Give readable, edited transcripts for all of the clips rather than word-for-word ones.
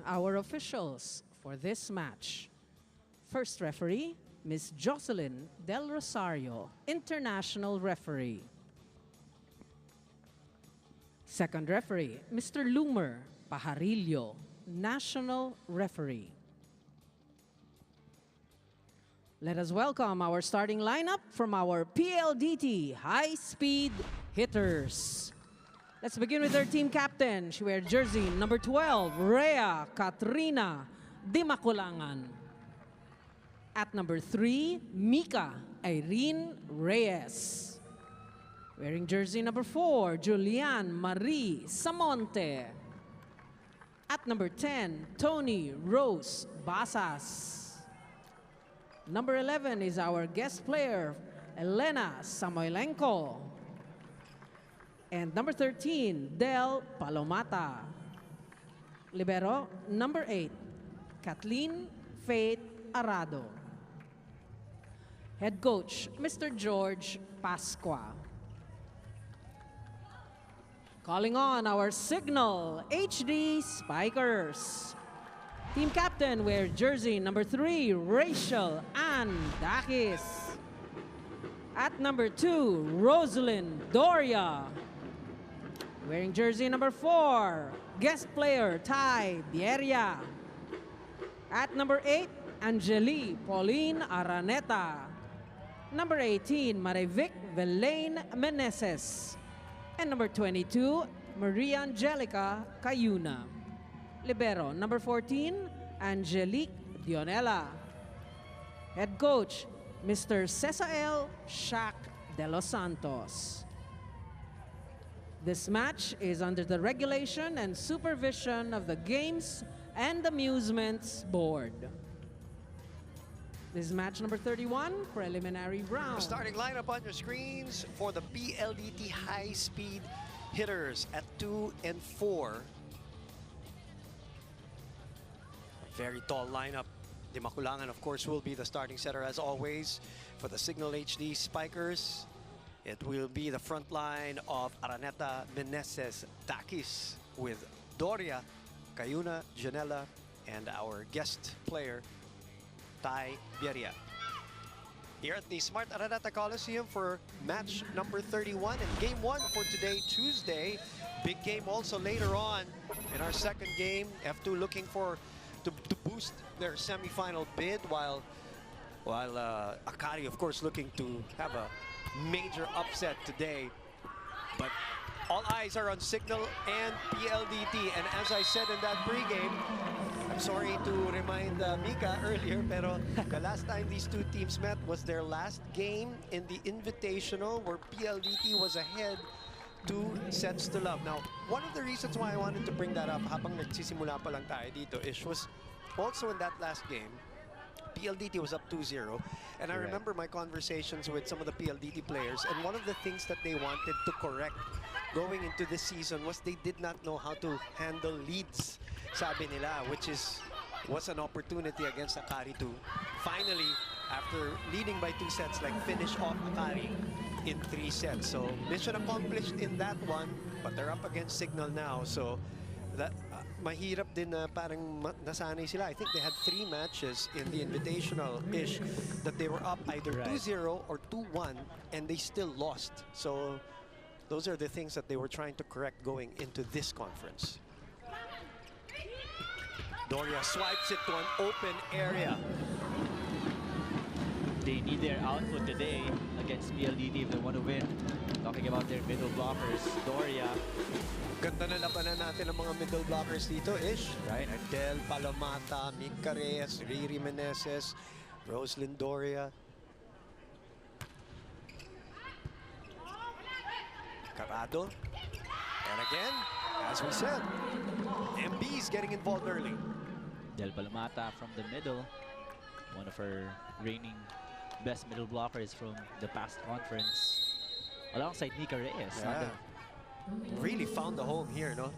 Our officials for this match. First referee, Ms. Jocelyn Del Rosario, International Referee. Second referee, Mr. Lumer Pajarillo, National Referee. Let us welcome our starting lineup from our PLDT high-speed hitters. Let's begin with their team captain. She wears jersey number 12, Rhea Katrina Dimaculangan. At number 3, Mika Irene Reyes. Wearing jersey number 4, Julian Marie Samonte. At number 10, Tony Rose Basas. Number 11 is our guest player, Elena Samoilenko. And number 13, Del Palomata. Libero, number 8, Kathleen Faith Arado. Head coach, Mr. George Pasqua. Calling on our Signal HD Spikers. Team captain wears jersey number 3, Rachel Ann Dakis. At number 2, Rosalind Doria. Wearing jersey number 4, guest player Ty Bieria. At number 8, Angeli Pauline Araneta. Number 18, Marivic Velaine Meneses. And number 22, Maria Angelica Cayuna. Libero, number 14, Angelique Dionela. Head coach, Mr. Cesael Shaq de los Santos. This match is under the regulation and supervision of the Games and Amusements Board. This is match number 31, preliminary round. Starting lineup on your screens for the PLDT high-speed hitters at 2 and 4. Very tall lineup. Dimaculangan, of course, will be the starting setter as always. For the Signal HD Spikers, it will be the front line of Araneta Meneses Dakis with Doria, Cayuna, Janela, and our guest player, Ty Bieria. Here at the Smart Araneta Coliseum for match number 31 and game 1 for today, Tuesday. Big game also later on in our second game. F2 looking to boost their semifinal bid, while Akari, of course, looking to have a major upset today. But all eyes are on Signal and PLDT. And as I said in that pregame, I'm sorry to remind Mika earlier, pero the last time these two teams met was their last game in the Invitational, where PLDT was ahead 2 sets to love. Now, one of the reasons why I wanted to bring that up habang nagsisimula pa lang tayo dito is was also in that last game, PLDT was up 2-0, and I remember my conversations with some of the PLDT players, and one of the things that they wanted to correct going into this season was they did not know how to handle leads, sabi nila, which was an opportunity against Akari to finally, after leading by 2 sets, like finish off Akari in 3 sets. So mission accomplished in that one, but they're up against Signal now. So that mahirap din na parang nasanay sila. I think they had 3 matches in the Invitational-ish that they were up either 2-0 or 2-1, and they still lost. So those are the things that they were trying to correct going into this conference. Doria swipes it to an open area. They need their output today against PLDT if they want to win. Talking about their middle blockers, Doria. Ganda na labanan natin ang mga middle blockers dito, Ish. Right? Del Palomata, Mika Reyes, Riri Meneses, Rosalind Doria. Carado. And again, as we said, MB's getting involved early. Del Palomata from the middle. One of her reigning best middle blockers from the past conference. Alongside Mika Reyes. Yeah. Really found the home here, no?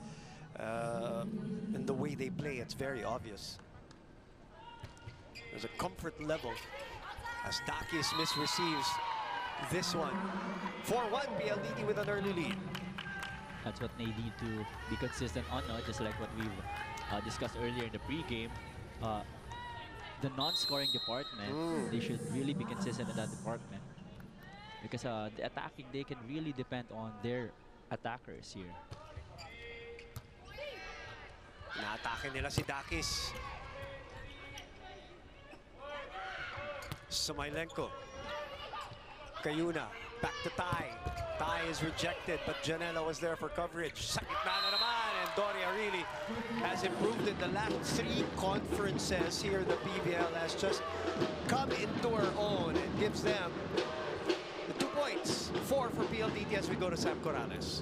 And the way they play, it's very obvious. There's a comfort level as Dakis misreceives this one. 4-1, PLDT with an early lead. That's what they need to be consistent on, no? Just like what we've discussed earlier in the pregame, the non-scoring department, they should really be consistent in that department. Because the attacking, they can really depend on their attackers here. Inaatake nila si Dakis. Samailenko. Kayuna, back to Tai. Tai is rejected, but Janela was there for coverage. Sakit na naman, and Doria really has improved in the last 3 conferences here. The PVL has just come into her own and gives them the 2 points. 4 for PLDT as we go to Sam Corrales.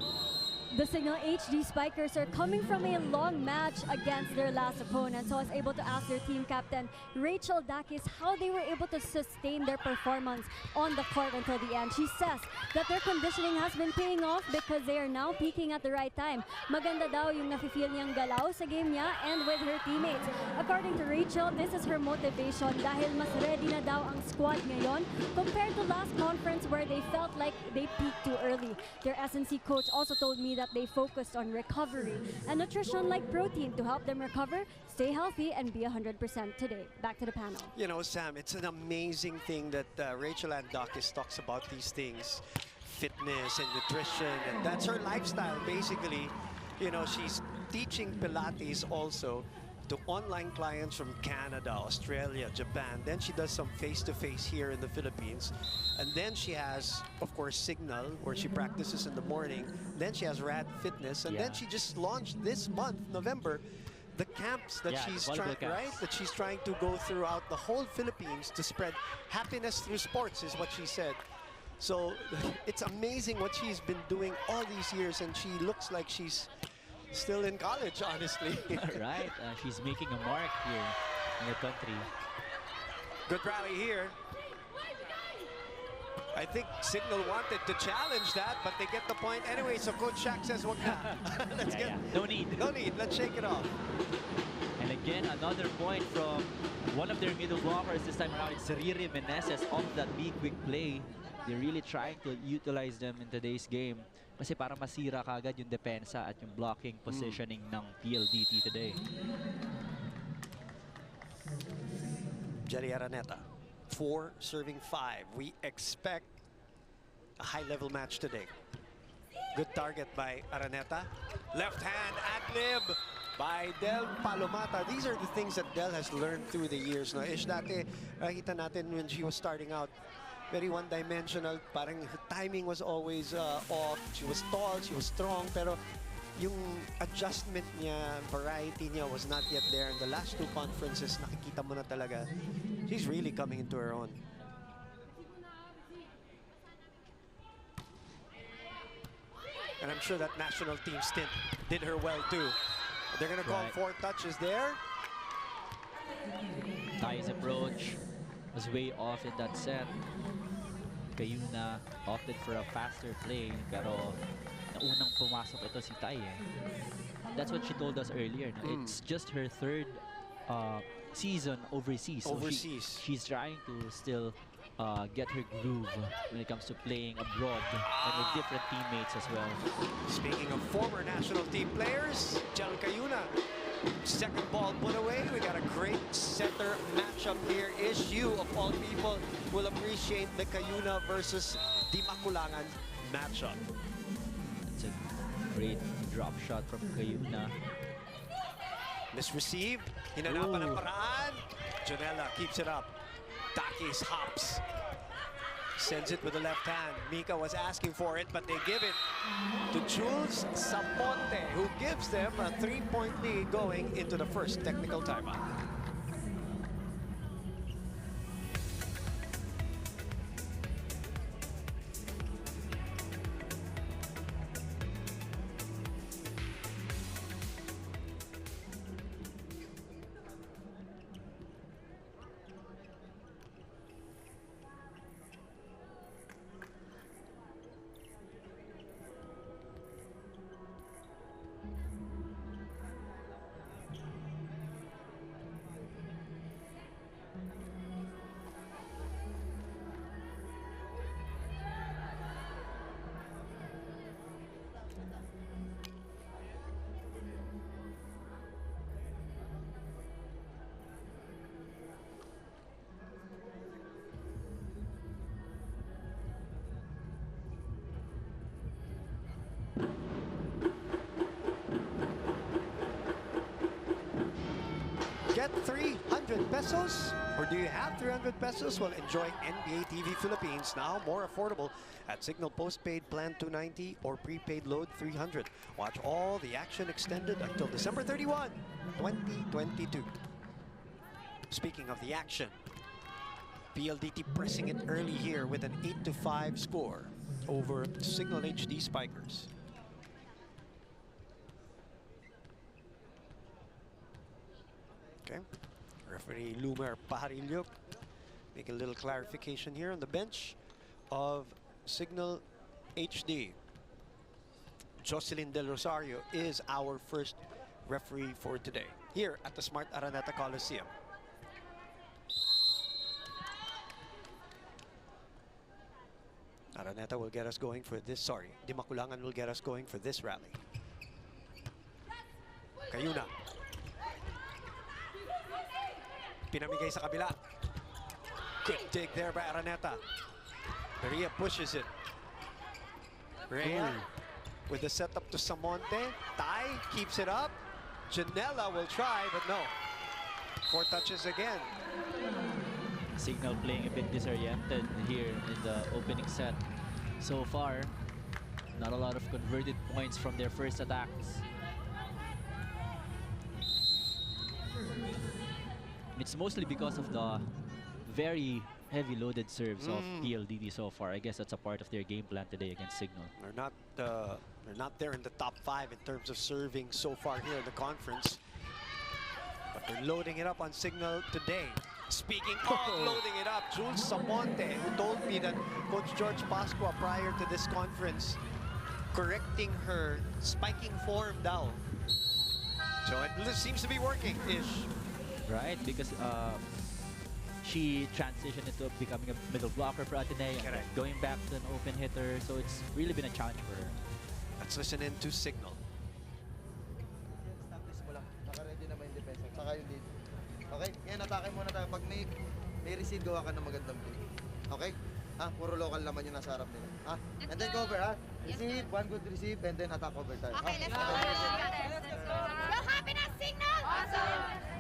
The Signal HD Spikers are coming from a long match against their last opponent, so I was able to ask their team captain, Rachel Dakis, how they were able to sustain their performance on the court until the end. She says that their conditioning has been paying off because they are now peaking at the right time. Maganda daw yung nafe-feel niyang galaw sa game niya and with her teammates. According to Rachel, this is her motivation dahil mas ready na daw ang squad ngayon compared to last conference where they felt like they peaked too early. Their SNC coach also told me that they focused on recovery and nutrition like protein to help them recover, stay healthy, and be 100% today. Back to the panel. You know, Sam, it's an amazing thing that Rachel Andakis talks about these things, fitness and nutrition, and that's her lifestyle, basically. You know, she's teaching Pilates also to online clients from Canada, Australia, Japan. Then she does some face-to-face here in the Philippines. And then she has, of course, Signal, where she practices in the morning. Then she has Rad Fitness. And then she just launched this month, November, the camps that she's trying, right? That she's trying to go throughout the whole Philippines to spread happiness through sports, is what she said. So it's amazing what she's been doing all these years, and she looks like she's still in college, honestly. Right, she's making a mark here in the country. Good rally here. I think Signal wanted to challenge that, but they get the point anyway. So Coach Shaq says, "Wag na." No need. No need. Let's shake it off. And again, another point from one of their middle blockers. This time around, it's Riri Meneses off that big quick play. They're really trying to utilize them in today's game. Kasi para masira kagad yung depensa at yung blocking positioning ng PLDT today. Jelly Araneta, 4 serving 5. We expect a high-level match today. Good target by Araneta. Left hand ad-lib by Del Palomata. These are the things that Del has learned through the years. No? Ish dati, nakita natin when she was starting out, very one-dimensional. Parang her timing was always off. She was tall, she was strong, pero yung adjustment niya, variety niya was not yet there. In the last 2 conferences, nakikita mo na talaga, she's really coming into her own. And I'm sure that national team stint did her well too. They're gonna call 4 touches there. Tai's approach was way off in that set. Kayuna opted for a faster play, pero naunang pumasok ito si Tai. That's what she told us earlier. No? It's just her 3rd season overseas. So she's trying to still get her groove when it comes to playing abroad and with different teammates as well. Speaking of former national team players, Jel Kayuna, second ball put away. We got a great center matchup here. You, of all people, will appreciate the Kayuna versus Di Maculangan matchup. It's a great drop shot from Kayuna. Misreceived. Hinanapan ng paraan. Janela keeps it up. Dakis hops. Sends it with the left hand. Mika was asking for it, but they give it to Jules Saponte, who gives them a 3-point lead going into the first technical timeout. get 300 pesos? Or do you have 300 pesos? Well, enjoy NBA TV Philippines, now more affordable at Signal Postpaid Plan 290 or Prepaid Load 300. Watch all the action extended until December 31, 2022. Speaking of the action, PLDT pressing it early here with an 8-5 score over Signal HD Spikers. Okay, referee Lumer Pajarillo make a little clarification here on the bench of Signal HD. Jocelyn Del Rosario is our first referee for today here at the Smart Araneta Coliseum. Araneta will get us going for this, Dimaculangan will get us going for this rally. Cayuna. Pinamigay sa kabila. Good dig there by Araneta. Maria pushes it. Rhea with the setup to Samonte. Tai keeps it up. Janela will try, but no. 4 touches again. Signal playing a bit disoriented here in the opening set. So far, not a lot of converted points from their first attacks. It's mostly because of the very heavy loaded serves of PLDT so far. I guess that's a part of their game plan today against Signal. They're not there in the top 5 in terms of serving so far here in the conference. But they're loading it up on Signal today. Speaking of loading it up, Jules Samonte, who told me that Coach George Pascua prior to this conference correcting her spiking form down. So it seems to be working-ish. Right, because she transitioned into becoming a middle blocker for Ateneo, and then going back to an open hitter, so it's really been a challenge for her. Let's listen in to Signal. Practice mo lang. Naka-ready naman yung defense. Saka yung lead. Okay? Ngayon, atake muna tayo. Pag may receive, gawa ka ng magandang play. Okay? Ha? Puro local naman yung nasa harap nila. Ha? And then cover, ha? Receive, one good receive, and then attack over tayo. Okay, let's go. Let's go. So happy na Signal! Awesome!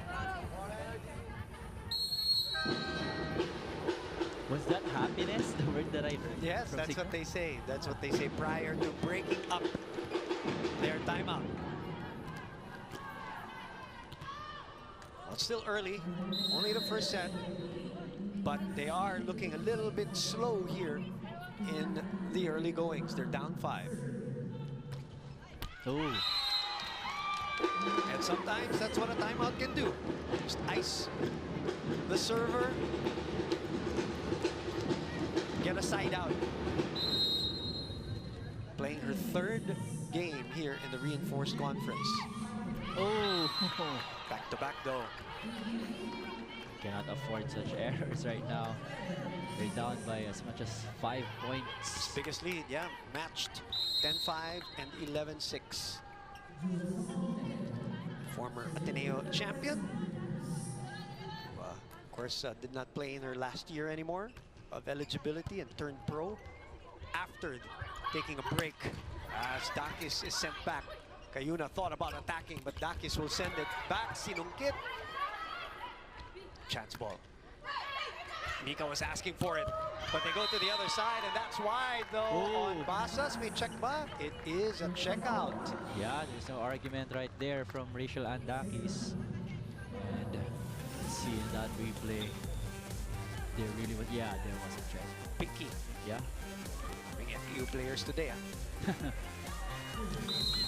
Was that happiness, the word that I heard? Yes, from that's Signal? what they say. That's what they say prior to breaking up their timeout. Well, it's still early, only the first set, but they are looking a little bit slow here in the early goings. They're down 5. Oh, And sometimes that's what a timeout can do. Just ice the server, get a side out. Playing her 3rd game here in the reinforced conference. oh. Back to back though. Cannot afford such errors right now. They're down by as much as 5 points. Biggest lead, yeah, matched 10-5 and 11-6. Former Ateneo champion. Who, of course, did not play in her last year anymore of eligibility and turned pro after taking a break as Dakis is sent back. Cayuna thought about attacking, but Dakis will send it back. Sinungkit. Chance ball. Mika was asking for it, but they go to the other side, and that's wide though on Basas. May check ba? It is a check out. Yeah, there's no argument right there from Rachel Andakis. And let's see in that replay. There really was, yeah, there was a check. Picky. Yeah. Bring FEU players today.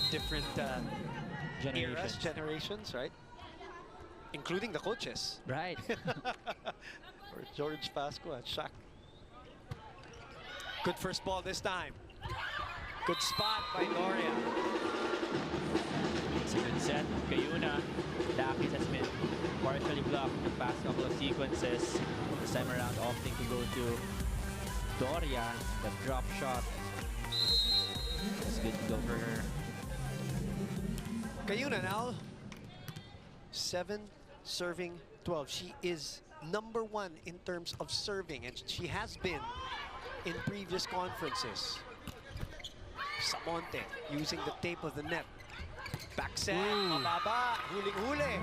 Different eras, generations, right? Including the coaches. Right. Or George Pascua at Shaq. Good first ball this time. Good spot by Noria. It's a good set. Cayuna. Dakis has been partially blocked in the past couple of sequences. This time around opting to go to Doria, the drop shot. It's good to go for her. Cayuna now 7 serving 12. She is #1 in terms of serving, and she has been in previous conferences. Samonte using the tape of the net Back set, mababa, huling-huli.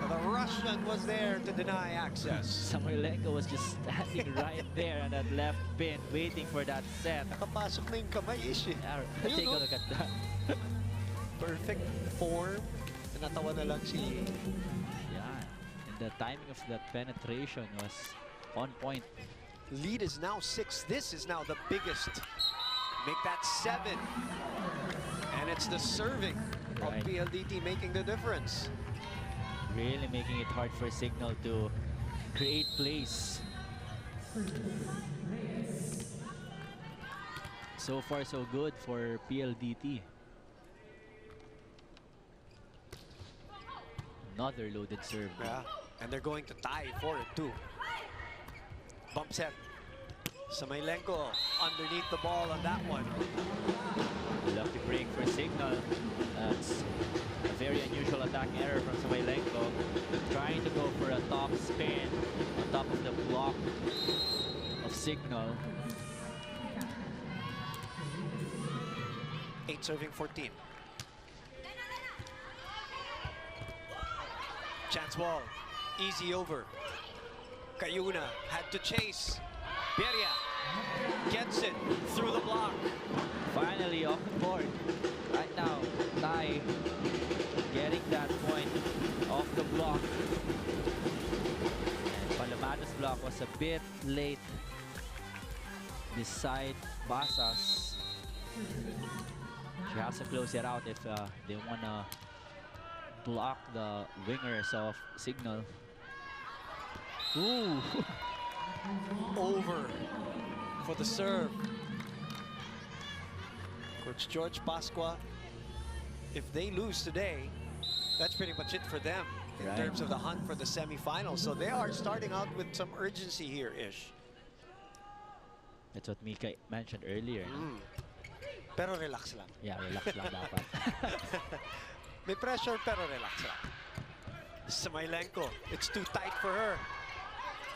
The Russian was there to deny access. Samoilenko was just standing right there on that left pin, waiting for that set. Nakapasok na yung kamay, Ishi. Yeah, take a look at that. Perfect form. Natawa na lang si... Yeah, and the timing of that penetration was on point. Lead is now 6. This is now the biggest. Make that 7. And it's the serving of Right. PLDT making the difference. Really making it hard for Signal to create plays. So far, so good for PLDT. Another loaded serve. Yeah, and they're going to tie for it too. Bump set. Samoilenko underneath the ball on that one. Lucky break for Signal. That's a very unusual attack error from Samoilenko. Trying to go for a top spin on top of the block of Signal. 8 serving 14. Chance ball, easy over. Cayuna had to chase. Beria gets it through the block. Finally off the board. Right now, Tai getting that point off the block. And Palomato's block was a bit late beside Basas. She has to close it out if they want to block the wingers of Signal. Ooh! Over for the serve. Coach George Pasqua, if they lose today, that's pretty much it for them in Right. terms of the hunt for the semifinals. So they are starting out with some urgency here, Ish. That's what Mika mentioned earlier. No? Pero relax lang. Yeah, relax lang dapat. May pressure pero relax lang. Samoilenko, it's too tight for her.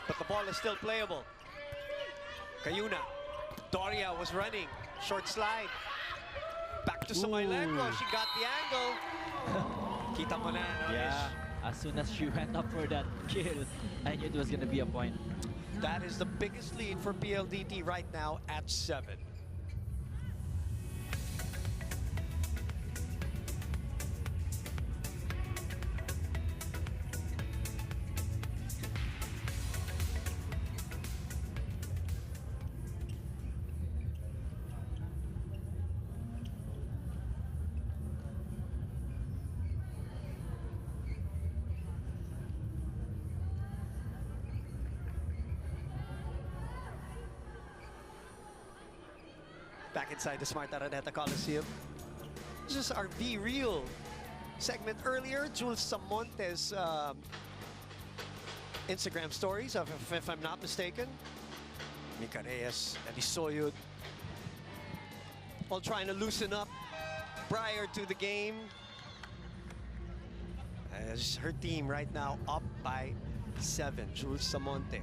But the ball is still playable. Cayuna, Doria was running, short slide. Back to Samoilenko, she got the angle. Kita mo na, no, Yeah, Ish? as soon as she went up for that kill, I knew it was gonna be a point. That is the biggest lead for PLDT right now at 7. Back inside the Smart Araneta Coliseum. This is our Be Real segment earlier. Jules Samonte's Instagram stories, if I'm not mistaken. Mika Reyes, Eddie Soyud, all trying to loosen up prior to the game. As her team right now up by 7. Jules Samonte,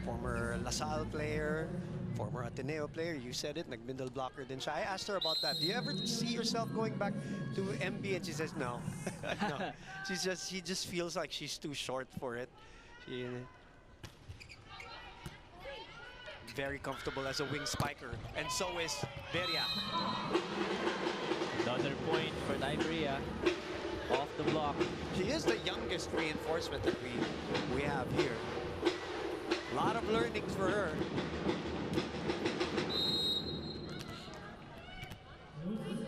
former LaSalle player, former Ateneo player. You said it, nag-middle blocker din siya. I asked her about that. Do you ever see yourself going back to MB? And she says no. No. She just feels like she's too short for it. She very comfortable as a wing spiker, and so is Beria. Another point for Iberia off the block. She is the youngest reinforcement that we have here. A lot of learnings for her.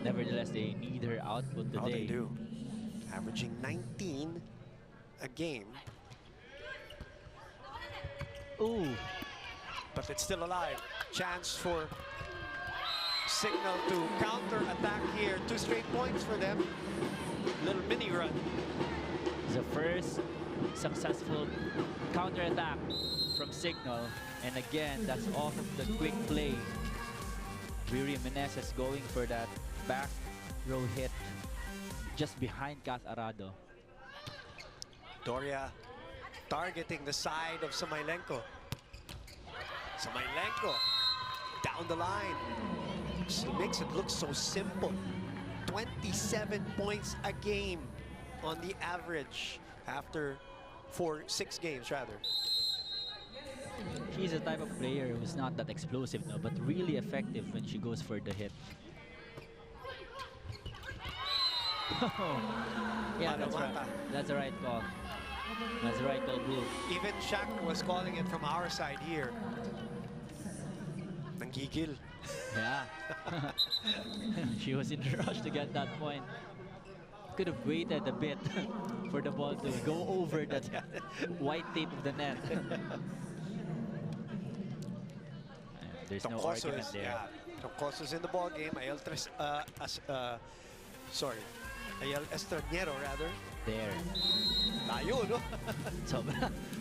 Nevertheless, they need her output today. Oh, they do. Averaging 19 a game. Ooh, But it's still alive. Chance for Signal to counter-attack here. 2 straight points for them. Little mini run. it's the first successful counter-attack from Signal. And again, that's off of the quick play. Riri Meneses going for that back row hit just behind Cath Arado. Doria targeting the side of Samoilenko. Samoilenko down the line. She makes it look so simple. 27 points a game on the average after 6 games rather. She's a type of player who's not that explosive, no, but really effective when she goes for the hit. Yeah, that's right. That's the right call. That's the right call, Blue. Even Shaq was calling it from our side here. Nanggigil. Yeah. She was in a rush to get that point. Could have waited a bit for the ball to go over that white tape of the net. There's no argument there. Yeah, Tongkoso's in the ball game. Ayel Estranero rather. There. Layo, no?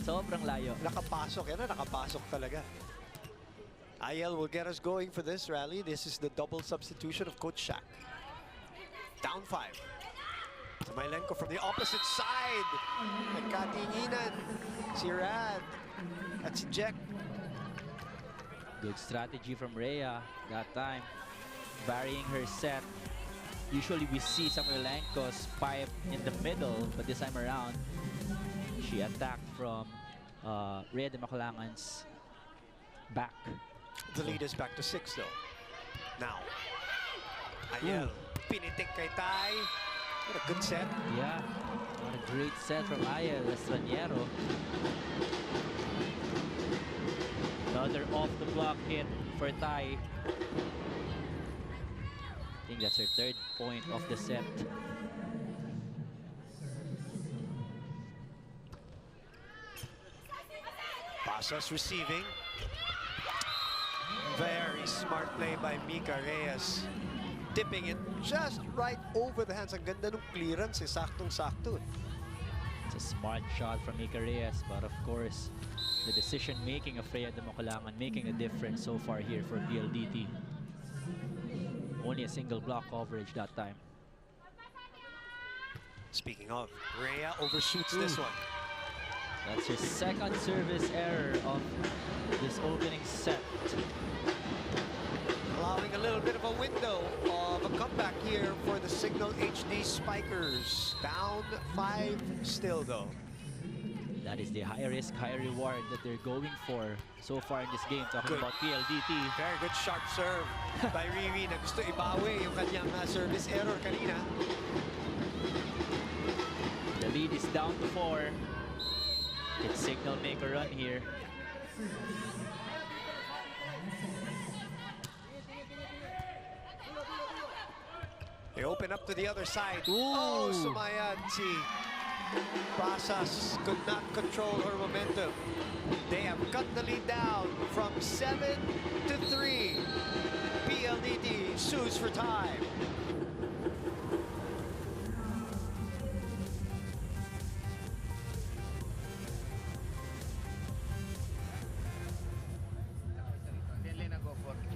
Sobrang layo. Nakapasok. Yan na, nakapasok talaga. Ayel will get us going for this rally. This is the double substitution of Coach Shaq. Down 5. Samailenko from the opposite side. Nagkatinginan si Rad at si Jack. Good strategy from Rhea that time. Varying her set. Usually we see Samailenko's pipe in the middle, but this time around, she attacked from Rhea de Macalangan's back. The lead is back to 6 though. Now, Ayel, pinitik kay Tai. What a good set. Yeah, what a great set from Ayel Estranero. Another off-the-block hit for Tai. I think that's her 3rd point of the set. Pasas receiving. Very smart play by Mika Reyes. Tipping it just right over the hands. Ang ganda ng clearance, saktong-sakto. It's a smart shot from Mika Reyes, but of course, the decision-making of Rhea de Macalangan making a difference so far here for PLDT. Only a single block coverage that time. Speaking of, Rhea overshoots this one. That's her 2nd service error of this opening set. Allowing a little bit of a window of a comeback here for the Signal HD Spikers. Down 5 still though. That is the high risk, high reward that they're going for so far in this game. Talking Good. about PLDT. Very good sharp serve by Riri na gusto ibawi yung kanyang service error kanina. The lead is down to 4. Can Signal make a run here? They open up to the other side. Oh, sumayan si Pasas could not control her momentum. They have cut the lead down from 7 to 3. PLDT sues for time.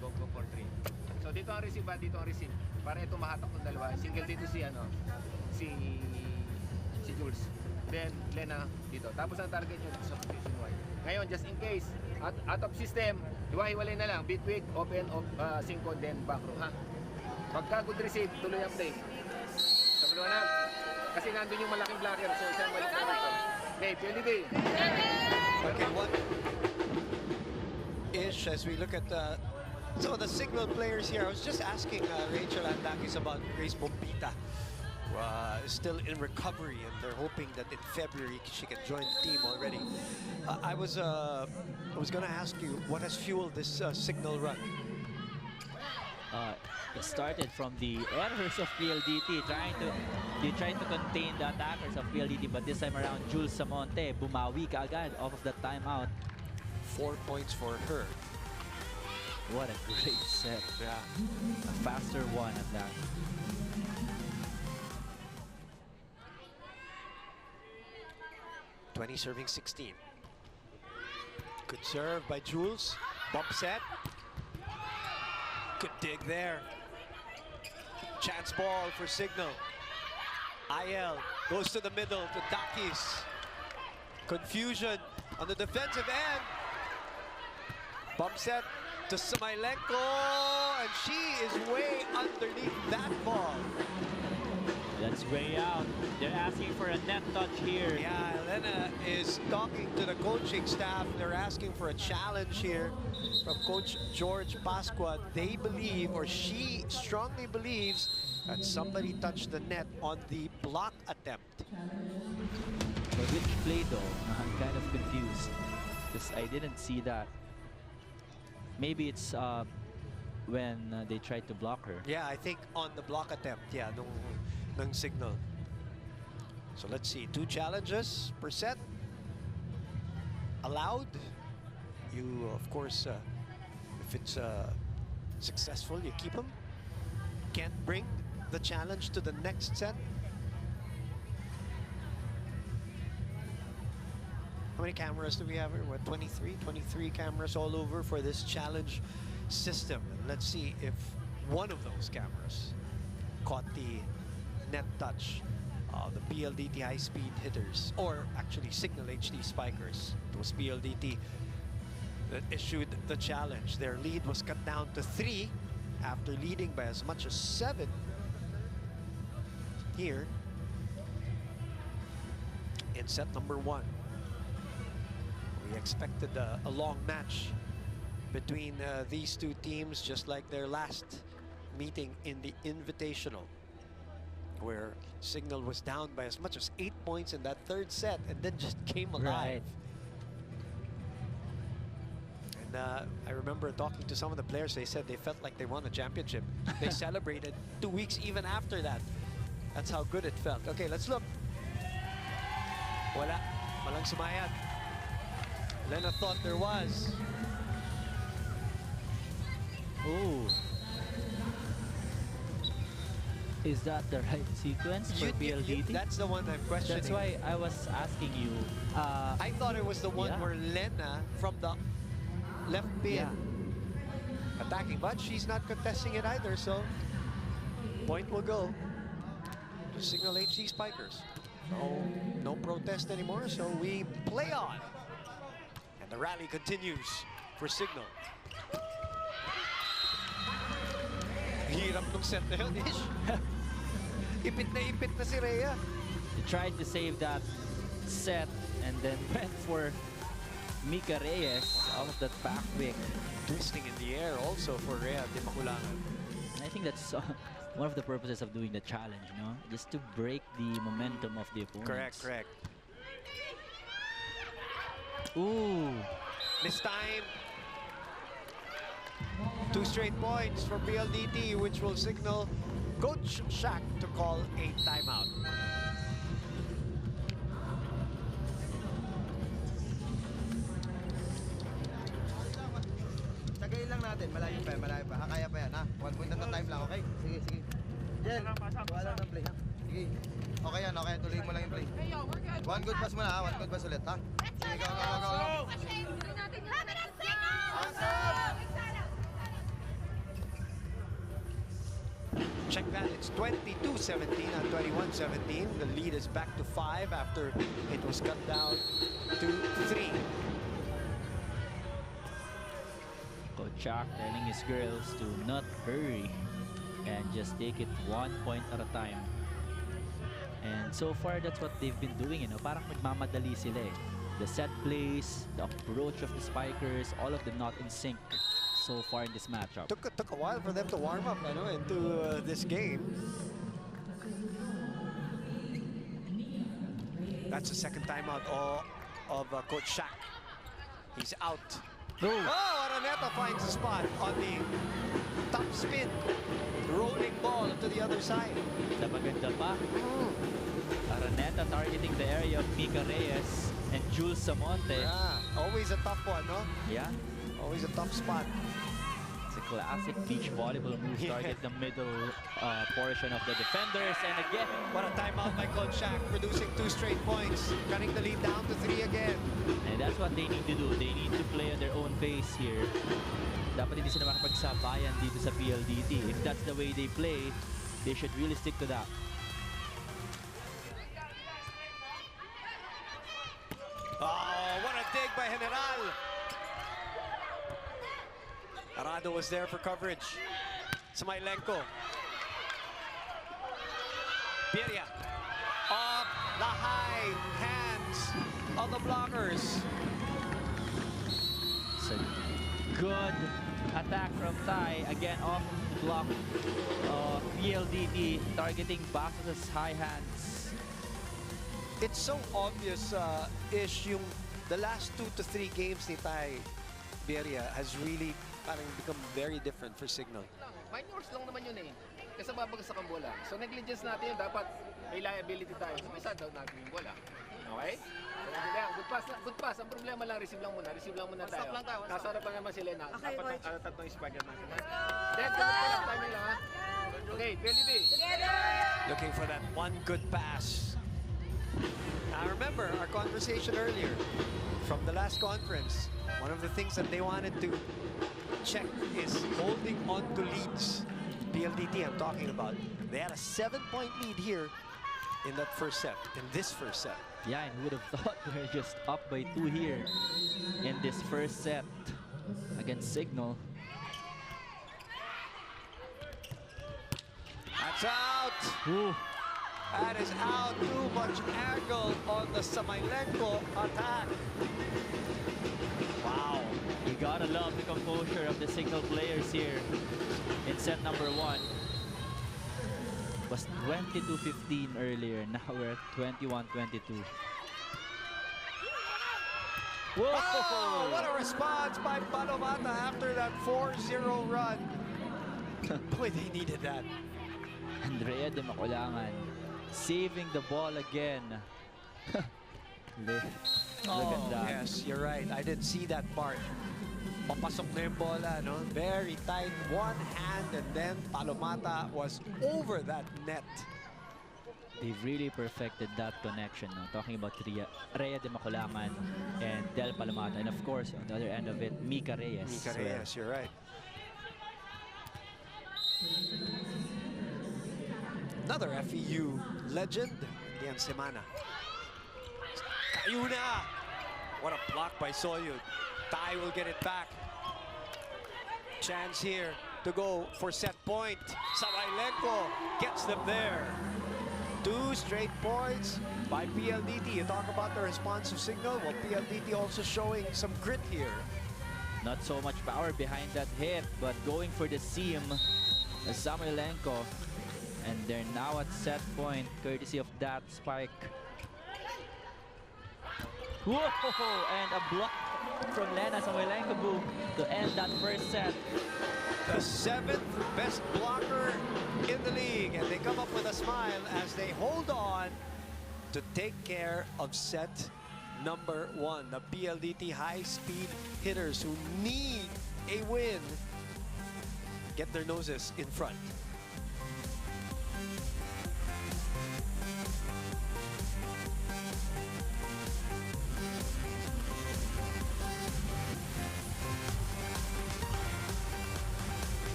Go for 3. So dito ang receive, dito ang receive. Para ito mahatak ng dalawa. Single dito si Jules. Then Lena dito. Tapos ang target nyo sa position Y. Ngayon, just in case, out of system, hiwa-hiwalay na lang. Beat weak, open, sinko, then back row, ha? Pagka good receive, tuloy ang play. Sa maliwanag. Kasi nandun yung malaking blocker. So, isang balik na rito. Okay, PLDT. Okay, what ish as we look at some of the Signal players here. I was just asking Rachel Andakis about Grace Bombita. Is still in recovery, and they're hoping that in February she can join the team already. I was going to ask you what has fueled this Signal run. It started from the errors of PLDT, they tried to contain the attackers of PLDT, but this time around, Jules Samonte bumawi kaagad off of the timeout. 4 points for her. What a great set. Yeah. A faster one at that. Serving 16. Good serve by Jules. Bump set. Good dig there. Chance ball for Signal. Ayel goes to the middle to Dakis. Confusion on the defensive end. Bump set to Samailenko, and she is way underneath that ball. is way out. They're asking for a net touch here. Yeah, Elena is talking to the coaching staff. They're asking for a challenge here from Coach George Pasqua. They believe, or she strongly believes, that somebody touched the net on the block attempt. But which play though? I'm kind of confused because I didn't see that. Maybe it's when they tried to block her. Yeah, I think on the block attempt. Yeah, nung signal. So let's see, 2 challenges per set allowed. You, of course, if it's successful, you keep them. Can't bring the challenge to the next set. How many cameras do we have here? What, 23? 23 cameras all over for this challenge system. And let's see if one of those cameras caught the net touch of the PLDT high-speed hitters, or actually Signal HD spikers. It was PLDT that issued the challenge. Their lead was cut down to 3 after leading by as much as 7 here in set number 1. We expected a long match between these two teams, just like their last meeting in the Invitational, where Signal was down by as much as 8 points in that 3rd set and then just came alive. Right. And I remember talking to some of the players. They said they felt like they won a championship. They celebrated 2 weeks even after that. That's how good it felt. Okay, let's look. Wala. Walang sumayad. Lena thought there was. Oh. Is that the right sequence for PLDT? That's the one I'm questioning. That's why I was asking you. I thought it was the one Yeah. where Lena from the left pin attacking, but she's not contesting it either, so point will go to Signal HD Spikers. No protest anymore, so we play on. And the rally continues for Signal. Hirap nung set na yun, Ish. Ipit na si Rhea. They tried to save that set and then went for Mika Reyes out of that back wing. Twisting in the air also for Rhea Di Maculangan. And I think that's one of the purposes of doing the challenge, you know? Just to break the momentum of the opponents. Correct. Ooh. This time, 2 straight points for PLDT, which will signal Coach Shaq to call a timeout. Tagayin lang natin, malayo pa. Kaya pa yan, ha? 1 point at a time lang, okay? Sige. Jen, wala ng play, ha? Sige. Okay yan, tuloy mo lang yung play. 1 good pass muna, ha? 1 good pass ulit, ha? Sige, go. Check that, it's 22-17 and 21-17. The lead is back to 5 after it was cut down to 3. Coach Chuck telling his girls to not hurry and just take it 1 point at a time. And so far, that's what they've been doing, you know? Parang nagmamadali sila eh. The set plays, the approach of the spikers, all of them not in sync so far in this matchup. Took a while for them to warm up, into this game. That's the second timeout of Coach Shaq. He's out. No. Oh, Araneta finds the spot on the top spin. Rolling ball to the other side. Sa maganda pa. Araneta targeting the area of Mika Reyes and Jules Samonte. Yeah, always a tough one, no? Yeah. Always a tough spot. It's a classic beach volleyball move. Target the middle portion of the defenders. And again, What a timeout by Coach Shaq, producing 2 straight points, cutting the lead down to 3 again. and that's what they need to do. They need to play at their own pace here. Dapat hindi sila makapagsabayan dito sa PLDT. If that's the way they play, they should really stick to that. Oh, what a dig by General. Arado was there for coverage. Smailenko. Birria off the high hands of the blockers. It's a good attack from Tai. Again, off block. PLDT targeting Bastos' high hands. It's so obvious, Ish, yung the last 2 to 3 games ni Tai Birria has really parang become very different for Signal. Minors lang naman yun eh. Kasi babagsak ang bola. So negligence natin yun. Dapat may liability tayo. So isa daw natin yung bola. Okay? So, good pass. Good pass. Ang problema lang, receive lang muna. Receive lang muna tayo. Stop lang tayo. Nasa harapan naman si Lena. Okay, Dapat coach. ang tatlong spaghetti natin. Then, ganun pa lang. Timing lang ha. Okay, PLDT. Together! Looking for that one good pass. Now remember our conversation earlier from the last conference. One of the things that they wanted to check is holding on to leads. PLDT I'm talking about. They had a 7-point lead here in that first set, in this first set. Yeah, and who would have thought we're just up by 2 here in this first set against Signal. That's out. Ooh. That is out. Too much angle on the Samailenko attack. Wow. You gotta love the composure of the Signal players here in set number 1. Was 22-15 earlier. Now we're at 21-22. Whoa! Oh, what a response by Palomata after that 4-0 run. Boy, they needed that. Andrea de Maculangan saving the ball again. Look at that. Yes, you're right. I didn't see that part. Papasok na yung bola, no? Very tight, one hand, and then Palomata was over that net. They've really perfected that connection. No? Talking about Rhea de Maculangan and Del Palomata. And of course, on the other end of it, Mika Reyes. Mika Reyes, you're right. Another FEU legend, Dian Semana. Cayuna! What a block by Soyud. Tai will get it back. Chance here to go for set point. Samailenko gets them there. 2 straight points by PLDT. You talk about the responsive Signal. Well, PLDT also showing some grit here. Not so much power behind that hit, but going for the seam. Samailenko. And they're now at set point, courtesy of that spike. Whoa! And a block from Lena Samailenko to end that first set. The 7th best blocker in the league. And they come up with a smile as they hold on to take care of set number 1. The PLDT high-speed hitters who need a win get their noses in front.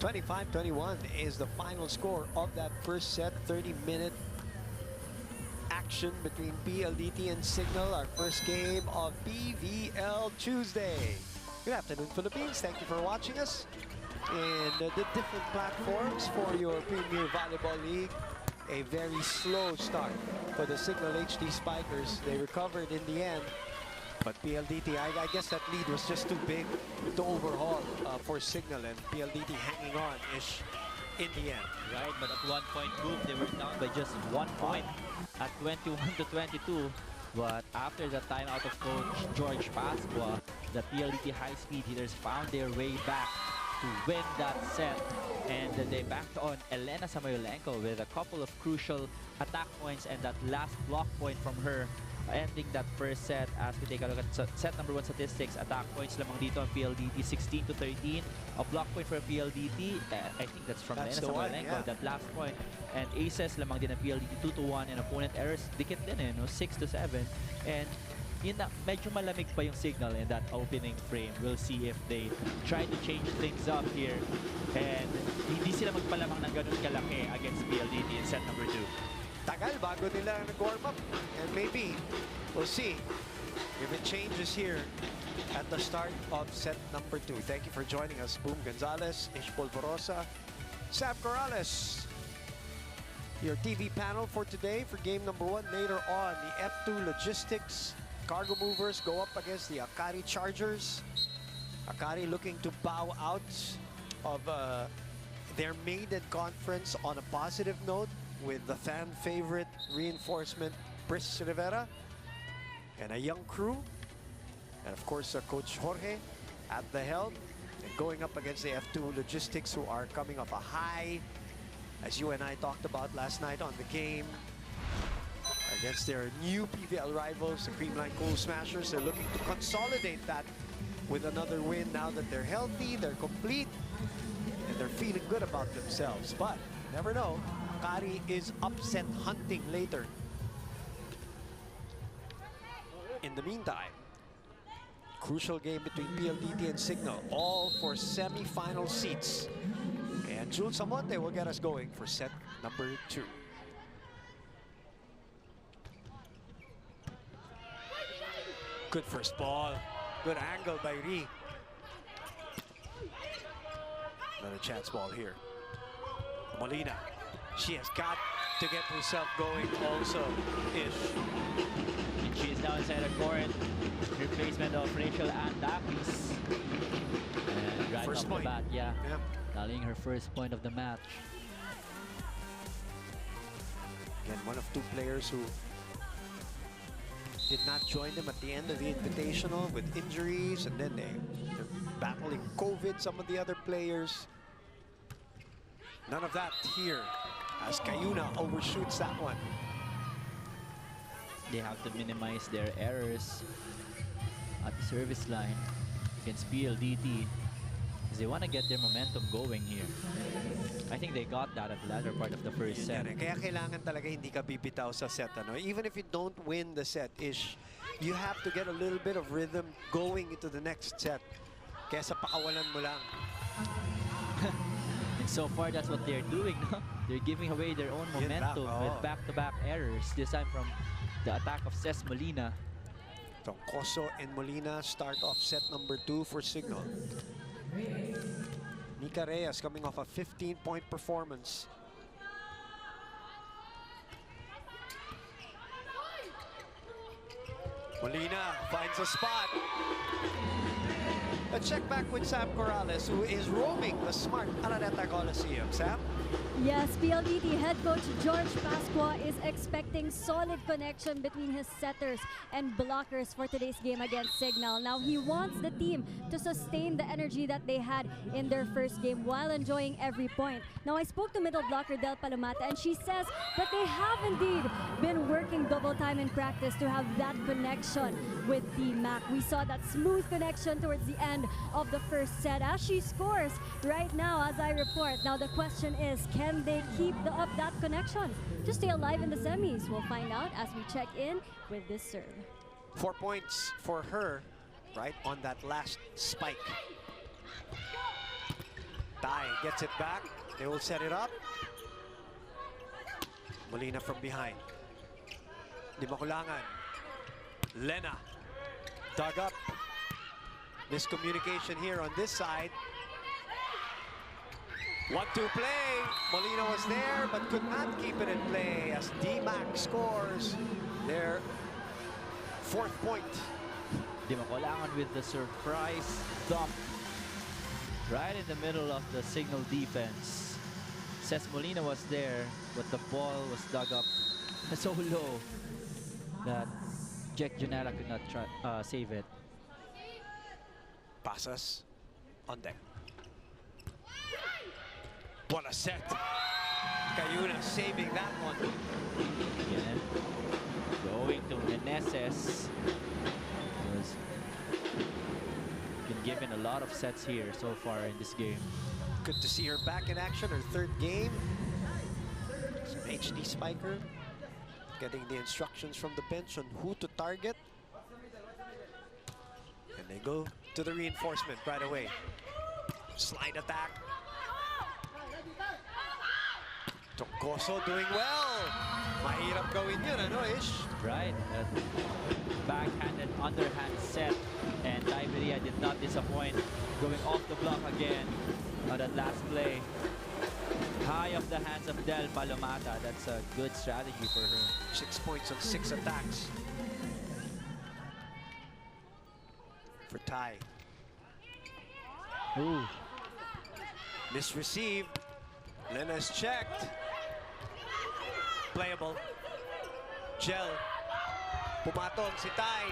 (25-21) is the final score of that first set. 30-minute action between PLDT and Signal. Our first game of PVL Tuesday. Good afternoon, Philippines. Thank you for watching us in the different platforms for your Premier Volleyball League. A very slow start for the Signal HD Spikers. They recovered in the end. But PLDT, I guess that lead was just too big to overhaul for Signal, and PLDT hanging on ish in the end. Right, but at one point, boom, they were down by just 1 point at 21-22. But after the timeout of Coach George Pascua, the PLDT high-speed hitters found their way back to win that set. And they backed on Elena Samailenko with a couple of crucial attack points and that last block point from her, ending that first set. As we take a look at set number 1 statistics, attack points lamang dito ang PLDT 16-13. A block point for PLDT, I think that's from Elena Samailenko, that last point. And aces lamang din ang PLDT 2-1, and opponent errors dikit din, 6-7. And yun na, medyo malamig pa yung Signal in that opening frame. We'll see if they try to change things up here. And hindi sila magpalamang ng ganun kalaki against PLDT in set number 2. Tagal bago nila nag-warm up. And maybe, we'll see if it changes here at the start of set number 2. Thank you for joining us, Boom Gonzalez, Ish Polvorosa, Sam Corrales. Your TV panel for today for game number 1. Later on, the F2 Logistics Cargo Movers go up against the Akari Chargers. Akari looking to bow out of their maiden conference on a positive note with the fan favorite reinforcement Pris Rivera and a young crew. And of course, Coach Jorge at the helm and going up against the F2 Logistics, who are coming off a high, as you and I talked about last night on the game, against their new PVL rivals, the Creamline Cool Smashers. They're looking to consolidate that with another win now that they're healthy, they're complete, and they're feeling good about themselves. But never know, Akari is upset hunting later. In the meantime, crucial game between PLDT and Signal, all for semi-final seats. And Jules Amonte will get us going for set number 2. Good first ball. Good angle by Ree. Another chance ball here. Molina. She has got to get herself going also. Ish. And she is now inside the court. Replacement of Rachel Andakis. And right First off point. the bat, yeah. Yeah. Tallying her first point of the match. Again, one of 2 players who did not join them at the end of the Invitational with injuries, and then they're battling COVID, some of the other players. None of that here, as Cayuna overshoots that one. They have to minimize their errors at the service line against PLDT because they want to get their momentum going here. I think they got that at the latter part of the first set. Kaya kailangan talaga hindi ka bibitaw sa set. Ano? Even if you don't win the set, Ish, you have to get a little bit of rhythm going into the next set. Kesa pakawalan mo lang. And so far, that's what they're doing. No? They're giving away their own momentum with back-to-back errors. This time from the attack of Ces Molina. Troncoso and Molina start off set number 2 for Signal. Nika Reyes coming off a 15-point performance. Molina finds a spot. Let's check back with Sam Corrales, who is roaming the smart Araneta Coliseum. Sam? Yes, PLDT head coach George Pascua is expecting solid connection between his setters and blockers for today's game against Signal. Now, he wants the team to sustain the energy that they had in their first game while enjoying every point. Now, I spoke to middle blocker Del Palomata, and she says that they have indeed been working double time in practice to have that connection with D-Mac. We saw that smooth connection towards the end of the first set as she scores right now as I report. Now, the question is, can they keep up that connection to stay alive in the semis? We'll find out as we check in with this serve. 4 points for her, right, on that last spike. Tai gets it back. They will set it up. Molina from behind. Di Makulangan. Lena. Dug up. Miscommunication here on this side. 1-2 play. Molina was there, but could not keep it in play as D-Mac scores their 4th point. Di Makulangan with the surprise dump right in the middle of the Signal defense. Ces Molina was there, but the ball was dug up so low that Jack Janela could not save it. Pasas on deck. What a set. Cayuna saving that one. Again, going to Meneses. Was been given a lot of sets here so far in this game. Good to see her back in action, her 3rd game. It's an HD spiker. Getting the instructions from the bench on who to target. And they go to the reinforcement right away. Slide attack. Troncoso doing well. Mahirap gawin yun, ano, Ish? Right. Backhanded, underhand set. And Iberia did not disappoint. Going off the block again on that last play. High off the hands of Del Palomata. That's a good strategy for her. 6 points on 6 attacks. For Ty. Ooh. Misreceived. Lena's checked. Playable. Gel. Pumatong si Ty.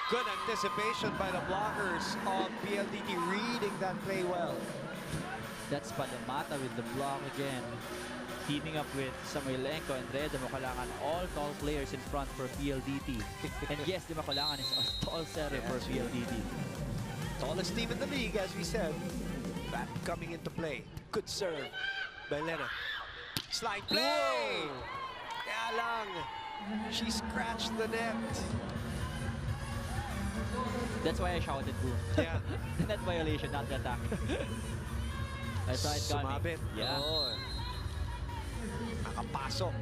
Good anticipation by the blockers of PLDT, reading that play well. That's Palomata with the block again. Teaming up with Samuelenko and Reda Macalangan, all tall players in front for PLDT. And yes, the Macalangan is a tall setter for PLDT. Tallest team in the league, as we said. That coming into play. Good serve by Lena. Slide play! Kaya lang, she scratched the net. That's why I shouted boom. Yeah. Net violation, not the attack. I saw it coming. Sumabit. Yeah. Oo. Nakapasok.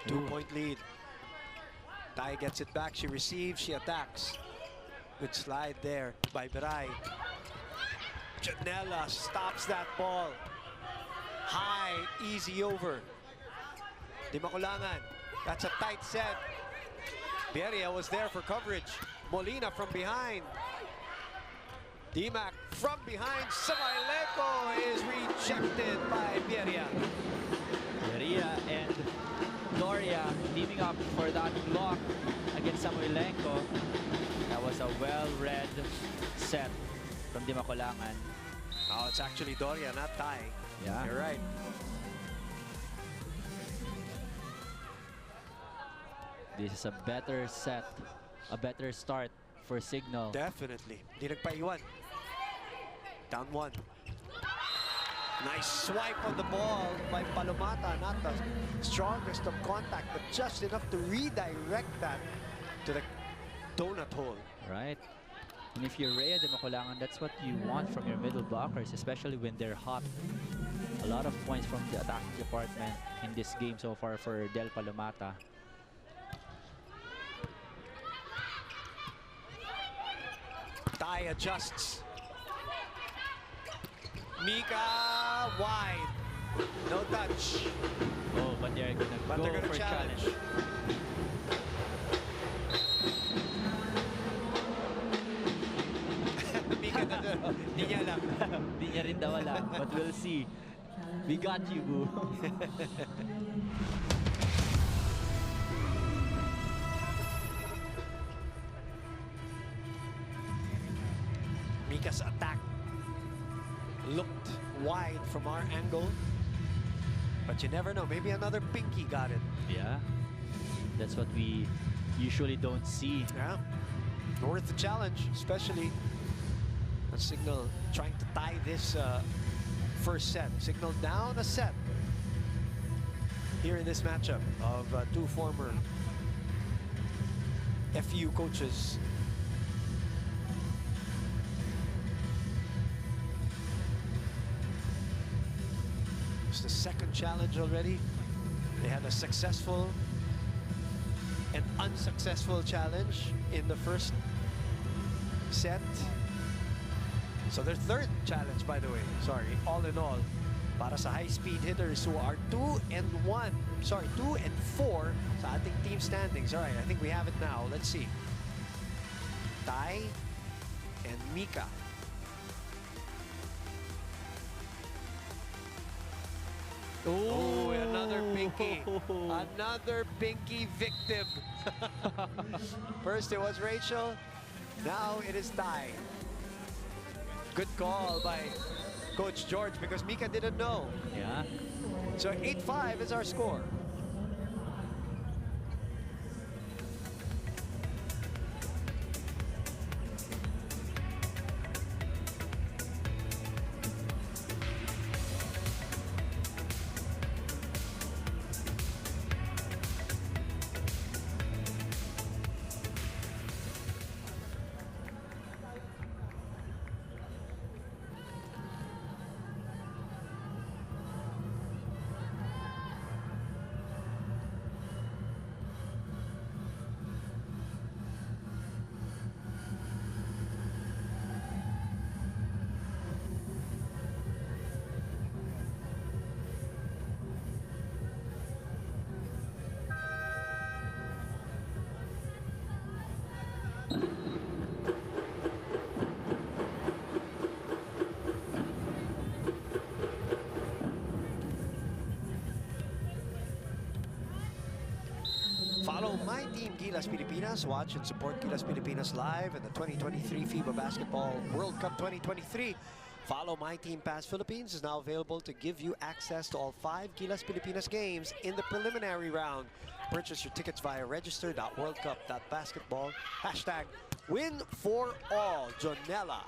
Two-point lead. Ty gets it back. She receives. She attacks. Good slide there by Beray. Janela stops that ball. High, easy over. Di Maculangan. That's a tight set. Beria was there for coverage. Molina from behind. Dimac from behind. Samuelenko is rejected by Beria. Maria and Doria teaming up for that block against Samuelenko. That was a well-read set from Di Maculangan. Oh, it's actually Doria, not Ty. Yeah. You're right. This is a better set, a better start for Signal. Definitely. Di nagpaiwan. Down one. Nice swipe on the ball by Palomata. Not the strongest of contact, but just enough to redirect that to the donut hole. Right. And if you're Rhea Di Maculangan, that's what you want from your middle blockers, especially when they're hot. A lot of points from the attacking department in this game so far for Del Palomata. Ty adjusts. Mika wide. No touch. Oh, but they're gonna go for challenge. Mika na doon. Di niya alam. Di niya rin daw alam, but we'll see. We got you, boo. Mika's attack looked wide from our angle, but you never know. Maybe another pinky got it. Yeah, that's what we usually don't see. Yeah, worth the challenge, especially a Signal trying to tie this first set. Signal down a set here in this matchup of two former FU coaches. It's the second challenge already. They had a successful and unsuccessful challenge in the first set. So their third challenge, by the way, sorry, all in all, para sa high-speed hitters who are 2 and 4 sa ating team standings. All right, I think we have it now. Let's see. Ty and Mika. Oh, another pinky. Another pinky victim. First it was Rachel. Now it is Ty. Good call by Coach George because Mika didn't know. Yeah. So 8-5 is our score. Follow my team, Gilas Pilipinas. Watch and support Gilas Pilipinas live in the 2023 FIBA Basketball World Cup 2023. Follow My Team Pass Philippines is now available to give you access to all 5 Gilas Pilipinas games in the preliminary round. Purchase your tickets via register.worldcup.basketball. Hashtag win for all. Jonella.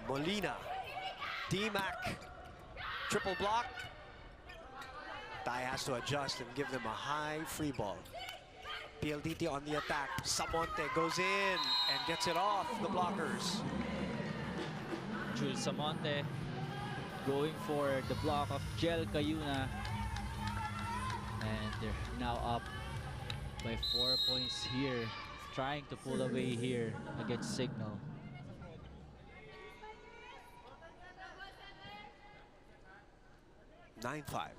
Molina. D-Mac. Triple block. Tai has to adjust and give them a high free ball. PLDT on the attack. Samonte goes in and gets it off the blockers. Jules Samonte going for the block of Jel Cayuna. And they're now up by 4 points here. Trying to pull away here against Signal. (9-5).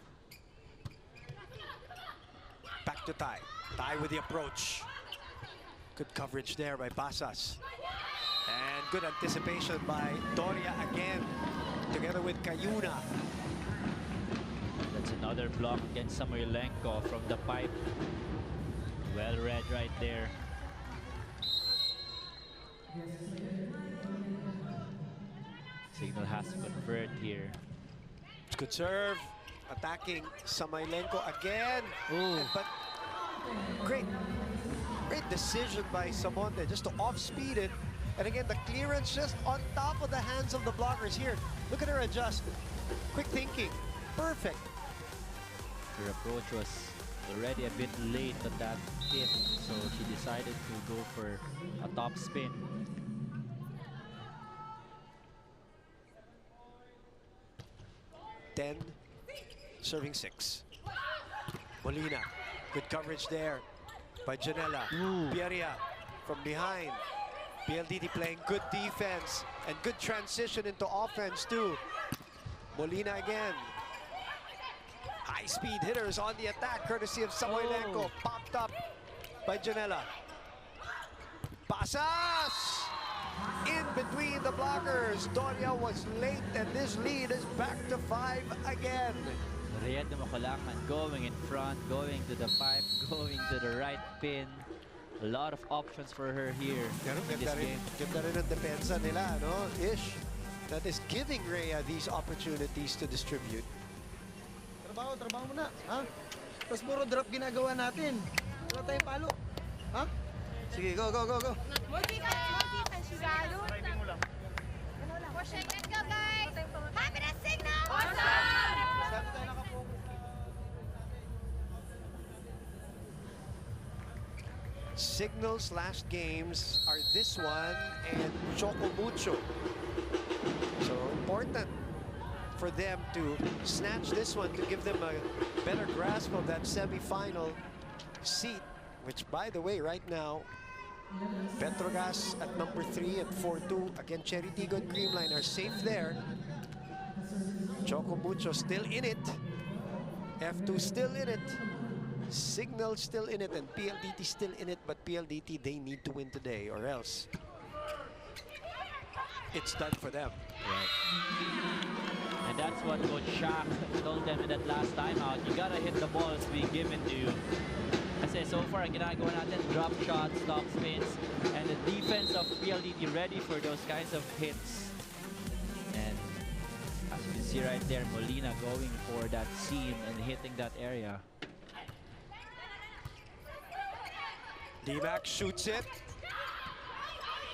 Back to Tai. Tai with the approach. Good coverage there by Basas. And good anticipation by Doria again, together with Cayuna. That's another block against Samoylenko from the pipe. Well read right there. Signal has to convert here. Good serve. Attacking Samoylenko again. Ooh. But great decision by Samonte just to off-speed it. And again, the clearance just on top of the hands of the blockers here. Look at her adjust. Quick thinking. Perfect. Her approach was already a bit late on that hit, so she decided to go for a top spin. Serving 6. Molina. Good coverage there by Janela. Pieria from behind. PLDT playing good defense and good transition into offense too. Molina again. High-speed hitters on the attack, courtesy of Samoylenko. Popped up by Janela. Pasas! In between the blockers. Doria was late, and this lead is back to 5 again. Riyad Makalakan going in front, going to the pipe, going to the right pin. A lot of options for her here in this game. Ganda rin ang depensa nila, no? Ish. That is giving Rhea these opportunities to distribute. Trabaho mo na, ha? Tapos puro drop ginagawa natin. Wala tayong palo. Ha? Sige, go. More defense, you guys. Let's go, guys. Happiness signal. Signal's last games are this one and Choco Mucho. So important for them to snatch this one to give them a better grasp of that semi-final seat, which, by the way, right now, Petrogas at number 3 at 4-2. Again, Cherry Tigo and Creamline are safe there. Choco Mucho still in it. F2 still in it. Signal still in it, and PLDT still in it, but PLDT, they need to win today or else it's done for them. Right. And that's what Coach Shaq told them in that last timeout. You gotta hit the balls being given to you. Kasi so far, ang ginagawa natin, drop shots, top spins, and the defense of PLDT ready for those kinds of hits. And as you can see right there, Molina going for that seam and hitting that area. D-Mac shoots it.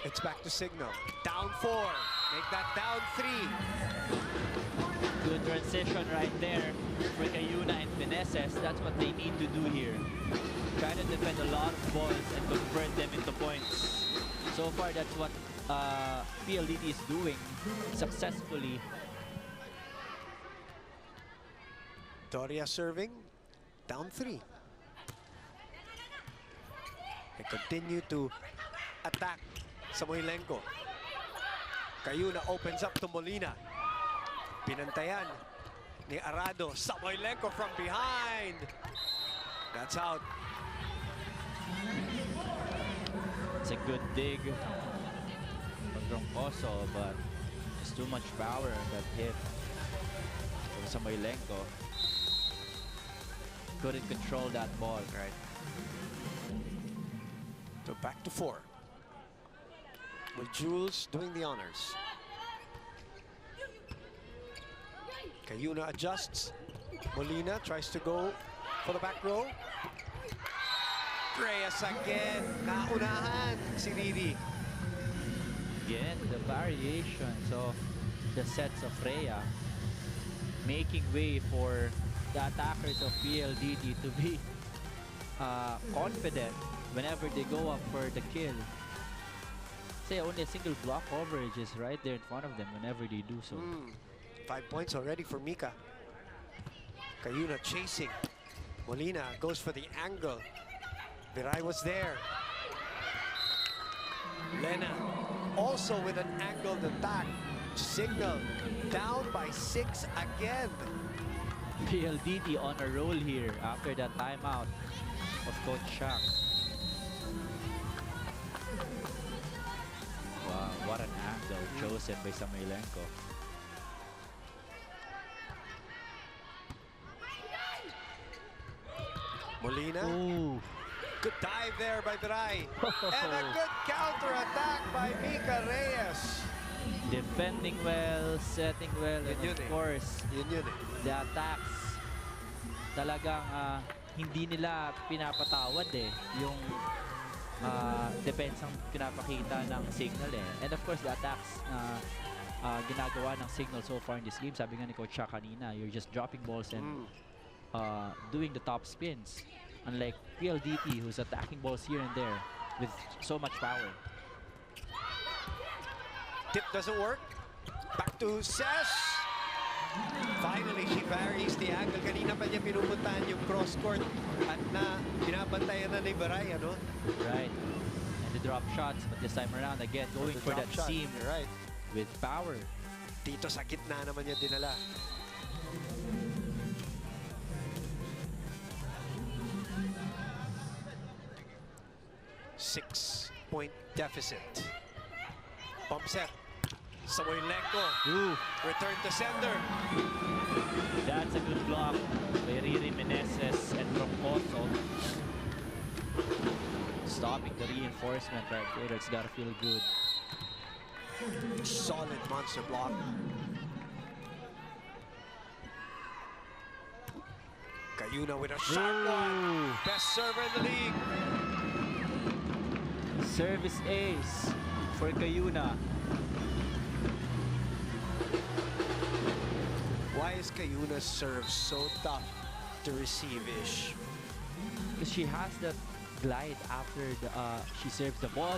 It's back to Signal. Down 4. Make that down 3. Good transition right there for Cayuna and Meneses. That's what they need to do here. Try to defend a lot of balls and convert them into points. So far, that's what PLDT is doing successfully. Doria serving. Down 3. They continue to attack Samoylenko. Cayuna opens up to Molina. Pinantayan ni Arado. Samoylenko from behind. That's out. It's a good dig from Troncoso, but just too much power on that hit from Samoylenko. couldn't control that ball. Right. So back to 4. With Jules doing the honors. Cayuna adjusts. Molina tries to go for the back row. Reyes again. Naunahan si Riri. Again, the variations of the sets of Rhea making way for the attackers of PLDT to be confident whenever they go up for the kill. Say only a single block coverage is right there in front of them whenever they do so. 5 points already for Mika. Cayuna chasing. Molina goes for the angle. Viray was there. Lena also with an angled attack. Signal down by 6 again. PLDT on a roll here after that timeout of Coach Shaq. Wow, what an angle chosen by Samoilenko. Molina. Ooh. Good dive there by Viray. And a good counter-attack by Mika Reyes. Defending well, setting well, and Yun of eh. course, Yun eh. the attacks talagang hindi nila pinapatawad yung depensang pinapakita ng Signal eh. And of course, the attacks ginagawa ng Signal so far in this game, sabi nga ni Coach Shaq kanina, you're just dropping balls and doing the top spins. Unlike PLDT, who's attacking balls here and there with so much power. Tip doesn't work. Back to Sesh. Finally, she varies the angle. Kanina pa niya pinupuntahan yung cross-court at binabantayan na ni Viray, ano? Right. And the drop shots, but this time around, again, going for that Drop shot. seam You're right. with power. Dito sa gitna naman niya dinala. Six-point deficit. Pump set. Samoilenko. Ooh, Return to sender. that's a good block by Riri Meneses and Troncoso. Stopping the reinforcement right there. It's gotta feel good. Solid monster block. Cayuna with a shot one. Best server in the league. Service ace for Cayuna. Why is Cayuna's serve so tough to receive-ish? Because she has that glide after she serves the ball.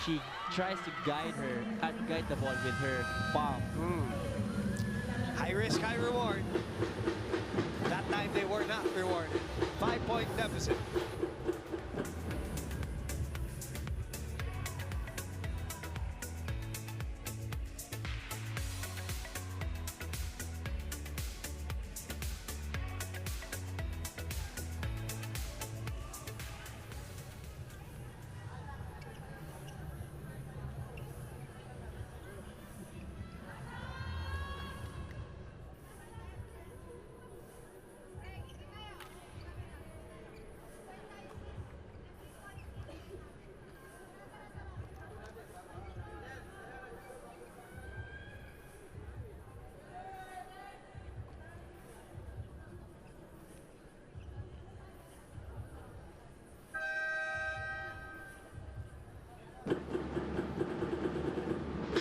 She tries to guide the ball with her palm. High risk, high reward. That time they were not rewarded. 5-point deficit.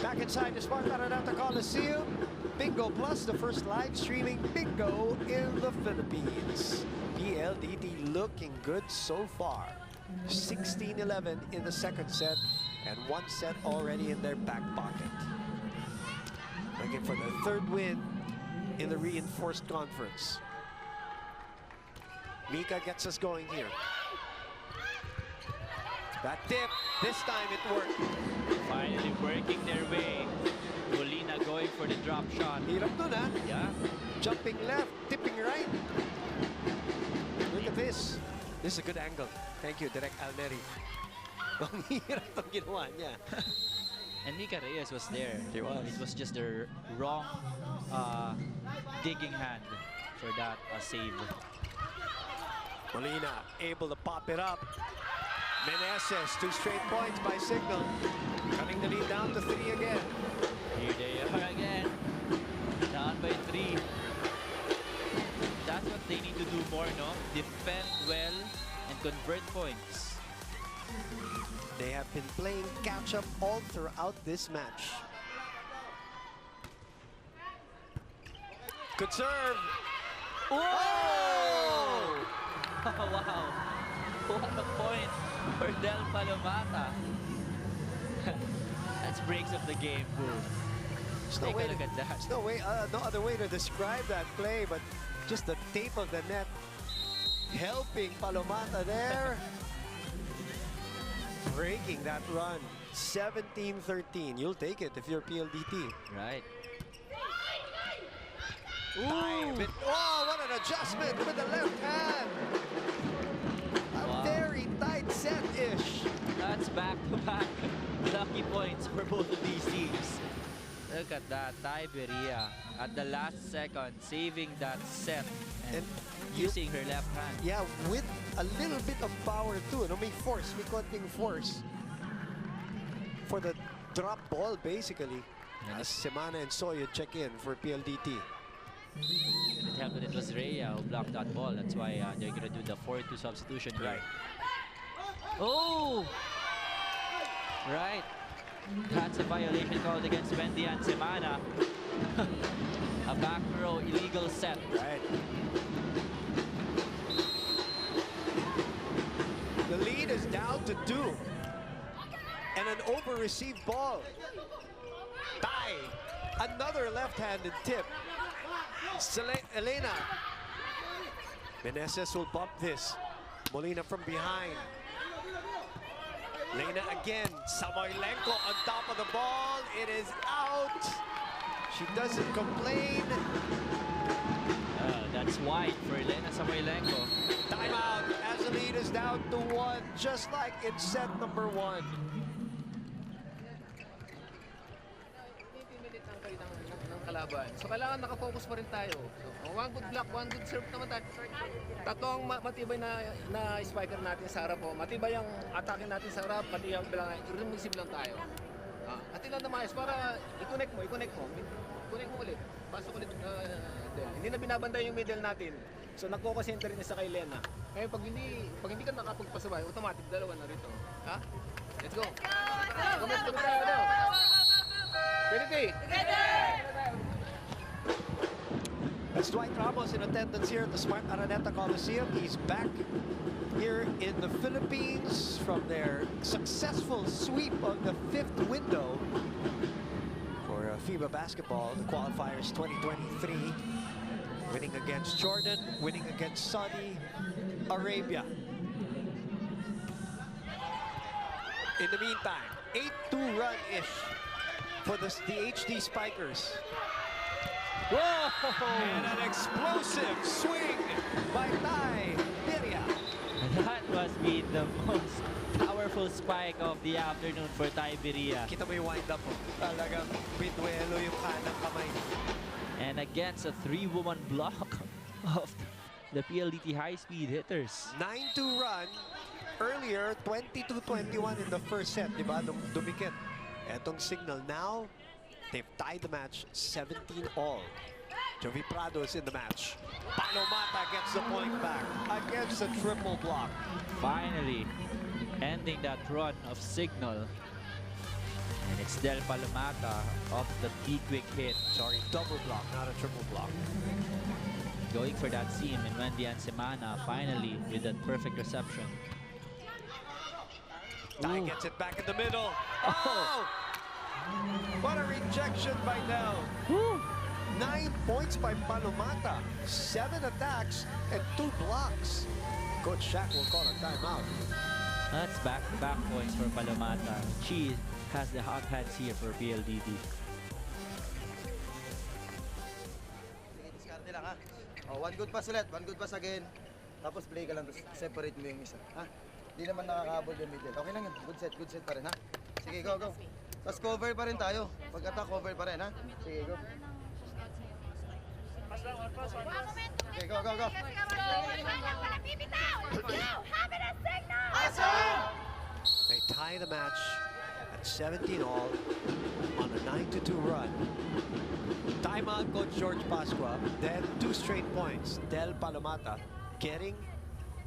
Back inside the Sparta Araneta Coliseum, Bingo Plus, the first live streaming bingo in the Philippines. PLDT looking good so far. 16-11 in the second set, and 1 set already in their back pocket. Looking for the 3rd win in the reinforced conference. Mika gets us going here. That tip, this time it worked. Finally working their way. Molina going for the drop shot. Hirap dun, ha? Yeah. Jumping left, tipping right. Look at this. This is a good angle. Thank you, Direk Alneri. Ang hirap ang ginawa niya. And Mika Reyes was there. He was. It was just the wrong digging hand for that save. Molina able to pop it up. Meneses, 2 straight points by Signal. Cutting the lead down to 3 again. Here they are again. Down by 3. That's what they need to do more, no? Defend well and convert points. They have been playing catch-up all throughout this match. Good serve. Oh! Wow. What a point for Del Palomata. That's breaks of the game, Boo. There's Take a look at that. There's no other way to describe that play, but just the tape of the net helping Palomata there. Breaking that run. 17-13. You'll take it if you're PLDT. Right. Dive. Oh, what an adjustment with the left hand. A very tight set-ish. That's back-to-back lucky points for both of these teams. Look at that, Tiberia at the last second saving that set and using her left hand. Yeah, with a little bit of power too. No, may force, may konting force for the drop ball basically. As Semana and Soyo check in for PLDT. It helped that it was Rhea who blocked that ball. That's why they're gonna do the 4-2 substitution here. Right. Oh! Right. That's a violation called against Wendy and Semana. A back row illegal set. Right. The lead is down to 2. And an over-received ball. Tai. Another left-handed tip. Elena. Meneses will bump this. Molina from behind. Elena again. Samoylenko on top of the ball. It is out. She doesn't complain. That's wide for Elena Samoylenko. Timeout as the lead is down to 1, just like in set number 1. Kalaban. So kailangan nakafocus pa rin tayo. So, one good block, one good serve naman tayo. Tatlo ang matibay na spiker natin sa harap. Matibay ang atake natin sa harap, pati ang bilang receive lang tayo. Atin lang na maayos para i-connect mo. Connect mo ulit. Pasok ulit. Hindi na binabanda yung middle natin. So nagko-concentrate rin sa kay Lena. Kaya pag hindi ka nakapagpasabay, automatic dalawa na rito. Ha? Let's go. Comment ko tayo daw. PLDT. That's Dwight Ramos in attendance here at the Smart Araneta Coliseum. He's back here in the Philippines from their successful sweep of the 5th window for FIBA basketball, the qualifiers 2023. Winning against Jordan, winning against Saudi Arabia. In the meantime, 8-2 run-ish for the HD Spikers. Whoa! And an explosive swing by Tiberia. That must be the most powerful spike of the afternoon for Tiberia. Kita mo yung wind-up mo. Talagang bituelo yung kanang kamay. And against a 3-woman block of the PLDT high-speed hitters. 9-2 run. Earlier, 22-21 in the first set, di ba? Dumikit. Etong Signal now, they've tied the match 17-all. Jovi Prado is in the match. Palomata gets the point back against a triple block. Finally, ending that run of Signal. And it's Del Palomata off the T-quick hit. Sorry, double block, not a triple block. Going for that seam, and Wendy and Semana finally with that perfect reception. Tai gets it back in the middle. Oh! What a rejection by Del. 9 points by Palomata. 7 attacks and 2 blocks. Coach Shaq will call a timeout. That's back-to-back points for Palomata. She has the hot hands here for PLDT. Diskarte lang ha. Oh, one good pass ulit. One good pass again. Tapos play ka lang. Separate mo yung isa. Ha? Hindi naman nakakahabol yung middle. Okay lang yun. Good set pa rin ha. Sige, go. Tapos cover pa rin tayo. Pag-attack, cover pa rin ha. Sige, go. Okay, go. Wala bibitaw! the match at 17 all on a 9-2 run. Timeout, Coach George Pascua. Then 2 straight points. Del Palomata getting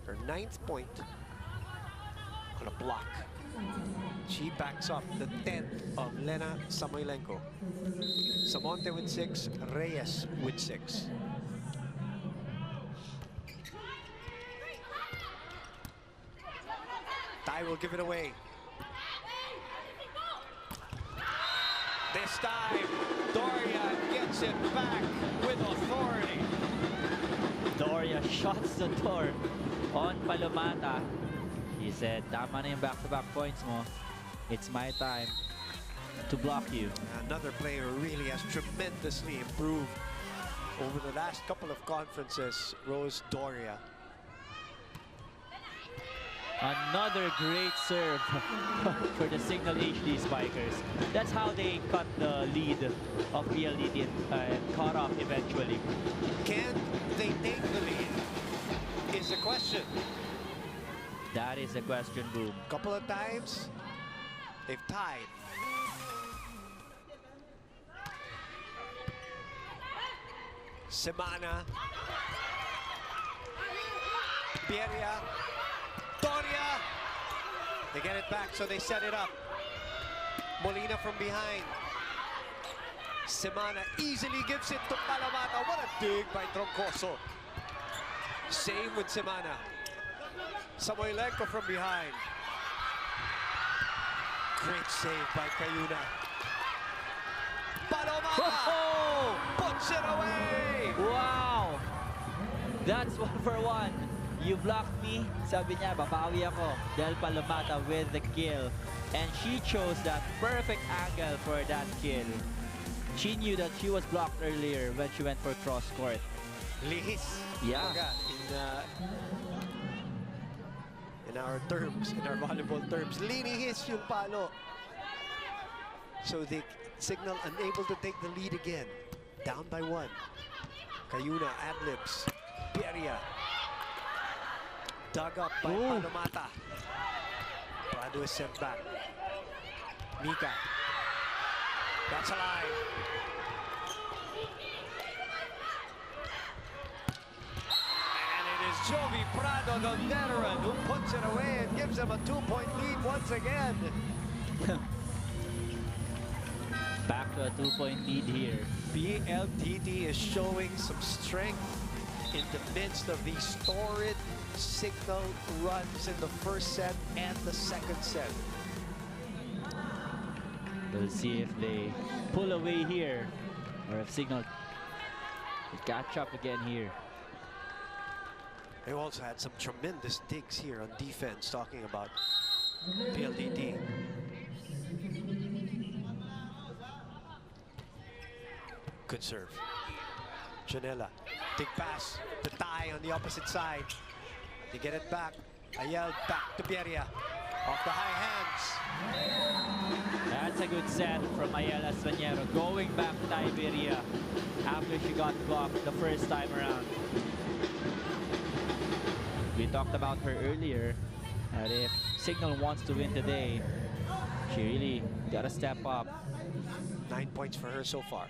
her 9th point on a block. She backs up the 10th of Lena Samoilenko. Samonte with 6, Reyes with 6. Tai will give it away. This time, Doria gets it back with authority. Doria shuts the door on Palomata. He said, tama na yung back-to-back points mo. It's my time to block you. Another player who really has tremendously improved over the last couple of conferences, Rose Doria. Another great serve for the Signal HD Spikers. That's how they cut the lead of PLDT and caught up eventually. Can they take the lead is the question. That is the question, Boom. Couple of times, they've tied. Semana. Pieria. Doria. They get it back, so they set it up. Molina from behind. Semana easily gives it to Palomata. What a dig by Troncoso. Same with Semana. Samoilenko from behind. Great save by Cayuna. Palomata puts it away. Wow! That's 1-for-1. You blocked me, sabi niya, babawi ako. Del Palomata with the kill. And she chose that perfect angle for that kill. She knew that she was blocked earlier when she went for cross court. Lihis. Yeah. In our terms, in our volleyball terms, linihis yung palo. So the Signal unable to take the lead again. Down by 1. Cayuna ad-libs. Pieria. Dug up by Palomata. Prado is sent back. Mika. That's a lie. And it is Jovi Prado, the veteran, who puts it away and gives them a 2-point lead once again. Back to a 2-point lead here. PLDT is showing some strength in the midst of these torrid Signal runs in the first set and the second set. We'll see if they pull away here or if Signal will catch up again here. They also had some tremendous digs here on defense, talking about PLDT. Good serve. Janela. Big pass to Tai on the opposite side. They get it back. Ayel back to Pieria. Off the high hands. That's a good set from Ayala Espaniero, going back to Iberia after she got blocked the first time around. We talked about her earlier, that if Signal wants to win today, she really got to step up. 9 points for her so far.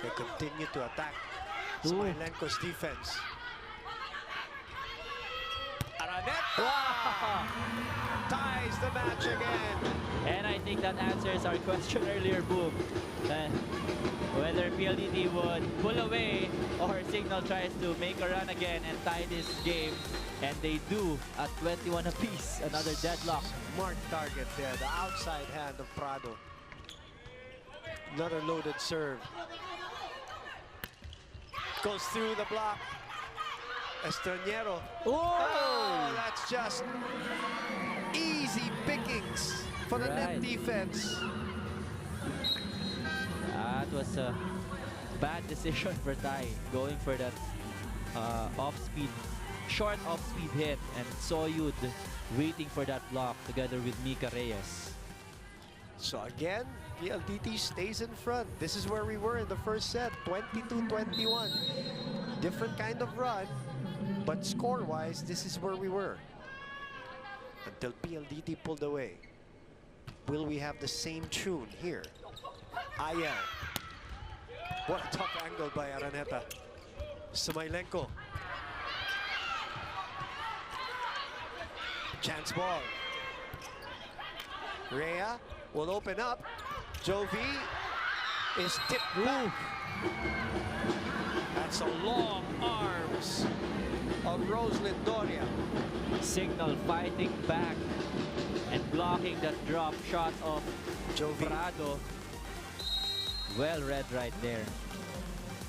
They continue to attack Samoilenko's defense. Araneta ties the match again. And I think that answers our question earlier, Boom. Whether PLDT would pull away or Signal tries to make a run again and tie this game. And they do at 21 apiece. Another deadlock. Smart target there, the outside hand of Prado. Another loaded serve. Goes through the block. Estranero. Oh, that's just easy pickings for the net defense. That was a bad decision for Tai, going for that off-speed, short off-speed hit, and Soyud waiting for that block together with Mika Reyes. So again, PLDT stays in front. This is where we were in the first set, 22-21. Different kind of run, but score-wise, this is where we were. until PLDT pulled away. Will we have the same tune here? Ayel. What a tough angle by Araneta. Smailenko. Chance ball. Rhea will open up. Jovi is tipped back. That's a long arms of Rosalind Doria. Signal fighting back and blocking that drop shot of Jovi. Prado. Well read right there.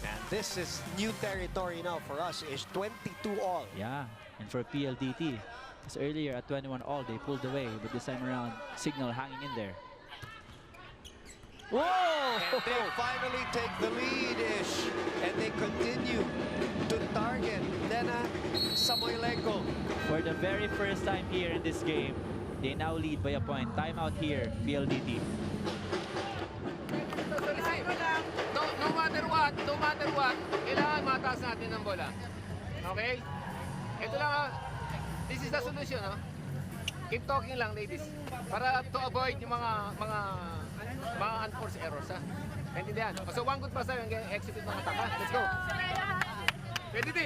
And this is new territory now for us. It's 22 all. Yeah, and for PLDT. Because earlier at 21 all, they pulled away. But this time around, Signal hanging in there. Whoa! And they finally take the lead, Ish. And they continue to target Lena Samoilenko. For the very first time here in this game, they now lead by a point. Timeout here, PLDT. No matter what, kailangan mataas natin ang bola. Okay? Ito lang, this is the solution, no? Keep talking lang, ladies. Para to avoid yung mga unforced errors, ha? Naintindihan? So, one good pass tayo, execute ng attack, ha? Let's go! PLDT!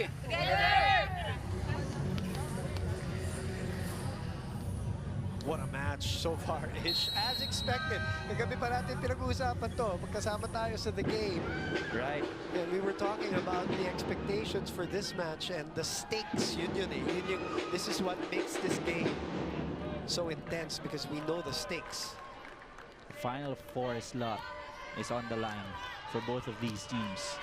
What a match so far, Ish. As expected. Kagabi pa natin pinag-uusapan to. Magkasama tayo sa the game. Right. And we were talking about the expectations for this match and the stakes. This is what makes this game so intense because we know the stakes. Final four slot is on the line for both of these teams.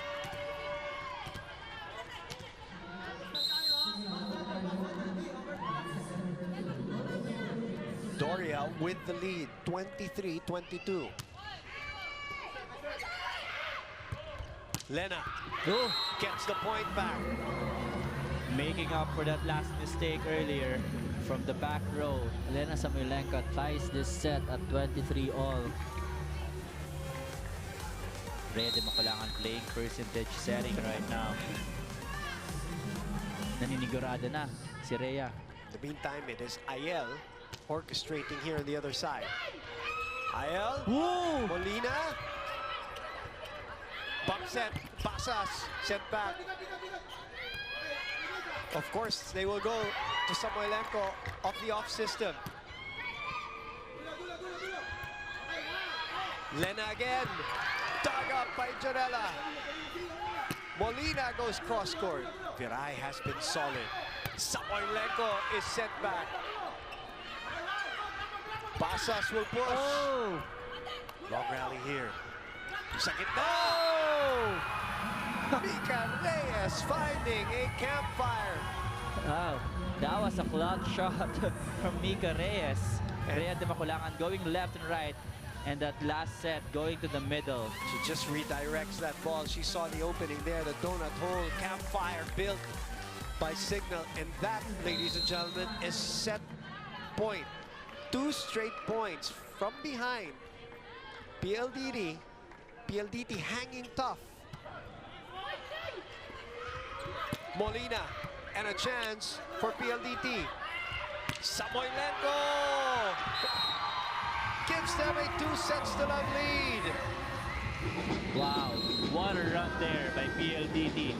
Doria with the lead, 23-22. Lena gets the point back. Making up for that last mistake earlier from the back row, Lena Samoilenko ties this set at 23 all. Rhea de Macalangan playing percentage setting right now. Naninigurado na si Rhea. In the meantime, it is Ayel orchestrating here on the other side. Ayel, Molina, bump set, Basas, set back. Of course, they will go to Samoilenko off the off system. Lena again, dug up by Janela. Molina goes cross court. Viray has been solid. Samoilenko is sent back. Basas will push. Long rally here. Sa gitna. Mika Reyes finding a campfire. Wow, that was a clutch shot from Mika Reyes. Rhea de Macalangan going left and right. And that last set going to the middle. She just redirects that ball. She saw the opening there, the donut hole, campfire built by Signal. And that, ladies and gentlemen, is set point. 2 straight points from behind. PLDT hanging tough. Molina and a chance for PLDT. Samoilenko gives them a 2-0 lead. Wow, what a run there by PLDT.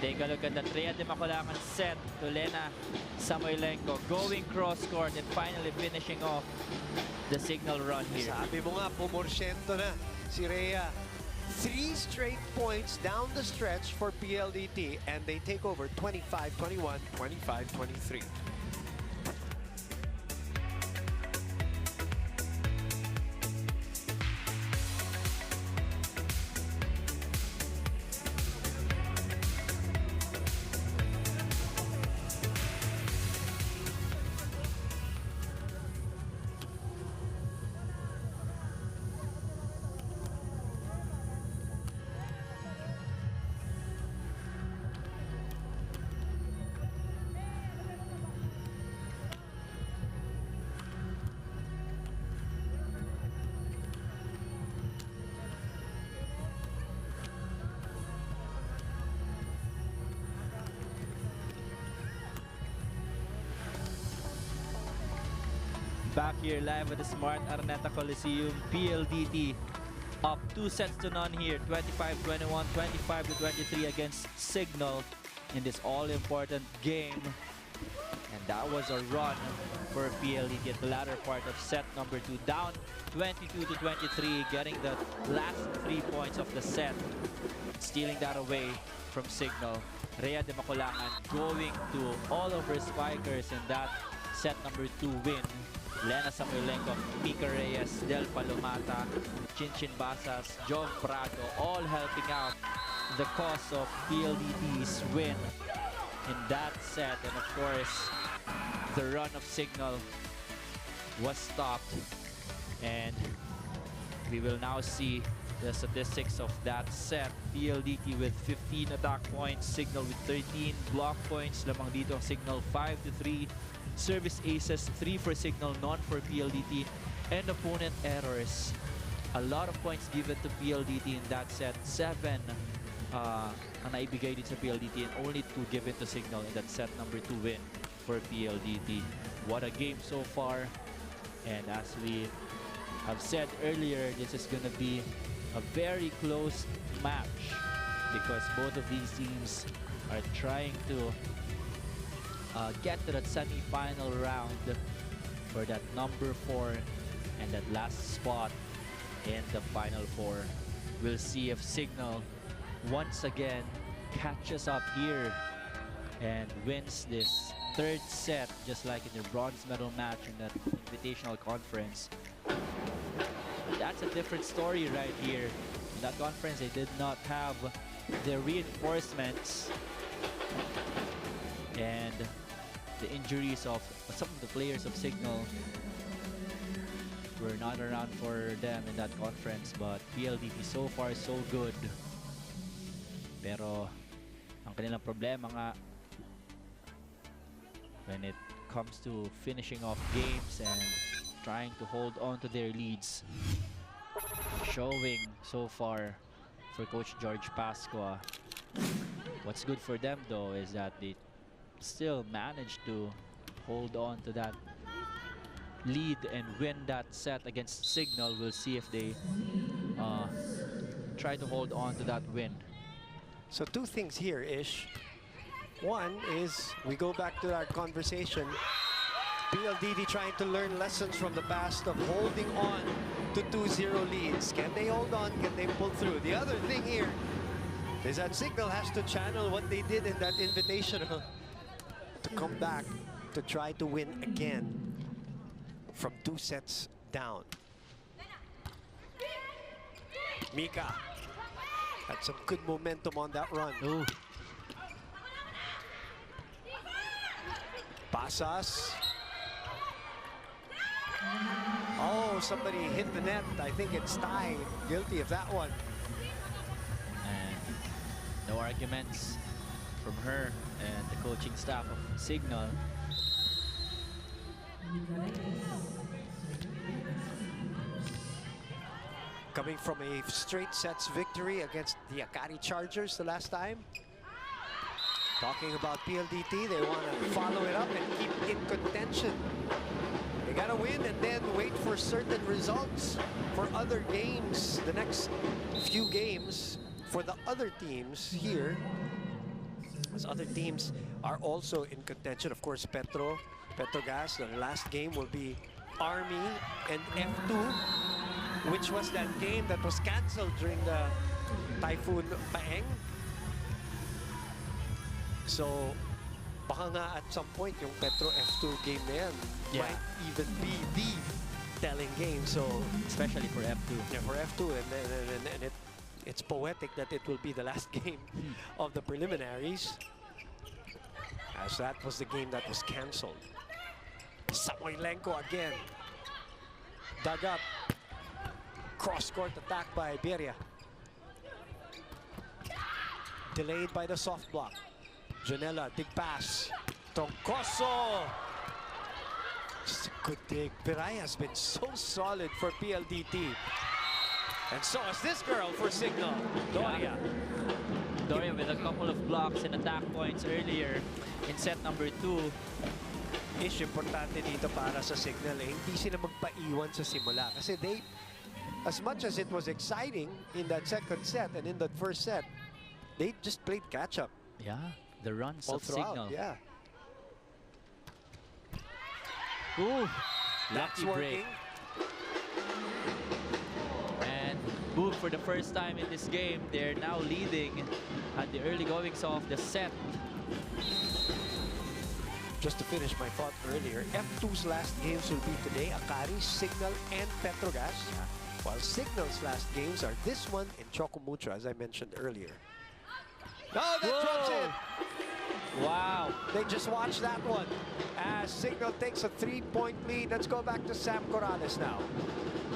Take a look at the Rhea de Macalangan set to Lena Samoilenko going cross court and finally finishing off the Signal run here. Sabi mo nga, pumorsyento na si Rhea. 3 straight points down the stretch for PLDT and they take over 25-21, 25-23. Back here live at the Smart Araneta Coliseum, PLDT up 2-0 here, 25-21, 25-23 against Signal in this all-important game. And that was a run for PLDT at the latter part of set number 2, down 22-23, getting the last 3 points of the set, stealing that away from Signal. Rhea de Maculangan going to all of her spikers in that set number 2 win. Lena Samuelenko, Mika Reyes, Del Palomata, Chinchin Basas, Jov Prado, all helping out the cause of PLDT's win in that set. And of course, the run of Signal was stopped. And we will now see the statistics of that set. PLDT with 15 attack points, Signal with 13 block points. Lamang dito ang Signal 5-3. Service aces, 3 for Signal, none for PLDT. And opponent errors. A lot of points given to PLDT in that set. 7 ang naibigay din sa PLDT and only 2 given to Signal in that set number 2 win for PLDT. What a game so far. And as we have said earlier, this is going to be a very close match because both of these teams are trying to get to that semi-final round for that number 4 and that last spot in the final 4. We'll see if Signal once again catches up here and wins this 3rd set, just like in their bronze medal match in that Invitational Conference. That's a different story right here. In that conference, they did not have the reinforcements and the injuries of some of the players of Signal were not around for them in that conference. But PLDT so far so good. Pero ang kanilang problema nga when it comes to finishing off games and trying to hold on to their leads, showing so far for Coach George Pascua. What's good for them though is that they still managed to hold on to that lead and win that set against Signal. We'll see if they try to hold on to that win. So 2 things here, Ish. One is we go back to our conversation. PLDT trying to learn lessons from the past of holding on to 2-0 leads. Can they hold on? Can they pull through? The other thing here is that Signal has to channel what they did in that Invitational to come back to try to win again from 2 sets down. Mika had some good momentum on that run. Ooh. Pasas. Oh, somebody hit the net. I think it's Tai guilty of that one. And no arguments from her and the coaching staff of Signal. Coming from a straight sets victory against the Akari Chargers the last time. Talking about PLDT, they want to follow it up and keep in contention. They got to win and then wait for certain results for other games, the next few games for the other teams here. As other teams are also in contention. Of course, Petrogas, the last game will be Army and F2, which was that game that was cancelled during the Typhoon Paeng. So, baka nga at some point yung Petro F2 game na yan might even be the telling game. So, especially for F2. Yeah, for F2, and it's poetic that it will be the last game of the preliminaries, as that was the game that was cancelled. Samoilenko again. Dug up. Cross-court attack by Iberia. Delayed by the soft block. Janela, big pass. Troncoso. Just a good dig. Piray has been so solid for PLDT. And so is this girl for Signal, Doria. Doria with a couple of blocks and attack points earlier in set number 2. Ish, importante dito para sa Signal eh, hindi sila magpaiwan sa simula. Kasi they, as much as it was exciting in that second set and in that first set, they just played catch-up. Yeah, the runs All of throughout, Signal. yeah. Ooh, That's lucky break. working. And boom, for the first time in this game, they're now leading at the early goings of the set. Just to finish my thought earlier, F2's last games will be today, Akari, Signal, and Petrogas. While Signal's last games are this one in Chocomucho, as I mentioned earlier. No, that drops it! Wow. They just watched that one as Signal takes a 3-point lead. Let's go back to Sam Corrales now.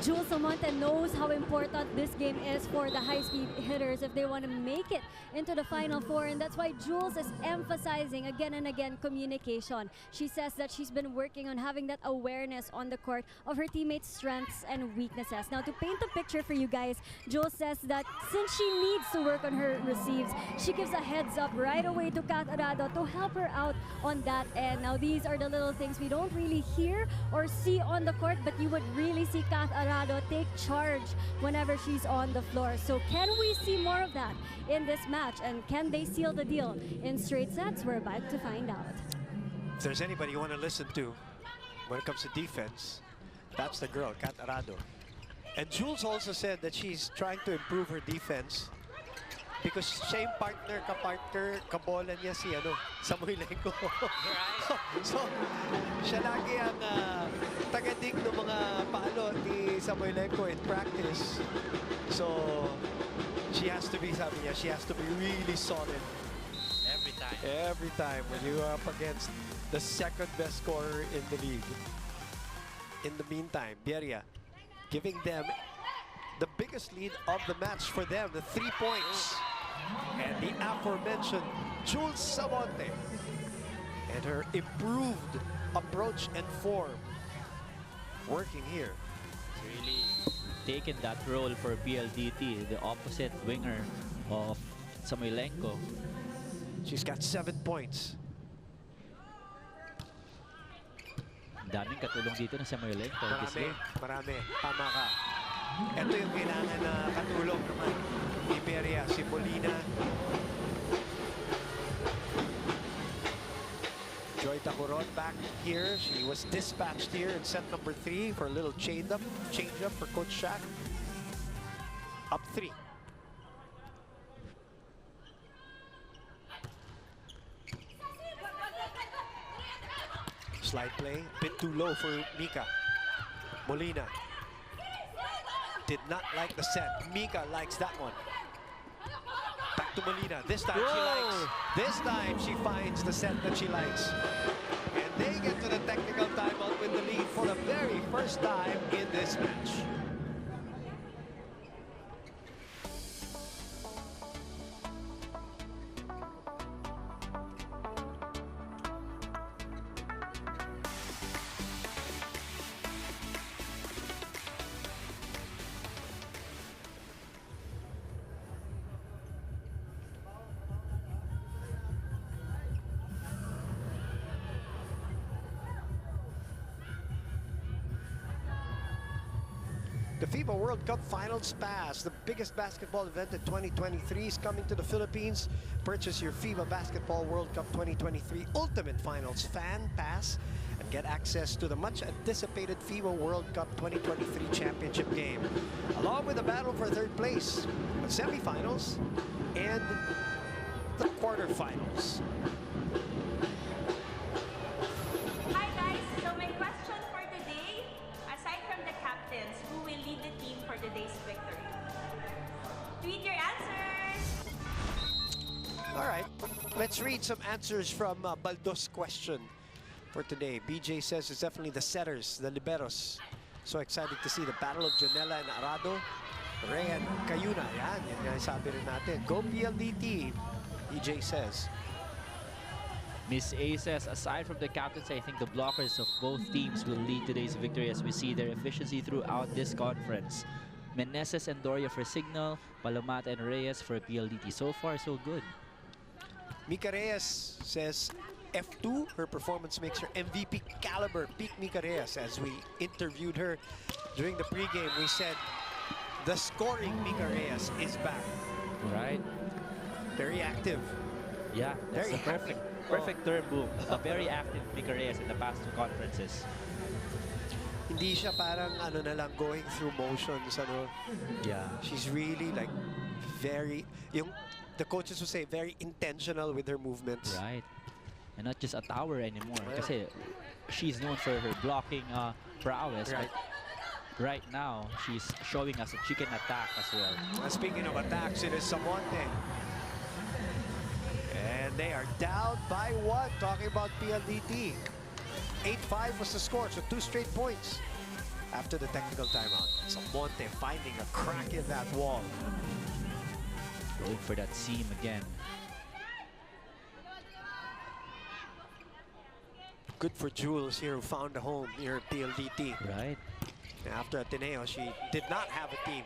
Jules Samonte knows how important this game is for the high-speed hitters if they want to make it into the Final Four, and that's why Jules is emphasizing again and again communication. She says that she's been working on having that awareness on the court of her teammates' strengths and weaknesses. Now, to paint a picture for you guys, Jules says that since she needs to work on her receives, she gives a heads up right away to Kat Arado to help her out on that end. Now, these are the little things we don't really hear or see on the court, but you would really see Kat Arado take charge whenever she's on the floor. So can we see more of that in this match? And can they seal the deal in straight sets? We're about to find out. If there's anybody you want to listen to when it comes to defense, that's the girl, Kat Arado. And Jules also said that she's trying to improve her defense because siya yung partner, kabola niya si Samoilenko. So, siya lagi ang tagadig ng mga palo ni Samoilenko in practice. So, she has to be, sabi niya, she has to be really solid. Every time. Every time when you're up against the second best scorer in the league. In the meantime, Bieria giving them the biggest lead of the match for them, the 3 points. And the aforementioned Jules Samonte and her improved approach and form working here. Really taken that role for PLDT, the opposite winger of Samoilenko. She's got 7 points. Daming katulong dito ng Samoilenko. Marami. Tama ka. Ito yung kailangan na katulong naman. Iberia, si Molina. Joy Tacoron back here. She was dispatched here in set number 3 for a little change up for Coach Shaq. Up 3. Slide play, bit too low for Mika. Molina did not like the set. Mika likes that one. Back to Molina. This time she likes. This time she finds the set that she likes. And they get to the technical timeout with the lead for the very first time in this match. The FIBA World Cup Finals Pass, the biggest basketball event in 2023, is coming to the Philippines. Purchase your FIBA Basketball World Cup 2023 Ultimate Finals Fan Pass and get access to the much-anticipated FIBA World Cup 2023 Championship game, along with the battle for third place, the semifinals, and the quarterfinals. Hi guys, so my question for today, aside from the captains, who will lead the team for today's victory? Tweet your answers! All right, let's read some answers from Baldo's question for today. BJ says it's definitely the setters, the liberos. So excited to see the battle of Janela and Arado. Ray and Cayuna, yan nga sabi rin natin. Go PLDT, BJ says. Miss A says, aside from the captains, I think the blockers of both teams will lead today's victory as we see their efficiency throughout this conference. Meneses and Doria for Signal, Palomata and Reyes for PLDT. So far, so good. Mika Reyes says, F2. Her performance makes her MVP caliber. Peak Mika Reyes. As we interviewed her during the pregame, we said the scoring Mika Reyes is back. Right? Very active. Yeah, that's Very the perfect term, Boom. A very active Mika Reyes in the past 2 conferences. Hindi siya parang ano na lang going through motions. Ano. Yeah. She's really like very, the coaches would say very intentional with her movements. Right. And not just a tower anymore. Kasi she's known for her blocking prowess. Right. But right now, she's showing us that she can attack as well. Speaking of attacks, it is Samonte. And they are down by 1. Talking about PLDT. 8-5 was the score, so 2 straight points after the technical timeout. Samonte finding a crack in that wall. Going for that seam again. Good for Jules here, who found a home here at PLDT. Right. After Ateneo, she did not have a team.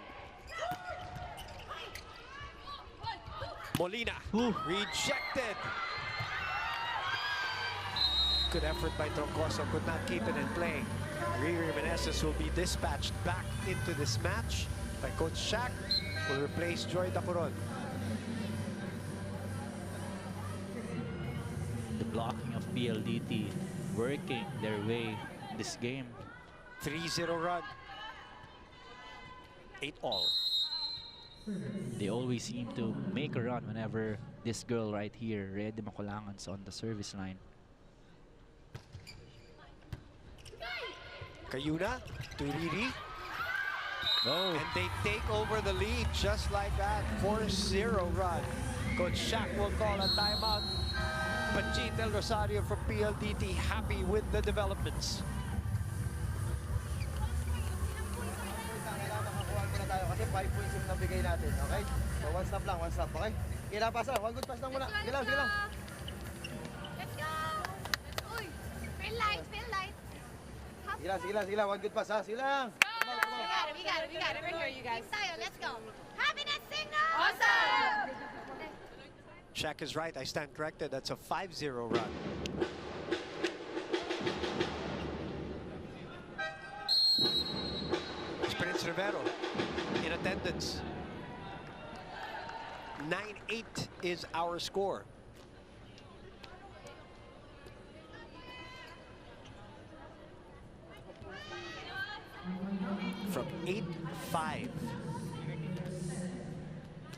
Molina, rejected. Good effort by Troncoso, could not keep it in play. Riri Meneses will be dispatched back into this match by Coach Shaq, will replace Joy Dacoron. The blocking of PLDT working their way in this game. 3-0 run. 8-all. They always seem to make a run whenever this girl right here, Rhea de Maculangan's on the service line. Cayuna to Riri. Oh, And they take over the lead just like that. 4-0 run. Coach Shaq will call a timeout. Panchit Del Rosario from PLDT happy with the developments. Kailangan makakuha muna tayo kasi 5 points yung nabigay natin, okay? So one stop lang, okay? Kailangan pass lang, one good pass lang muna. Sige lang. Let's go! Uy! Feel light, feel light. Sige lang, one good pass ha, sige lang. We got it. Right here, you guys. Team tayo, let's go. Happiness signal! Awesome! Shaq is right, I stand corrected. That's a 5-0 run. Prince Rivero in attendance. 9-8 is our score. From 8-5.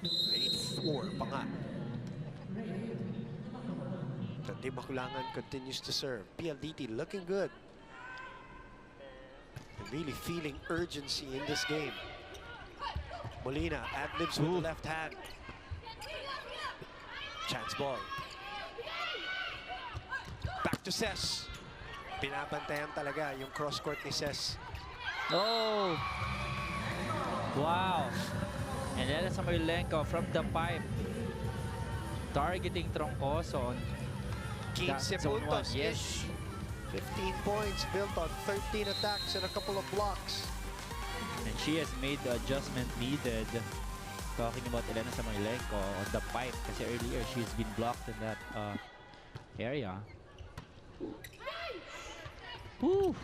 8-4 pa nga. Di Maculangan continues to serve. PLDT looking good. Really feeling urgency in this game. Molina ad-libs with the left hand. Chance ball. Back to Ses. Binabantayan talaga yung cross-court ni Ses. oh! Wow! And then Samoilenko from the pipe. Targeting Troncoso. 15 zone one, puntos. yes. 15 points built on 13 attacks and a couple of blocks. And she has made the adjustment needed. Talking about Elena Samoilenko on the pipe. Kasi earlier she's been blocked in that area. Woo!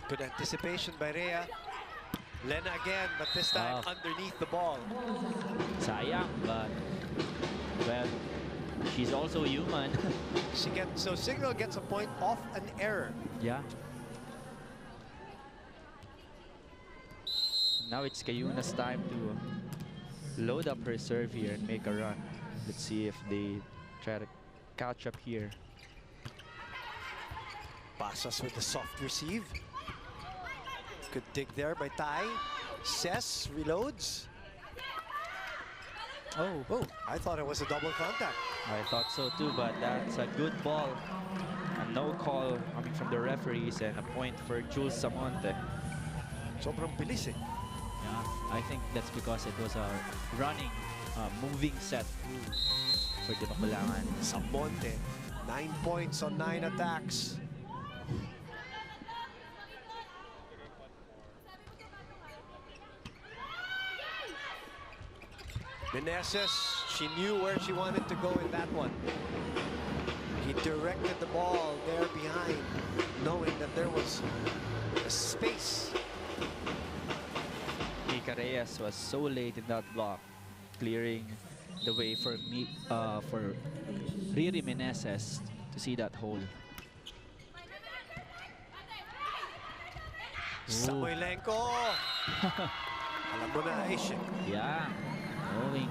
Good anticipation by Rhea. Lena again, but this time underneath the ball. Sayang, but well, she's also human. So Signal gets a point off an error. Yeah. Now it's Cayuna's time to load up her serve here and make a run. Let's see if they try to catch up here. Pasas with the soft receive. Good dig there by Tai. Ses reloads. Oh, I thought it was a double contact. I thought so too, but that's a good ball. A no call coming from the referees and a point for Jules Samonte. Sobrang bilis eh. Yeah, I think that's because it was a running, moving set for Di Maculangan. Samonte, 9 points on 9 attacks. Meneses, she knew where she wanted to go in that one. He directed the ball there behind, knowing that there was a space. Mika Reyes was so late in that block, clearing the way for Riri Meneses to see that hole. Samoilenko! Alam mo na, Aisha. Yeah, going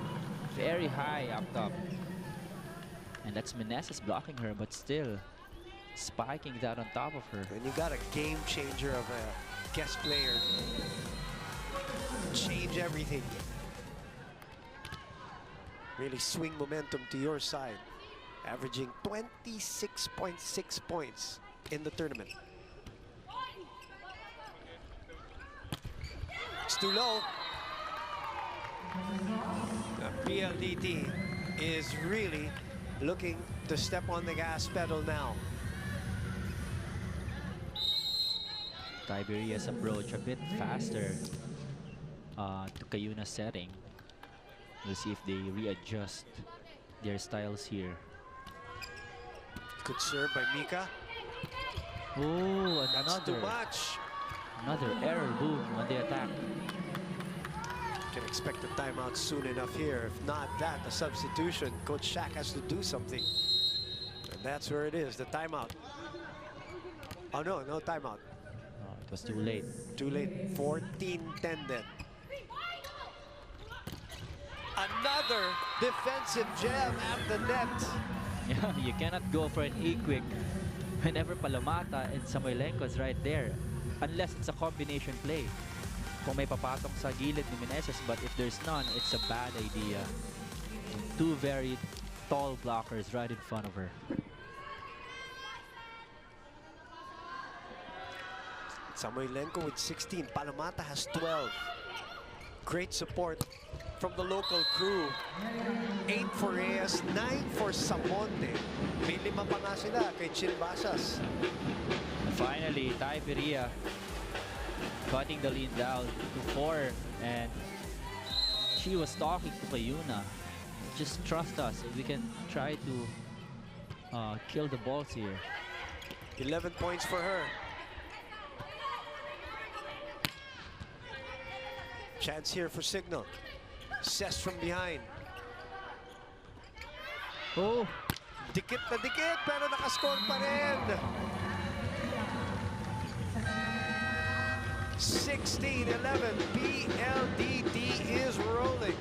very high up top. And that's Meneses blocking her, but still spiking that on top of her. And you got a game changer of a guest player. Change everything. Really swing momentum to your side. Averaging 26.6 points in the tournament. It's too low. The PLDT is really looking to step on the gas pedal now. Tiberia's approach a bit faster to Cayuna's setting. We'll see if they readjust their styles here. Good serve by Mika. Oh, That's too much. Another error boom on the attack. Can expect a timeout soon enough here. If not that, a substitution. Coach Shaq has to do something. And that's where it is, the timeout. Oh no, no timeout. Oh, it was too late. Too late. 14-10 then. Another defensive gem at the net. Yeah, you cannot go for an E-quick whenever Palamata and Samoilenko is right there. Unless it's a combination play. Kung may papatok sa gilid ni Meneses, but if there's none, it's a bad idea. Two very tall blockers right in front of her. Samoilenko with 16. Palamata has 12. Great support from the local crew. 8 for Reyes, 9 for Samonte. May 5 pa nga sila kay Chilbasas. Finally, Tiberia cutting the lead down to 4, and she was talking to Cayuna. Just trust us, we can try to kill the balls here. 11 points for her. Chance here for Signal. Cess from behind. Oh! Dikit na dikit, pero nakascore pa rin. 16-11, PLDT is rolling.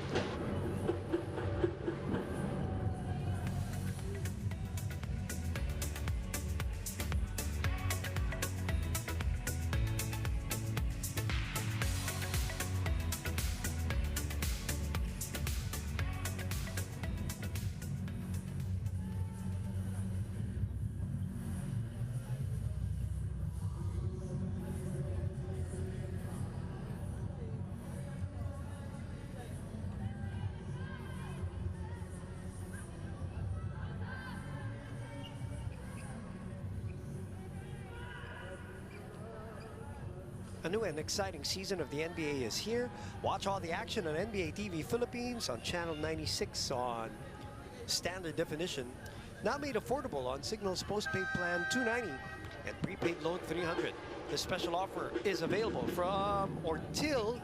A new and exciting season of the NBA is here. Watch all the action on NBA TV Philippines on Channel 96 on standard definition. Now made affordable on Signal's postpaid plan $290 and prepaid loan $300. This special offer is available from or till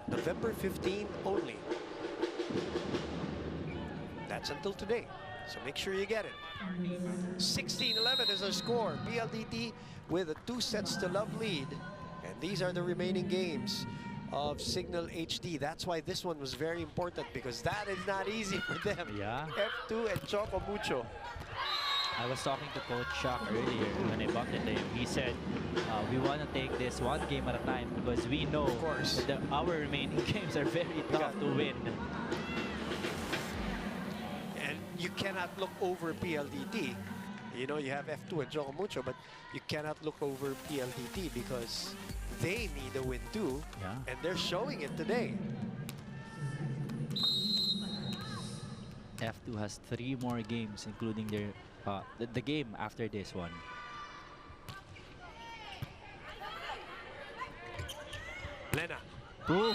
November 15 only. That's until today, so make sure you get it. 16-11 is our score. PLDT with a 2-sets-to-love lead. And these are the remaining games of Signal HD. That's why this one was very important, because that is not easy for them. Yeah. F2 and Choco Mucho. I was talking to Coach Shock earlier when I bumped into him. He said, we want to take this one game at a time because we know Of course. that our remaining games are very tough to win. And you cannot look over PLDT. You know, you have F2 and Choco Mucho, but you cannot look over PLDT because they need a win too. Yeah. And they're showing it today. F2 has 3 more games, including their the game after this one. Lena Ooh.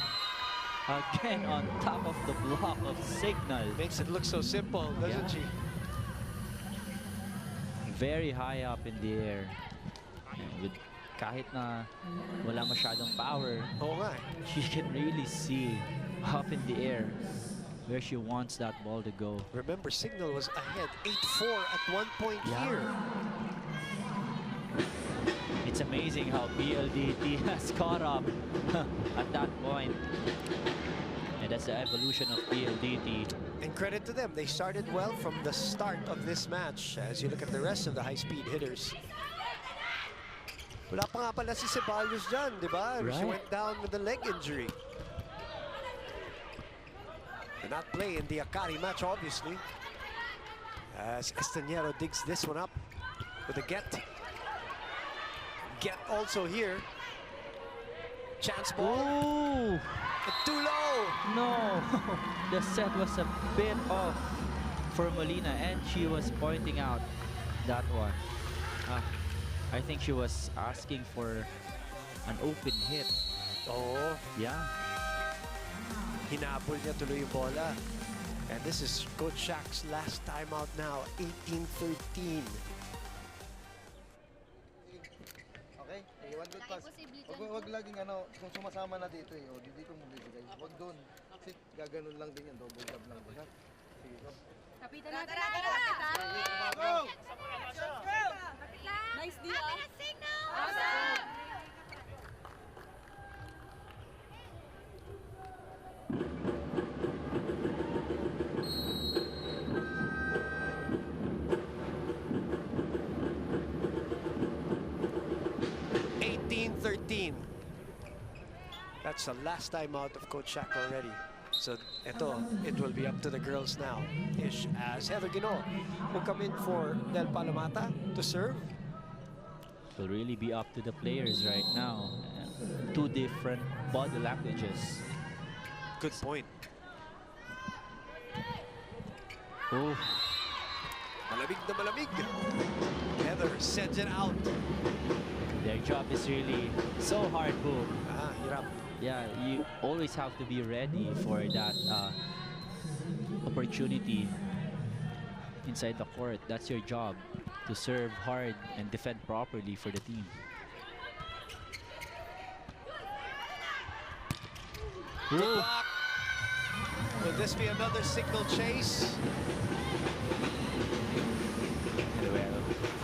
Again on top of the block of Signal. makes it look so simple, doesn't Yeah. she? very high up in the air. With kahit na wala masyadong power, Oo nga eh. she can really see up in the air where she wants that ball to go. Remember, Signal was ahead 8-4 at one point Yeah. here. It's amazing how PLDT has caught up at that point. And that's the evolution of PLDT. And credit to them, they started well from the start of this match. As you look at the rest of the high-speed hitters. Wala pa nga pala si Ceballos dyan, di ba? She Right. went down with a leg injury. Did not play in the Akari match, obviously. As Estaniero digs this one up with a get. Get also here. Chance ball. Oh! Too low. No! The set was a bit off for Molina, and she was pointing out that one. I think she was asking for an open hit. Oo. Yeah. Hinabol niya tuloy yung bola. And this is Coach Shaq's last time out now, 18-13. Okay? Eh, 100 pass. Wag laging kung sumasama na dito eh. O, dito mo bibigay. Wag doon. Kasi gaganon lang din yan. Double jab lang din. Ha? Sige, go. Kapitan natin! Kapitan! Go! Nice deal! Signal! Awesome! That's the last time out of Coach Shaq already. So it will be up to the girls now. Ish as Heather Gino will come in for Del Palomata to serve. It will really be up to the players right now. Two different body languages. Good point. Oh, Malamig na malamig. Heather sends it out. their job is really so hard, Boom. Hirap. Yeah, you always have to be ready for that opportunity inside the court. That's your job, to serve hard and defend properly for the team. Good block. Will this be another signal chase? Well,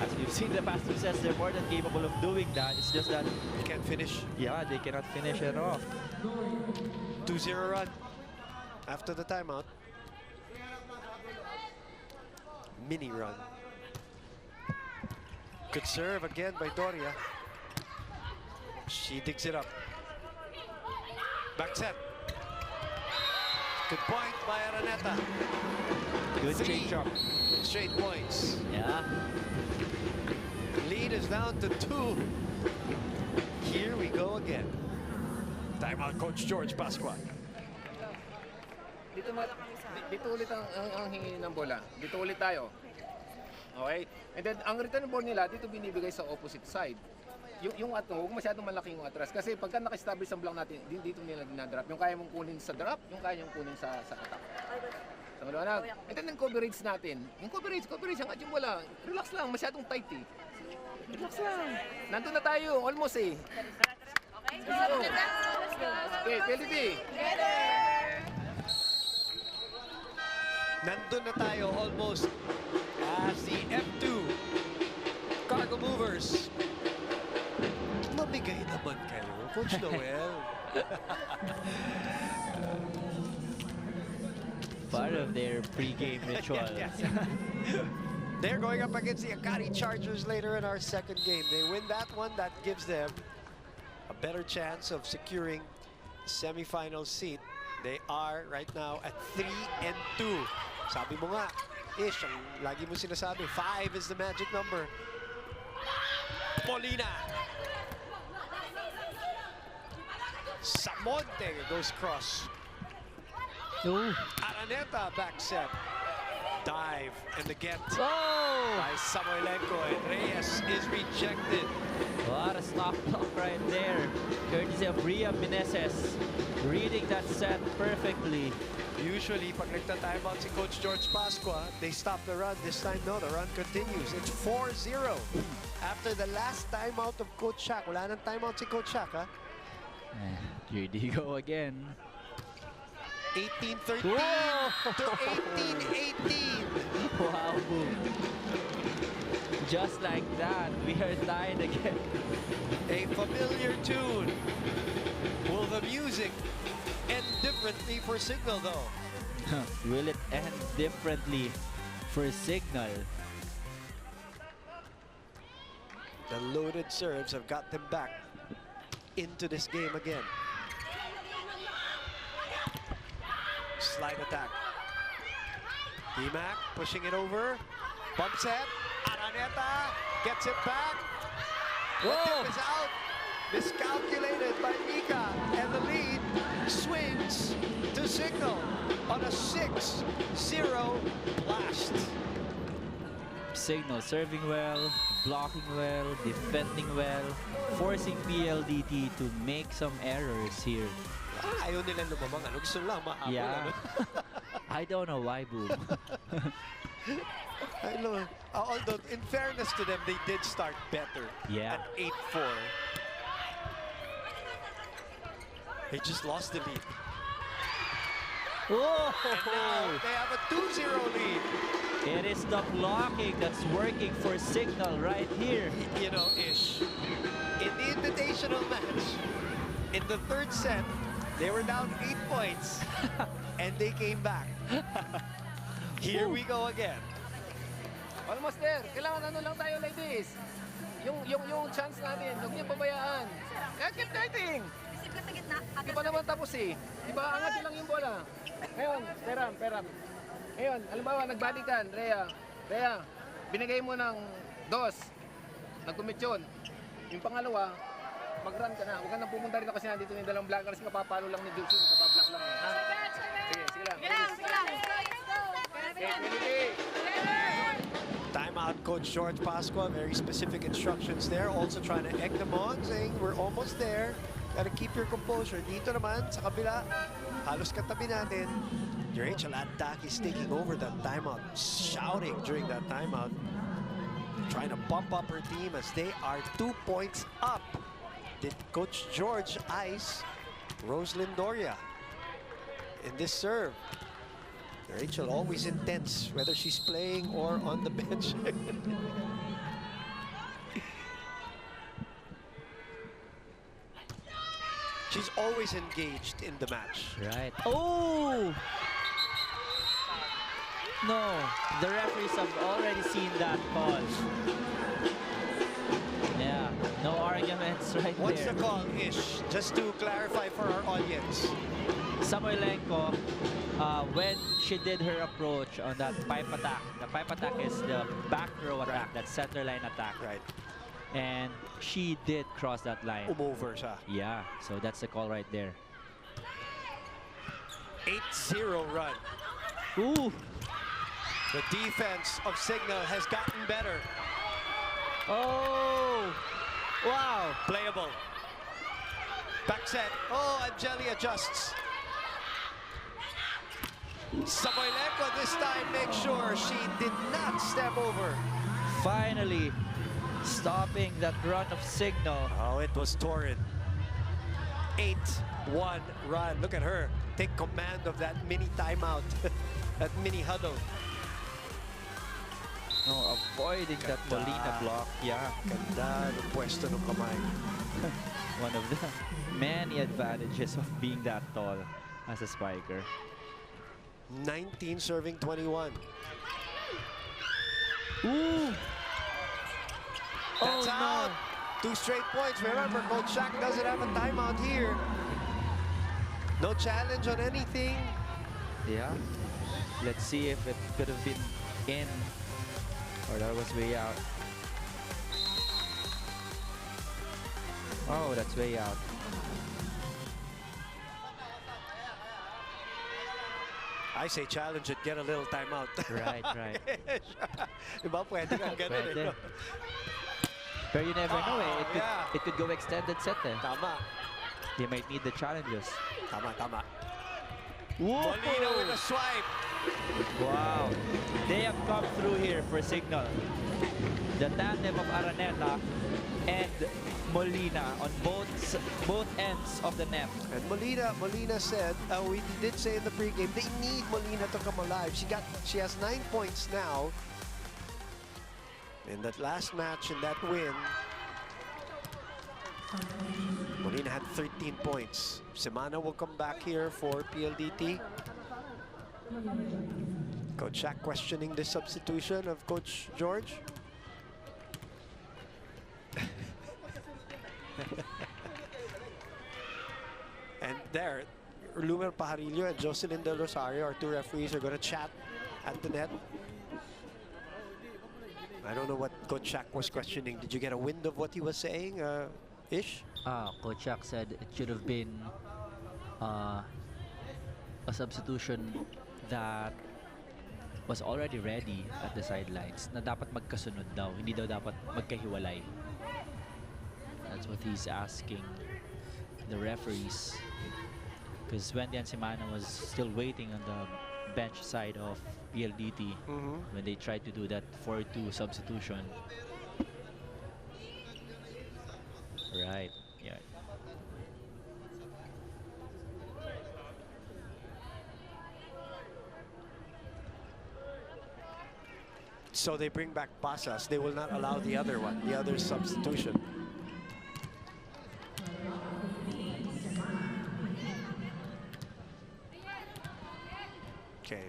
as we've seen the past 2 sets, they're more than capable of doing that. It's just that, You can't finish. yeah, they cannot finish it off. 2-0 run after the timeout. Mini run. Good serve again by Doria. She digs it up. Back set. Good point by Araneta. Good 3 change up. straight points. Yeah. Lead is down to 2. Here we go again. Timeout, Coach George Pascual. Dito ulit ang hingi ng bola. Dito ulit tayo. Okay? And then, ang return ball nila, dito binibigay sa opposite side. Yung huwag masyadong malaki yung atras. Kasi pagka naka-establish ang block natin, dito nila dinadrop. Yung kaya mong kunin sa drop, yung kaya mong kunin sa attack. Sa maliwanag. And then, yung coverage natin. Yung coverage, hanggat yung bola. Relax lang, masyadong tight eh. Relax lang. Nandun na tayo, almost eh. Okay, PLDT. Nandun na tayo almost as the F2 Cargo Movers. Mabigay naman kayo, Coach Noel. Part of their pre-game rituals. They're going up against the Akari Chargers later in our second game. They win that one, that gives them a better chance of securing the semifinal seat. They are right now at 3-2. Sabi mo nga, Ish, ang lagi mo sinasabi, 5 is the magic number. Molina. Samonte goes cross. Oh. Araneta back set. Dive and the get Oh! by Samoilenko, and Reyes is rejected. What a stop block right there. Courtesy of Ria Meneses. Reading that set perfectly. Usually, pag nagta-timeout si Coach George Pascua, they stop the run. This time, no, the run continues. It's 4-0. After the last timeout of Coach Shaq. Wala nang timeout si Coach Shaq, ha? Here they go again. 18-13 to 18-18. Wow, boom. Just like that, we are tied again. A familiar tune. Will the music end differently for Signal, though? Will it end differently for Signal? The loaded serves have got them back into this game again. Slide attack. D-Mac pushing it over. Bump set. Araneta gets it back. The tip is out. Miscalculated by Mika. And the lead swings to Signal on a 6-0 blast. Signal serving well, blocking well, defending well, forcing PLDT to make some errors here. Ayaw nila lumabang. Ano gusto lang maabol. Yeah. Ano? I don't know why, boom. I know. Although, in fairness to them, they did start better Yeah. at 8-4. They just lost the lead. Oh! And now they have a 2-0 lead. It is the blocking that's working for Signal right here. You know, Ish. In the invitational match, in the third set, they were down 8 points. And they came back. Here we go again. Almost there. Kailangan ano lang tayo, ladies. Yung chance natin, huwag niyo pabayaan. Kaya keep fighting. Di ba naman tapos eh? Di ba angat lang yung bola? Ngayon, peram. Ngayon, halimbawa, nagbalikan, Rhea, binigay mo ng 2. Nag-commit yun. Yung pangalawa, mag-run ka na. Huwag ka nang pumunta rin kasi nandito yung dalawang blockers, kapapalo lang ni Dulce, kapablock lang. Ha? Sige lang. Timeout, Coach George Pascua. Very specific instructions there. Also trying to egg them on, saying we're almost there. Gotta keep your composure. Dito naman, sa kabila, halos katabi natin. Rachel Adak is taking over that timeout, shouting during that timeout. Trying to bump up her team as they are 2 points up. Did Coach George ice Roslyn Doria in this serve? Rachel always intense, whether she's playing or on the bench. She's always engaged in the match. Right. Oh! No, the referees have already seen that call. Yeah, no arguments right What's there. the call, Ish? Just to clarify for our audience. Samoilenko, when she did her approach on that pipe attack, the pipe attack is the back row attack, that center line attack. Right. And she did cross that line. Umover siya. Yeah, so that's the call right there. 8-0 run. Ooh! The defense of Signal has gotten better. Oh! Wow! Playable. Back set. Oh, Angeli adjusts. Samoilenko this time makes sure she did not step over. Finally, stopping that run of Signal. Oh, it was torrid. 8-1 run. Look at her. Take command of that mini timeout. That mini huddle. No, avoiding that Molina block. Yeah. Ganda ng pwesto ng kamay. One of the many advantages of being that tall as a spiker. 19 serving 21. Ooh! That's oh, out. 2 straight points. Remember, Coach Shaq doesn't have a timeout here. No challenge on anything. Yeah. Let's see if it could have been in or that was way out. Oh, that's way out. I say challenge it, get a little timeout. Right, right. Diba, pwede kang ganun Pwede. eh. But you never know eh. yeah. It could go extended set eh. Tama. They might need the challenges. Tama. Molina with a swipe. Wow. They have come through here for Signal. The tandem of Araneta and Molina on both ends of the net. And Molina said, we did say in the pregame, they need Molina to come alive. She has 9 points now. In that last match, in that win, Molina had 13 points. Semana will come back here for PLDT. Coach Shaq questioning the substitution of Coach George. And there, Lumer Pajarillo and Jocelyn Del Rosario, our two referees, are going to chat at the net. I don't know what Coach Shaq was questioning. Did you get a wind of what he was saying, Ish? Coach Shaq said it should have been a substitution that was already ready at the sidelines, na dapat magkasunod daw, hindi daw dapat magkahiwalay. That's what he's asking the referees. Because Wendy and Semana was still waiting on the bench side of PLDT when they tried to do that 4-2 substitution. Right, yeah. So they bring back Pasas. They will not allow the other one, the other substitution. Okay,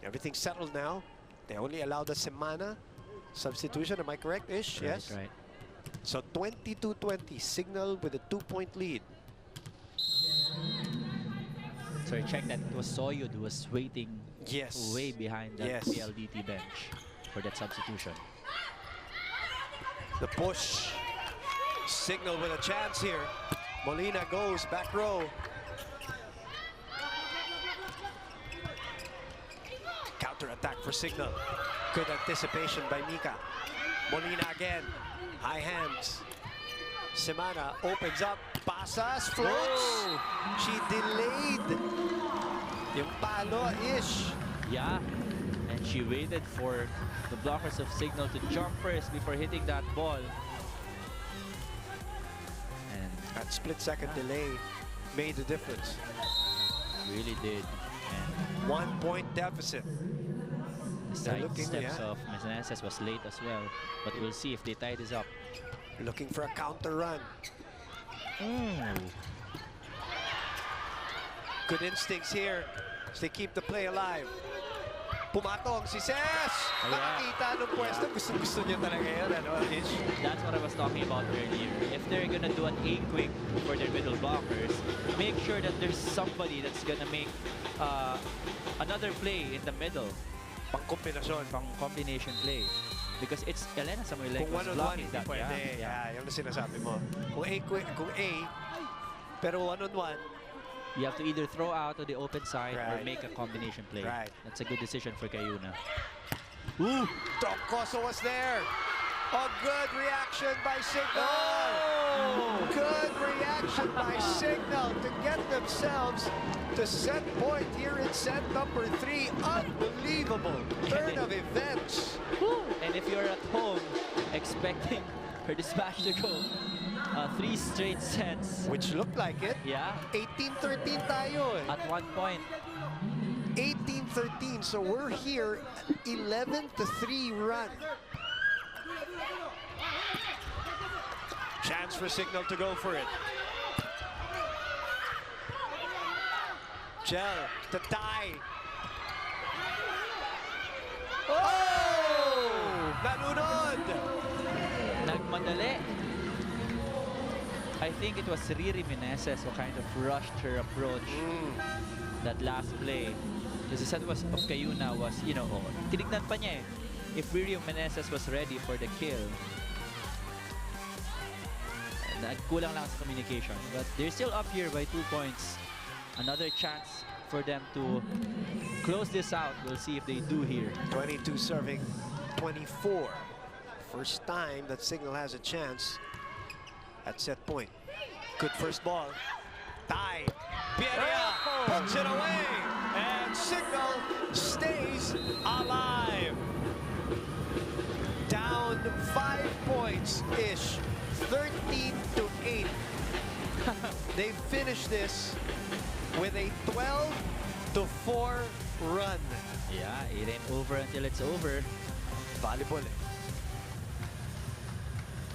everything's settled now. They only allow the Semana substitution. Am I correct, Ish? Right, Yes. right. So 22-20, Signal with a 2-point lead. Sorry, check that. It was Soyud who was waiting Yes. way behind the Yes. PLDT bench for that substitution. The push. Signal with a chance here. Molina goes back row. Counter attack for Signal. Good anticipation by Mika. Molina again. High hands. Semana opens up. Pasas, floats. She delayed. Yung palo-ish. Yeah, and she waited for the blockers of Signal to jump first before hitting that ball. And That split-second delay made the difference. really did. And 1 point deficit. the They're side looking, steps yeah. of Meneses was late as well. But we'll see if they tie this up. Looking for a counter run. Good instincts here as they keep the play alive. Pumatong si Ses! Nakakita ng pwesto. Gusto niya talaga yun, ano, Ish? That's what I was talking about earlier. If they're gonna do an A-quick for their middle blockers, make sure that there's somebody that's gonna make another play in the middle. Pang-kombinasyon. Pang combination play. Because it's Elena Samuel Kung was one-on-one, blocking hindi that. pwede. Yeah. Yan ang sinasabi mo. Kung A, pero one-on-one, You have to either throw out to the open side or Right. make a combination play. Right. That's a good decision for Cayuna. Ooh! Troncoso was there. A good reaction by Signal. Good reaction by Signal to get themselves to set point here in set number 3. Unbelievable turn of events. And if you're at home expecting her dispatch to go 3 straight sets, Which looked like it. yeah, 18-13 tayo eh. at one point. 18-13, so we're here 11-3 run. Chance for Signal to go for it. Gel to tie. Oh! Nalunod! Nagmadali. I think it was Riri Meneses who kind of rushed her approach that last play. Because the set was of Cayuna was, you know, tinignan pa niya eh. If Riri Meneses was ready for the kill. Kulang lang sa communication. But they're still up here by 2 points. Another chance for them to close this out. We'll see if they do here. 22 serving 24. First time that Signal has a chance at set point. Good first ball. Tied. Pieria puts it away. And Signal stays alive. Down 5 points-ish. 13-8. They finish this with a 12-4 run. Yeah, it ain't over until it's over. Volleyball.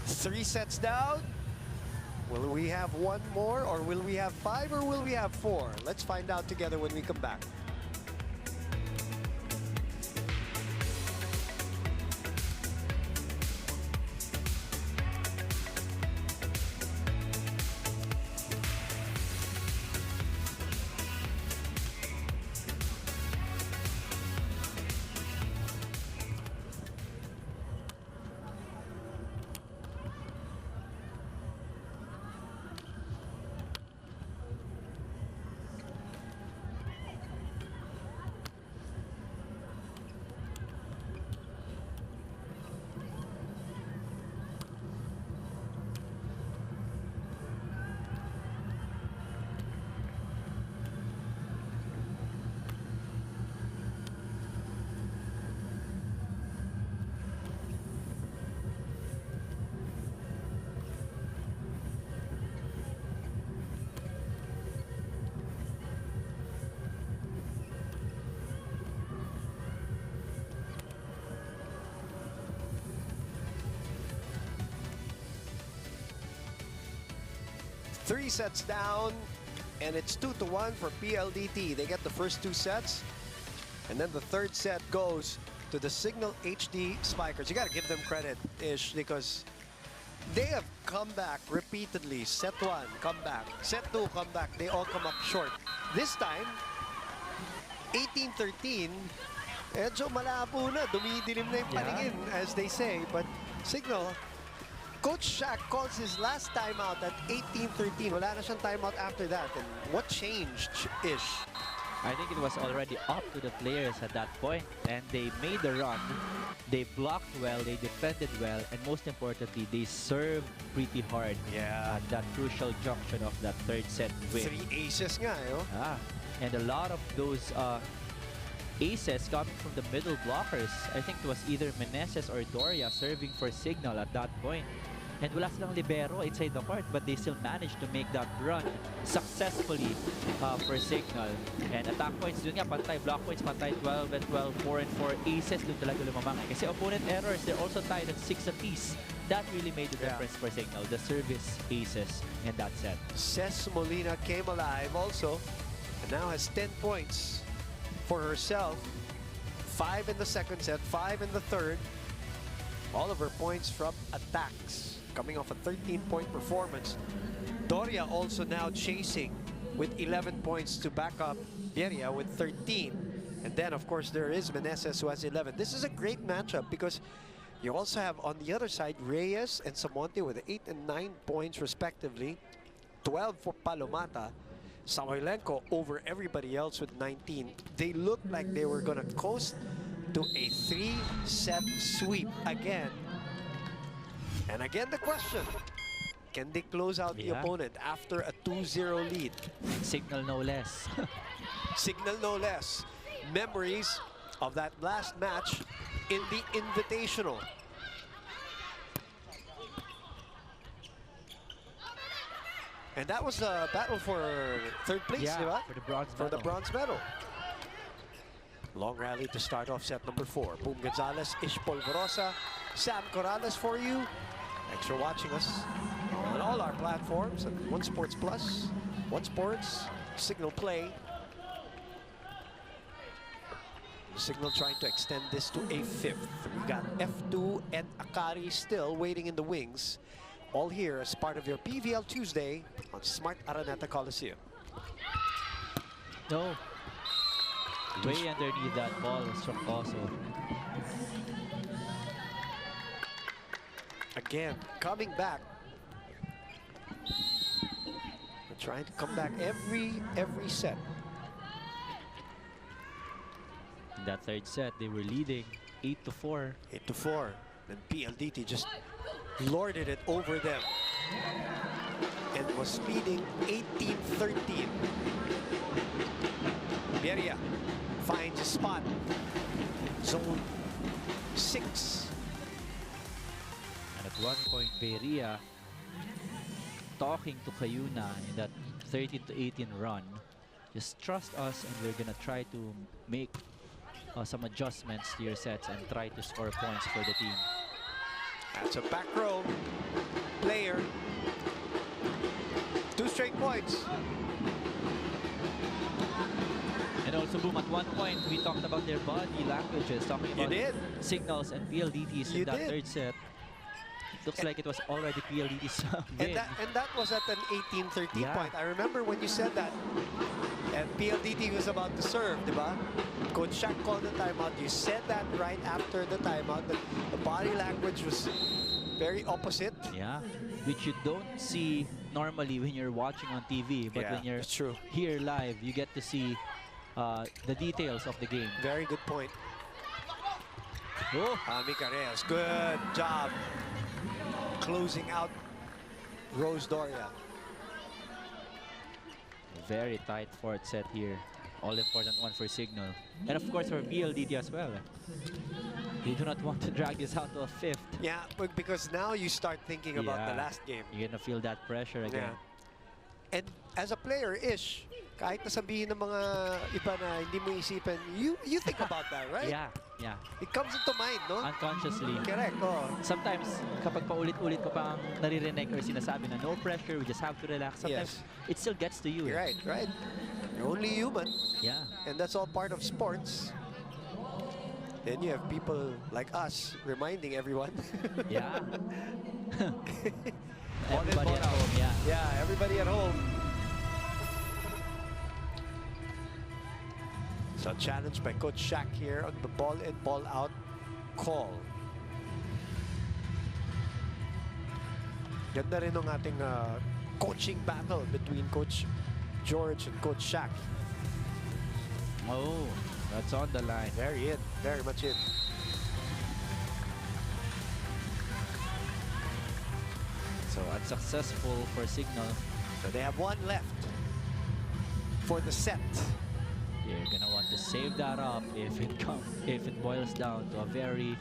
3 sets down. Will we have 1 more, or will we have 5, or will we have 4? Let's find out together when we come back. Three sets down, and it's 2-1 for PLDT. They get the first 2 sets, and then the third set goes to the Signal HD Spikers. You got to give them credit, Ish, because they have come back repeatedly. Set 1, come back. Set 2, come back. They all come up short. This time, 18-13, medyo malabo na, dumidilim na yung paningin, as they say. But Signal, Coach Shaq calls his last timeout at 18-13. Wala na siyang timeout after that. And what changed, Ish? I think it was already up to the players at that point, and they made the run. They blocked well, they defended well, and most importantly, they served pretty hard at that crucial junction of that third set win. 3 aces nga, eh? And a lot of those aces coming from the middle blockers. I think it was either Meneses or Doria serving for Signal at that point. And wala silang libero inside the court, but they still managed to make that run successfully for Signal. And attack points, dun nga, pantay. Block points, pantay 12 and 12, 4 and 4. Aces, dun talaga lumamang. Kasi opponent errors, they're also tied at 6 apiece. That really made the difference for Signal, the service aces in that set. Ces Molina came alive also, and now has 10 points for herself. 5 in the second set, 5 in the third. All of her points from attacks, coming off a 13-point performance. Doria also now chasing with 11 points to back up Pieria with 13. And then, of course, there is Meneses who has 11. This is a great matchup because you also have on the other side Reyes and Samonte with 8 and 9 points respectively. 12 for Palomata. Samoilenko over everybody else with 19. They looked like they were going to coast to a 3-set sweep again. And again, the question, can they close out the opponent after a 2-0 lead? Signal no less. Signal no less. Memories of that last match in the Invitational. And that was a battle for third place, diba? For the bronze for medal. the bronze medal. Long rally to start off set number 4. Boom Gonzalez, Ish Polvorosa, Sam Corrales for you. Thanks for watching us on all our platforms at One Sports Plus, One Sports, Signal Play. Signal trying to extend this to a 5th. We got F2 and Akari still waiting in the wings. All here as part of your PVL Tuesday on Smart Araneta Coliseum. No. Way underneath that ball was from Coso. Again, coming back. They're trying to come back every set. In that third set, they were leading 8-4. 8-4. Then PLDT just lorded it over them. And was leading 18-13. Beria finds a spot. Zone 6. And at one point, Beria talking to Kayuna in that 13-18 run. Just trust us and we're gonna try to make some adjustments to your sets and try to score points for the team. That's a back row player. 2 straight points. And also, Boom, at one point, we talked about their body languages, talking about signals and PLDTs in that third set. Looks like it was already PLDT's win. And that was at an 18-13 point. I remember when you said that. And PLDT was about to serve, diba? Coach Shaq called the timeout. You said that right after the timeout. The body language was very opposite. Yeah, which you don't see normally when you're watching on TV. But when you're here live, you get to see the details of the game. Very good point. Mika Reyes, good job closing out Rose Doria. Very tight fourth set here. All-important one for Signal. And of course for PLDT as well. They do not want to drag this out to a fifth. Yeah, because now you start thinking about the last game. You're gonna feel that pressure again. And as a player-ish, kahit nasabihin ng mga iba na hindi mo isipin, you think about that, right? Yeah. It comes into mind, no? Unconsciously. Correct, Sometimes, kapag paulit-ulit ko pang naririnig or sinasabi na no pressure, we just have to relax. Sometimes, it still gets to you. Right. You're only human. Yeah. And that's all part of sports. Then you have people like us reminding everyone. Yeah. Everybody at home, Yeah, everybody at home. So challenged by Coach Shaq here on the ball in, ball out call. Ganda rin ng ating coaching battle between Coach George and Coach Shaq. Oh, that's on the line. Very much in. So unsuccessful for Signal. So they have one left for the set. You're gonna want to save that up if it boils down to a very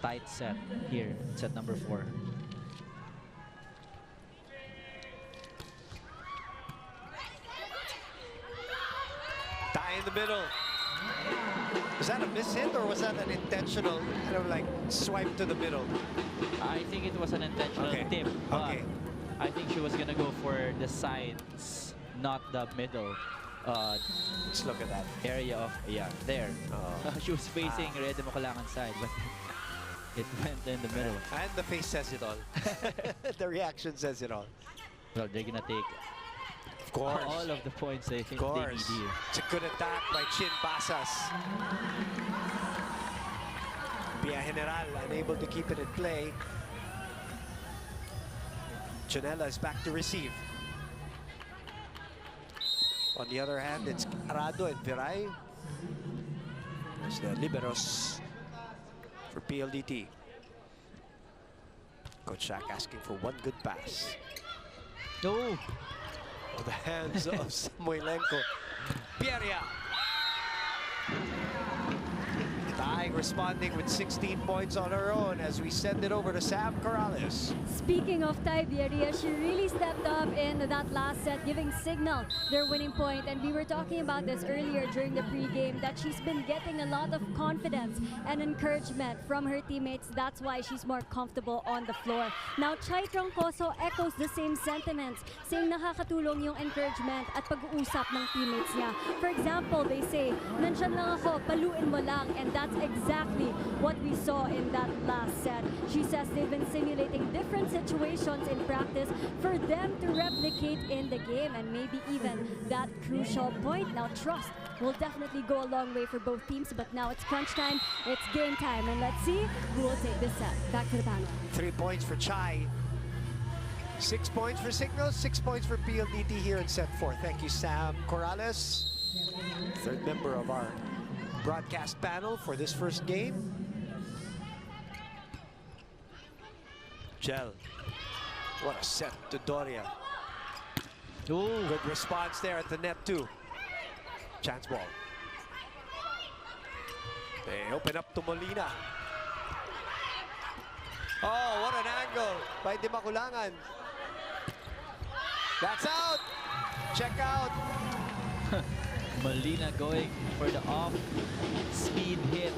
tight set here, set number 4. Tie in the middle. Was that a miss-hit or was that an intentional kind of like swipe to the middle? I think it was an intentional tip, but I think she was gonna go for the sides, not the middle. Let's look at that area of there. She was facing Red Makulangan side, but it went in the middle. And the face says it all. The reaction says it all. Well, they're gonna take all of the points they think they need here. It's a good attack by Chin Basas. Pia General unable to keep it in play. Janela is back to receive. On the other hand, it's Arado and Viray. It's the liberos for PLDT. Coach Shaq asking for one good pass. No! The hands of Samoilenko. Pieria. Dying responding with 16 points on her own as we send it over to Sam Corrales. Speaking of Ty Bieria, she really stepped up in that last set, giving Signal their winning point. And we were talking about this earlier during the pregame, that she's been getting a lot of confidence and encouragement from her teammates. That's why she's more comfortable on the floor. Now, Chai Troncoso echoes the same sentiments, saying nakakatulong yung encouragement at pag-uusap ng teammates niya. For example, they say, "Nandyan lang ako, paluin mo lang," and that's exactly what we saw in that last set. She says they've been simulating different situations in practice for them to replicate in the game, and maybe even that crucial point. Now, trust will definitely go a long way for both teams, but now it's crunch time, it's game time, and let's see who will take this set. Back to the panel. 3 points for Chai. 6 points for Signal, 6 points for PLDT here in set 4. Thank you, Sam Corrales, third member of our broadcast panel for this first game. Gel. What a set to Doria. Ooh. Good response there at the net too. Chance ball. They open up to Molina. Oh, what an angle by Di Maculangan. That's out. Check out. Molina going for the off-speed hit.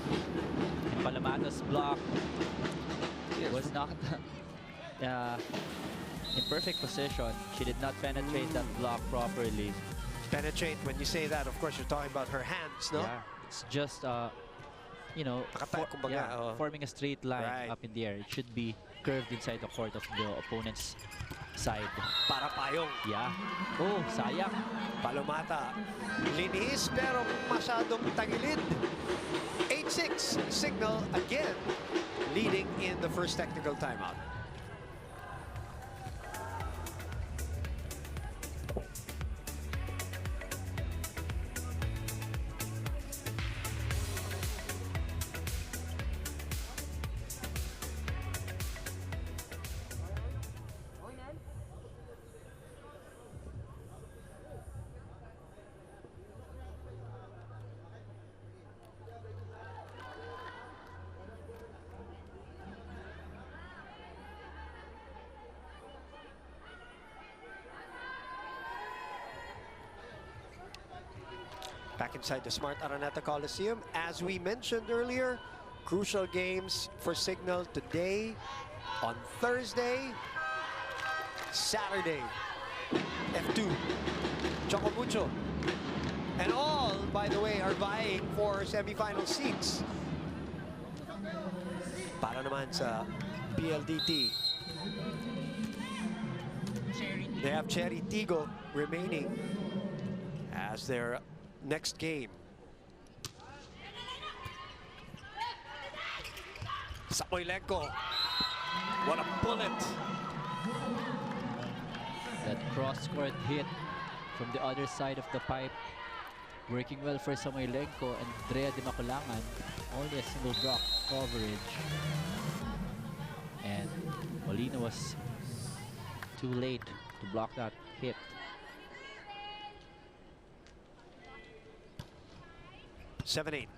And Palamato's block was not in perfect position. She did not penetrate that block properly. Penetrate, when you say that, of course, you're talking about her hands, no? Yeah, it's just, you know, forming a straight line up in the air. It should be curved inside the court of the opponent's side. Para payong. Yeah. Oh, sayang. Palomata. Linis pero masyadong tagilid. 8-6. Signal again leading in the first technical timeout. Back inside the Smart Araneta Coliseum. As we mentioned earlier, crucial games for Signal today, on Thursday, Saturday. F2, Chocomucho. And all, by the way, are vying for semifinal seats. Para naman sa PLDT. They have Cherry Tigo remaining as their next game. Samoilenko, what a bullet. That cross-court hit from the other side of the pipe. Working well for Samoilenko and Drea Di Maculangan. Only a single block coverage. And Molina was too late to block that hit. Seven, 8.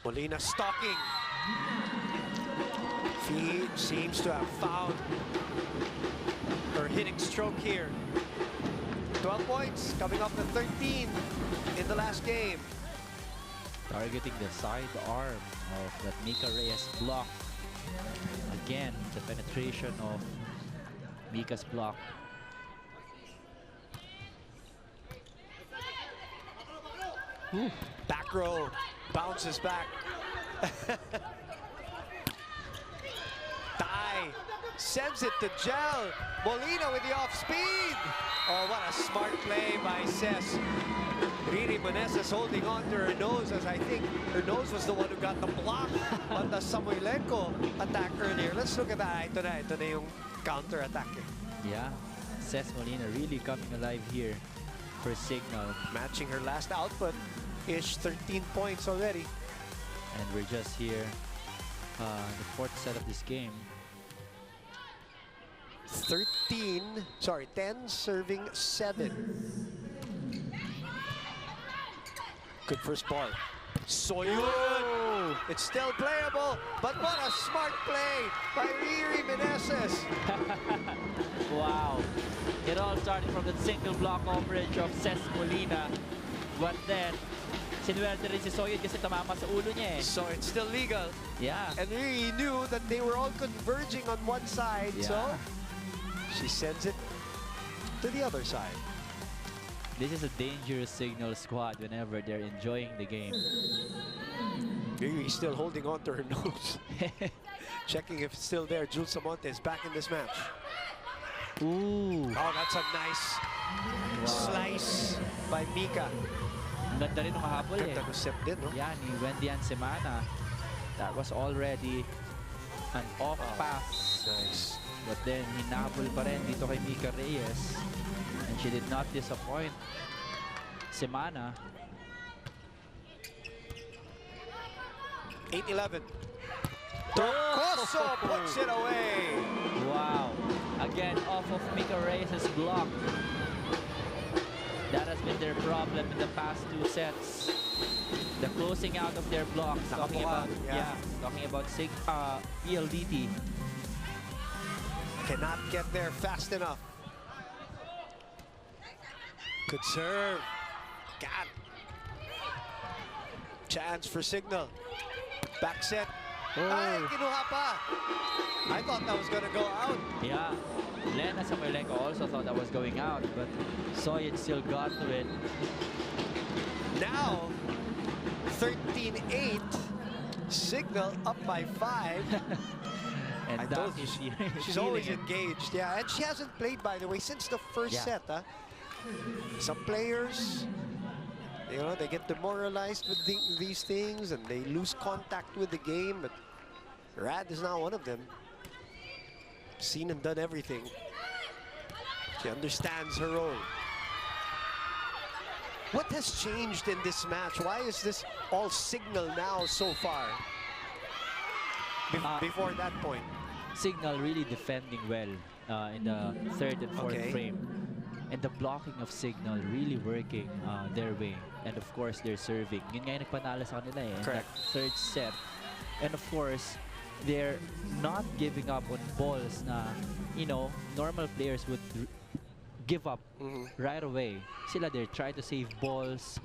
Molina stalking. Fee seems to have found her hitting stroke here. 12 points, coming up to 13 in the last game. Targeting the side arm of that Mika Reyes block. Again, the penetration of Mika's block. Ooh. Back row, bounces back. Tai sends it to Gel. Molina with the off speed. Oh, what a smart play by Cess. Riri Meneses holding on to her nose, as I think her nose was the one who got the block on the Samoilenko attack earlier. Let's look at that. Ito na yung counter attack. Yeah, Cess Molina really coming alive here for Signal. Matching her last output. Ish 13 points already. And we're just here the fourth set of this game. 10 serving 7. Good first ball. Soyun! It's still playable, but what a smart play by Riri Meneses. Wow. It all started from the single block coverage of Cess Molina. But then, sinuwerte rin si Soyun kasi tumama sa ulo niya eh. So it's still legal. Yeah. And Riri knew that they were all converging on one side, Yeah. so she sends it to the other side. This is a dangerous Signal squad whenever they're enjoying the game. Riri's still holding on to her nose. Checking if it's still there. Jules Samonte is back in this match. Ooh. Oh, that's a nice slice by Mika. Ang ganda rin ng kahabol eh. Ganda ng set din, no? Yeah, ni Wendy Semana. That was already an off pass. Nice. But then, hinabol pa rin dito kay Mika Reyes. And she did not disappoint Semana. 8-11. Torcoso puts it away. Wow. Again, off of Mika Reyes' block. That has been their problem in the past 2 sets. The closing out of their blocks. Talking about, talking about PLDT. Cannot get there fast enough. Good serve. Got chance for Signal. Back set. Ay, kinuha pa. I thought that was gonna go out. Yeah. Lena Samoilenko also thought that was going out, but Soyet still got to it. Now, 13-8. Signal up by 5. And I told you, she's always engaged. Yeah, and she hasn't played, by the way, since the first set. Huh? Some players, you know, they get demoralized with these things and they lose contact with the game. But Rad is not one of them. Seen and done everything. She understands her role. What has changed in this match? Why is this all Signal now so far? Before that point. Signal really defending well in the 3rd and 4th frame. And the blocking of Signal really working their way. And of course, they're serving. Yun nga yung nagpanalo sa kanila in that 3rd set. And of course, they're not giving up on balls na, you know, normal players would give up right away. Sila, they try to save balls.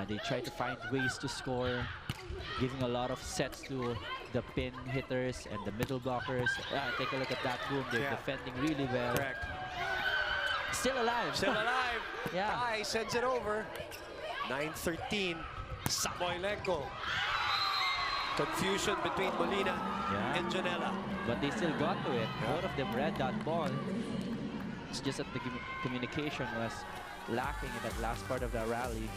They try to find ways to score. Giving a lot of sets to the pin hitters and the middle blockers. Take a look at that boom. They're defending really well. Correct. Still alive. Still alive. Yeah. Ai sends it over. 9-13. Samoilenko. Confusion between Molina and Janela. But they still got to it. Both of them read that ball. It's just that the communication was lacking in that last part of the rally.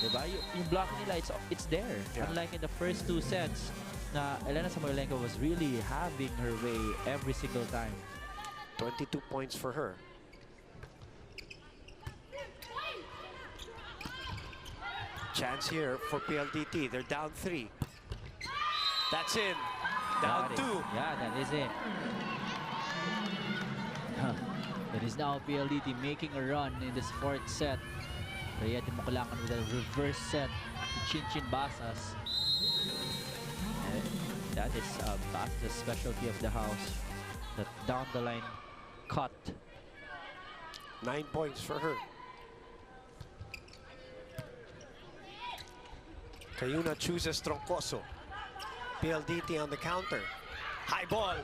Diba? Yung block nila, it's there. Unlike in the first 2 sets, na Elena Samoilenko was really having her way every single time. 22 points for her. Chance here for PLDT. They're down 3. That's in. Down 2. Yeah, that is it. It is now PLDT making a run in this 4th set. Rhea de Makulangan with a reverse set to Chinchin Basas. That is Basas' specialty of the house. The down the line cut. 9 points for her. Cayuna chooses Troncoso. PLDT on the counter. High ball.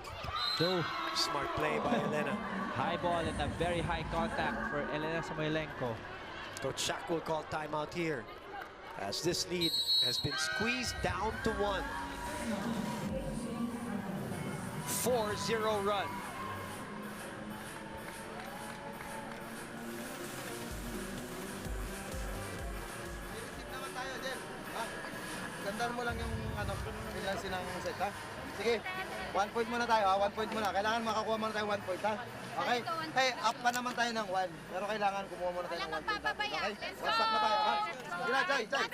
No. Smart play by Elena. High ball and a very high contact for Elena Samoilenko. Coach Shaq will call timeout here as this lead has been squeezed down to 1. 4-0 run. Gandaan mo lang yung ilan silang set, ha? Sige, 1 point muna tayo, ha? 1 point muna. Kailangan makakuha muna tayo 1 point, ha? Okay? Hey, up pa naman tayo ng 1. Pero kailangan kumuha muna tayo ng 1 point. Okay? Basta na tayo, ha? Sige na, Jai, Jai.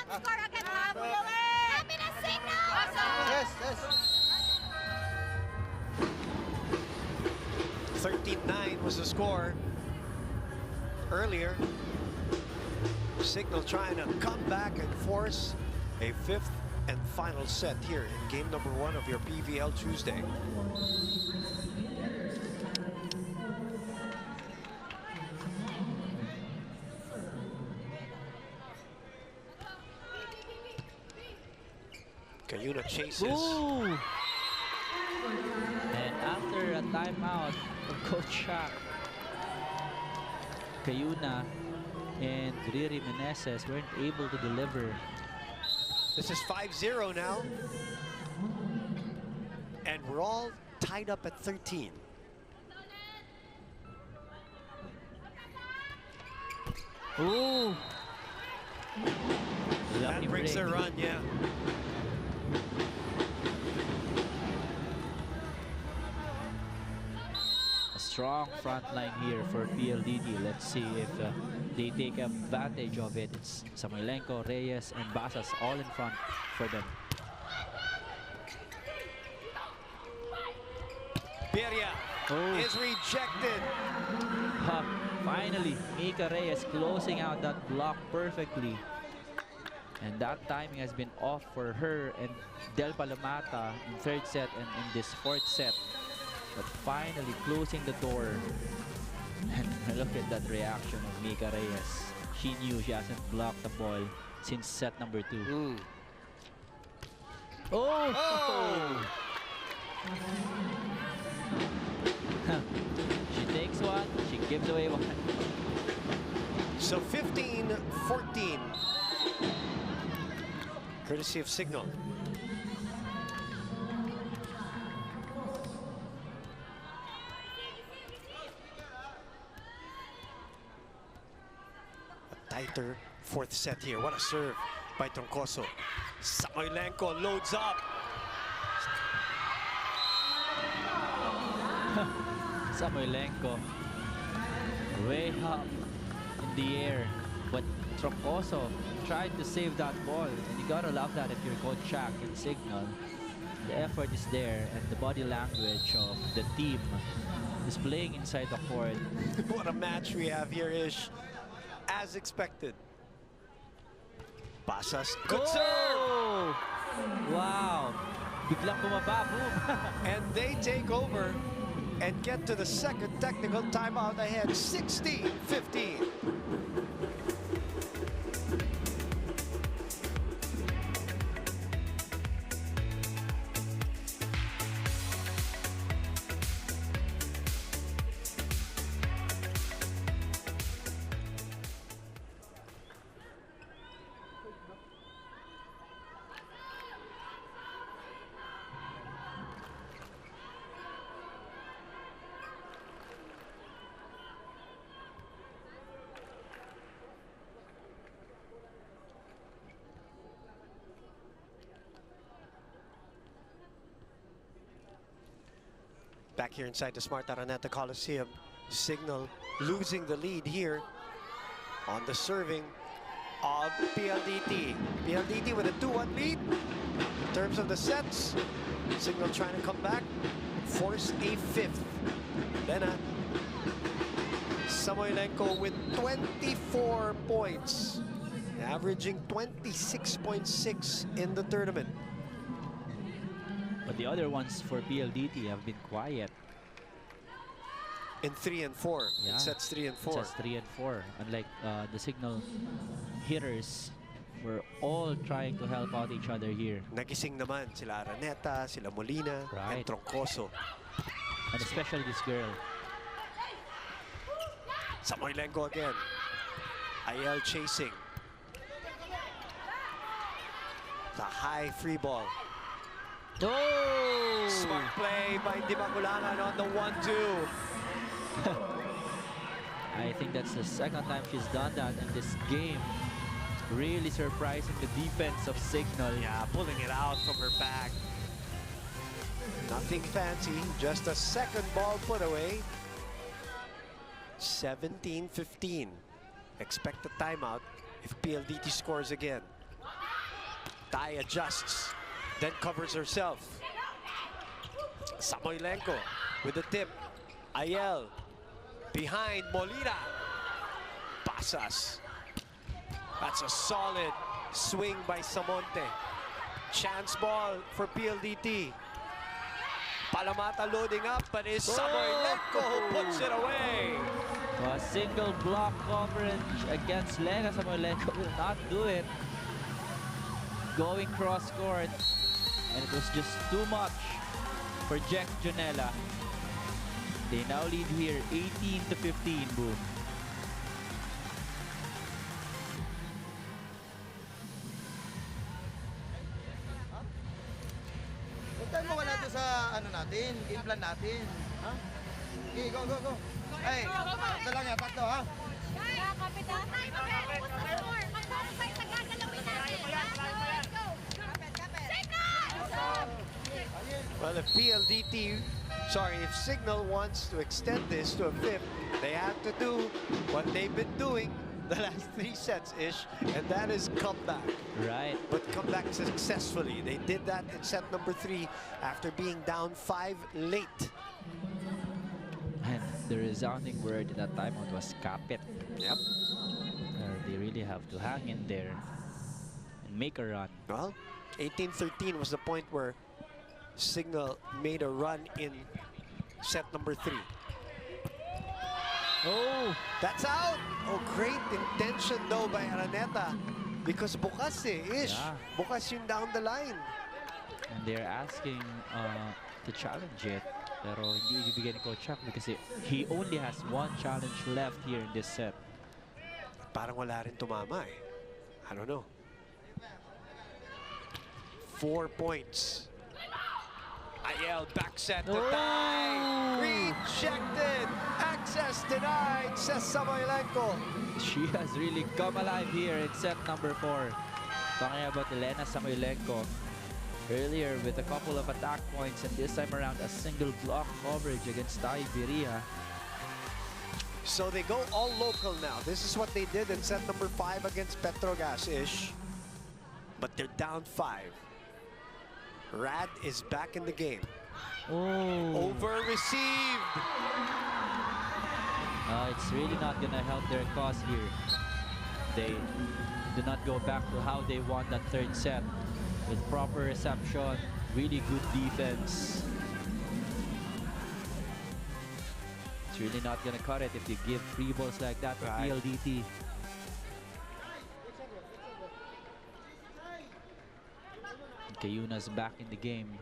Score agad ha, Happy na Signal! Yes, yes. 13-9 was the score earlier. Signal trying to come back and force a 5th and final set here in game number 1 of your PVL Tuesday. Cayuna chases. Ooh. And after a timeout from Coach Shaq, Cayuna and Riri Meneses weren't able to deliver. This is 5-0 now. And we're all tied up at 13. Ooh. That breaks their run, yeah. A strong front line here for PLDT. Let's see if they take advantage of it. It's Samoilenko, Reyes, and Basas all in front for them. Birria Oh. is rejected. Ha, finally, Mika Reyes closing out that block perfectly. And that timing has been off for her and Del Palamata in third set and in this fourth set. But finally closing the door. And look at that reaction of Mika Reyes. She knew she hasn't blocked the ball since set number 2. Oh! She takes one, she gives away one. So 15-14. Courtesy of Signal. A tighter fourth set here. What a serve by Troncoso. Samoylenko loads up. Samoylenko way up in the air, but Troncoso tried to save that ball, and you gotta love that if you're Coach Shaq in Signal. The effort is there, and the body language of the team is playing inside the court. What a match we have here, Ish. As expected. Pasas, good serve! Oh! Wow! Biglang bumaba, boom! And they take over and get to the second technical timeout ahead, 16-15. Back here inside the Smart Araneta Coliseum, Signal losing the lead here on the serving of PLDT. PLDT with a 2-1 lead. In terms of the sets, Signal trying to come back, force a fifth. Lena Samoylenko with 24 points, averaging 26.6 in the tournament. But the other ones for PLDT have been quiet. In 3 and 4, Yeah. in sets 3 and 4. Sets 3 and 4. Unlike the Signal hitters, were all trying to help out each other here. Nagising naman sila Araneta, sila Molina, and Right. Troncoso. And especially this girl. Samoylenko again. Ayel chasing. The high free ball. Oh! Smart play by Dimaculangan on the 1-2. I think that's the second time she's done that in this game. Really surprising the defense of Signal. Yeah, pulling it out from her back. Nothing fancy, just a second ball put away. 17-15. Expect a timeout if PLDT scores again. Tai adjusts, then covers herself. Samoylenko with the tip. Ayel behind Molina. Pasas. That's a solid swing by Samonte. Chance ball for PLDT. Palamata loading up, but it's Samoylenko who puts it away. A single block coverage against Lena Samoylenko will not do it. Going cross court, and it was just too much for Jack Janela. They now lead here 18-15, boom. Huwag tayo mawala doon sa ano natin, game plan natin. Ha? Okay, go, go, go. Hey, tatlo lang yan, tatlo ha? Kapitan, what's the score? Magkano pa yung gagalawin natin? Let's go! Signal! Well, if PLDT, if Signal wants to extend this to a fifth, they have to do what they've been doing the last 3 sets-ish, and that is come back. Right. But come back successfully. They did that in set number 3 after being down 5 late. The resounding word in that timeout was kapit. Yep. They really have to hang in there and make a run. Well, 18-13 was the point where Signal made a run in set number 3. Oh! That's out! Oh, great intention though by Araneta. Because bukas ish. Yeah. Bukas yung down the line. And they're asking to challenge it. Pero hindi ibibigay ni Coach Chuck because he only has one challenge left here in this set. Parang wala rin tumama eh. I don't know. 4 points. Ayel back set to tie. Rejected. Access denied, says Samoilenko. She has really come alive here in set number 4. Talking about Elena Samoilenko earlier with a couple of attack points, and this time around a single block coverage against Tai Viria. So they go all local now. This is what they did in set number 5 against Petrogas-ish. But they're down 5. Rad is back in the game. Oh! Over received. It's really not gonna help their cause here. They do not go back to how they won that third set with proper reception, really good defense. It's really not gonna cut it if you give free balls like that to Right. PLDT. Kayuna's back in the game.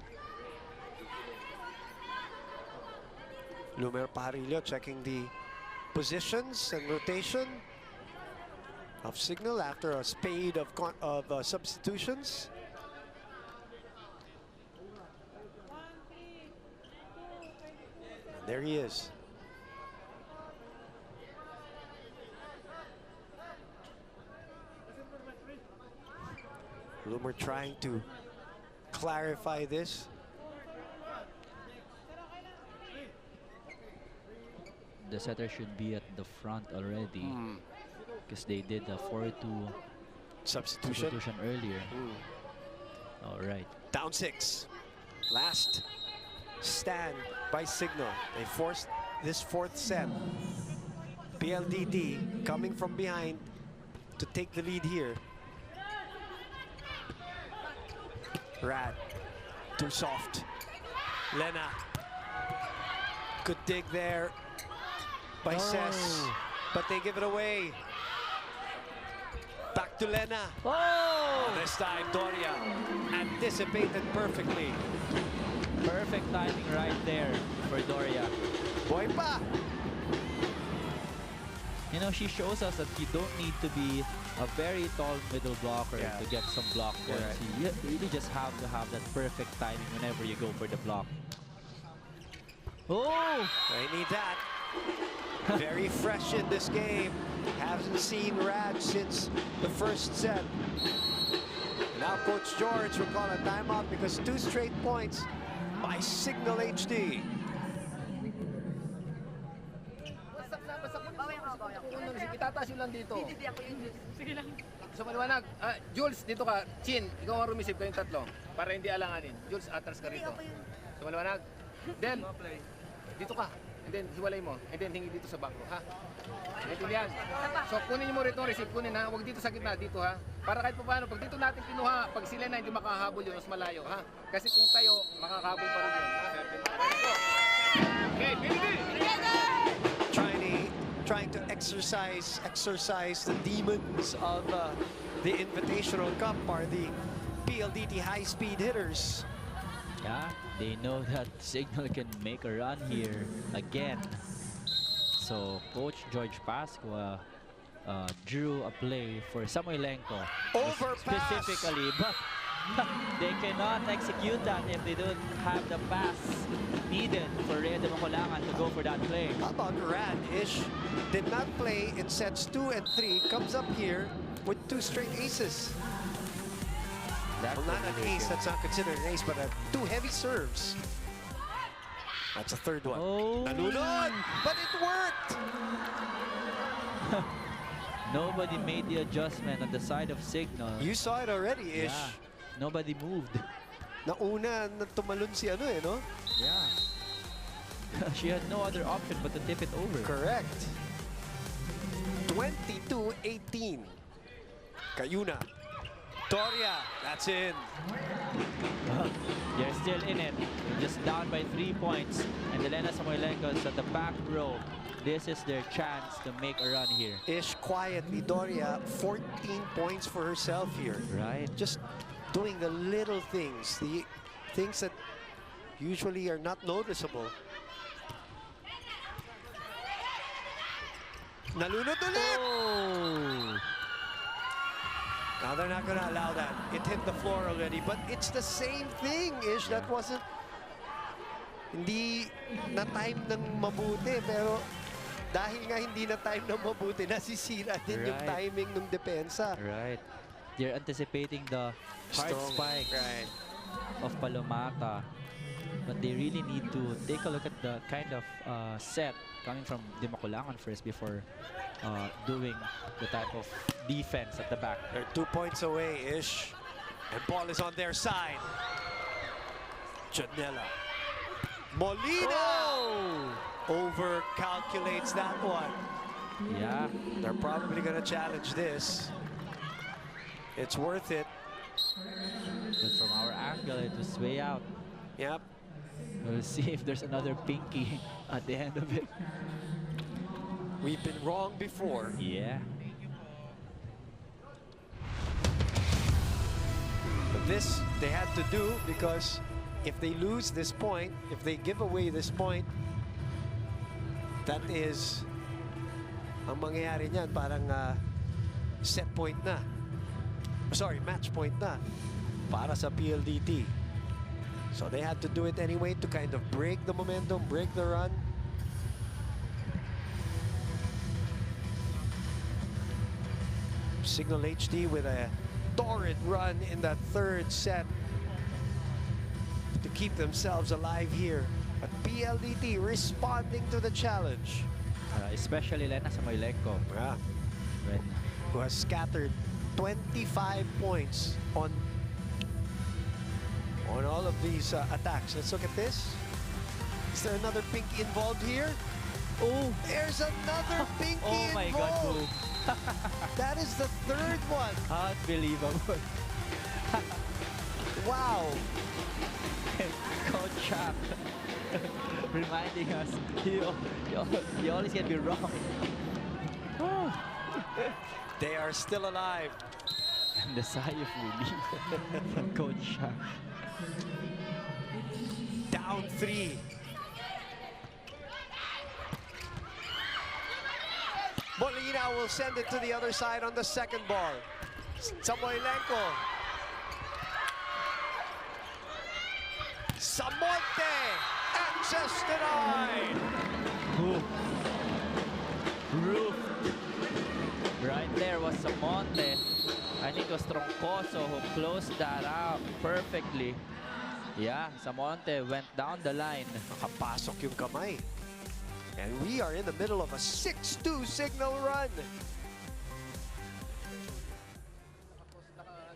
Lumer Parillo checking the positions and rotation of Signal after a spade of substitutions. And there he is. Lumer trying to clarify this. The setter should be at the front already because they did a 4-2 Substitution. substitution earlier. All right. Down 6. Last stand by Signal. They forced this 4th set. PLDT coming from behind to take the lead here. Rad, too soft. Lena, good dig there by Cess, but they give it away. Back to Lena. Oh! This time, Doria anticipated perfectly. Perfect timing right there for Doria. Boy pa! You know, she shows us that you don't need to be a very tall middle blocker Yeah. to get some block points. Right. You really just have to have that perfect timing whenever you go for the block. Oh! They need that. Very fresh in this game. Hasn't seen Rad since the first set. Now Coach George will call a timeout because 2 straight points by Signal HD. Itataas yun lang dito. Sige lang. Gusto maliwanag. Jules, dito ka. Chin, ikaw ang rumisip kayong tatlo. Para hindi alanganin. Jules, atras ka rito. Gusto maliwanag? Then, dito ka. And then, hiwalay mo. And then, hingi dito sa bangko, ha? Naintindihan? So, kunin mo rito ang receipt. Kunin, ha? Huwag dito sa gitna. Dito, ha? Para kahit pa paano, pag dito natin kinuha, pag sila na hindi makahabol yun, mas malayo, ha? Kasi kung kayo, makakahabol pa rin yun. Okay, Billy! Trying to exercise the demons of the Invitational Cup are the PLDT high-speed hitters. Yeah, they know that Signal can make a run here again. So Coach George Pascua drew a play for Samoilenko Overpass. specifically, but they cannot execute that if they don't have the pass needed for Rhea de Macolangan to go for that play. How about Rad-ish? Did not play in sets 2 and 3. Comes up here with 2 straight aces. Well, not an ace. That's not considered an ace, but 2 heavy serves. That's a 3rd one. Oh. Nalunod! But it worked! Nobody made the adjustment on the side of Signal. You saw it already, Ish. Yeah, nobody moved. Nauna na tumalon si ano eh, no? Yeah. She had no other option but to tip it over. Correct. 22-18. Cayuna. Doria, that's in. They're still in it. They're just down by 3 points. And Elena Samoilenko is at the back row. This is their chance to make a run here. Ish quietly, Doria, 14 points for herself here. Right. Just doing the little things, the things that usually are not noticeable. Nalunod ulit! Oh! Now they're not gonna allow that. It hit the floor already, but it's the same thing, Ish. That wasn't... Hindi na-time ng mabuti, pero dahil nga hindi na-time ng mabuti, nasisira din yung Right. timing ng depensa. Right. They're anticipating the hard Strong. spike Right. of Palomata. But they really need to take a look at the kind of set coming from Dimaculangan first before doing the type of defense at the back. They're 2 points away, Ish. And ball is on their side. Janela. Molina! Oh! Over calculates that one. Yeah. They're probably gonna challenge this. It's worth it. But from our angle, it was way out. Yep. We'll see if there's another pinky at the end of it. We've been wrong before. Yeah. But this they had to do because if they lose this point, if they give away this point, that is ang mangyayari niyan parang set point na. Sorry, match point na para sa PLDT. So they had to do it anyway to kind of break the momentum, break the run. Signal HD with a torrid run in that third set to keep themselves alive here. But PLDT responding to the challenge. Especially Lena Samoilenko. Yeah. When Who has scattered 25 points on all of these attacks. Let's look at this. Is there another pinky involved here? oh, There's another pinky oh my God, involved. move. That is the third one. Unbelievable. Wow. Coach Chuck reminding us, you always can be wrong. They are still alive. And the sigh of relief from Coach Chuck. Down 3. Molina will send it to the other side on the second ball. Samoilenko. Samonte. Access denied. Roof. Right there was Samonte. I think it was Troncoso who closed that out perfectly. Yeah, Samonte went down the line. Nakapasok yung kamay. And we are in the middle of a 6-2 signal run.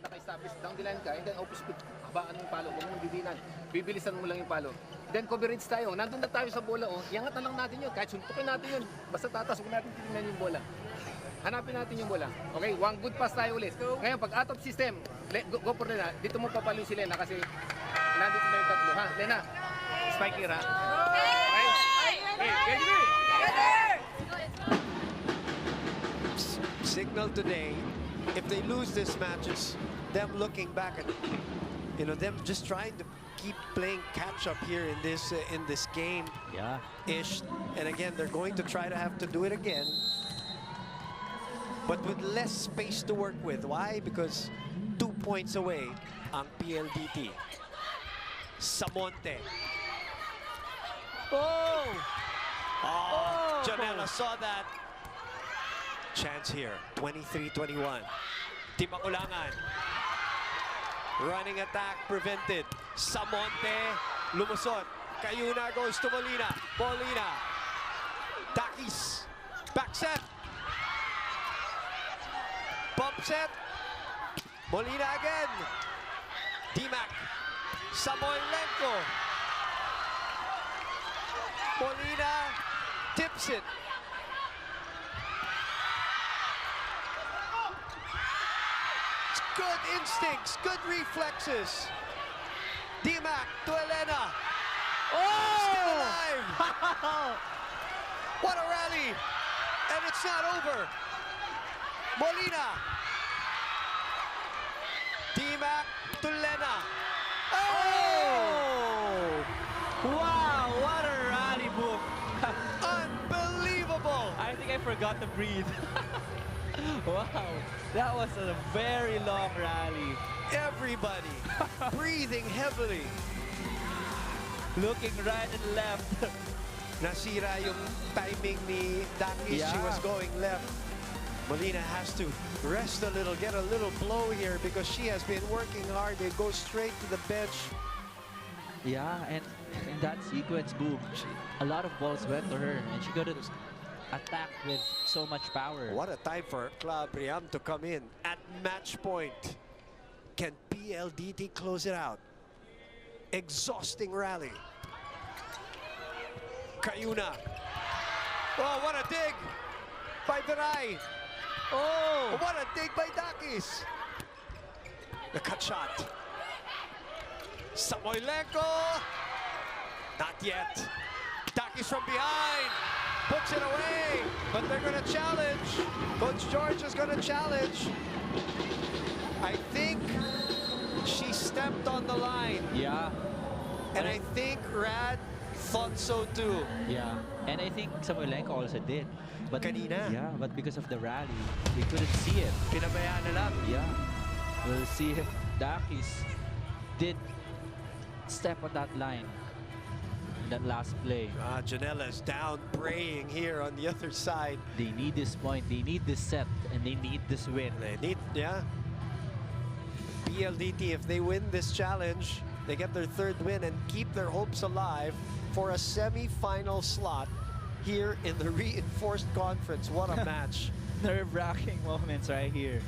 Naka-establish down the line ka, and then open speed, habaan mo yung palo, huwag mong bibinan. Bibilisan mo lang yung palo. Then coverage tayo, nandun na tayo sa bola, oh. Iangat na lang natin yun, kahit suntukin natin yun. Basta tatas, huwag natin tingnan yung bola. Hanapin natin yung bola. Okay, one good pass tayo ulit. Ngayon, pag out of system, go for Lena. Dito mo papalo si Lena kasi nandito na yung tatlo. Ha, Lena, spike here, ha? Okay? Okay, Signal today, if they lose this match, it's them looking back at, them just trying to keep playing catch up here in this game. Yeah. Ish. And again, they're going to try to have to do it again, but with less space to work with. Why? Because 2 points away ang PLDT. Samonte. Oh! Oh, Janela saw that. Chance here, 23-21. Dimaculangan. Running attack prevented. Samonte, lumusot. Cayuna goes to Molina. Molina. Takis. Back set. Bump set. Molina again. Dimac. Samoilenko. Molina tips it. Good instincts, good reflexes. D-Mac to Elena. Still alive. What a rally. And it's not over. Molina. D-Mac to Lena. Oh! Wow, what a rally move. Unbelievable. I think I forgot to breathe. Wow, that was a very long rally. Everybody breathing heavily. Looking right and left. Nasira yung timing ni Dakis. She Yeah. was going left. Molina has to rest a little, get a little blow here because she has been working hard. They go straight to the bench. Yeah, and in that sequence, boom, a lot of balls went to her, and she got to attack with so much power. What a time for Club Priam to come in at match point. Can PLDT close it out? Exhausting rally. Cayuna. Oh, what a dig by Viray. Oh, what a dig by Dakis. The cut shot. Samoylenko. Not yet. Dakis from behind. Puts it away. But they're going to challenge. Coach George is going to challenge. I think she stepped on the line. Yeah. And I think Rad thought so too. Yeah, and I think Samoylenko also did. But Kanina. Yeah, but because of the rally, we couldn't see it. Pinabayaan na lang. Yeah, we'll see if Dakis did step on that line in that last play. Janella's down praying here on the other side. They need this point, they need this set, and they need this win. They need, yeah. PLDT, if they win this challenge, they get their third win and keep their hopes alive for a semi-final slot here in the reinforced conference. What a match. Nerve-wracking moments right here.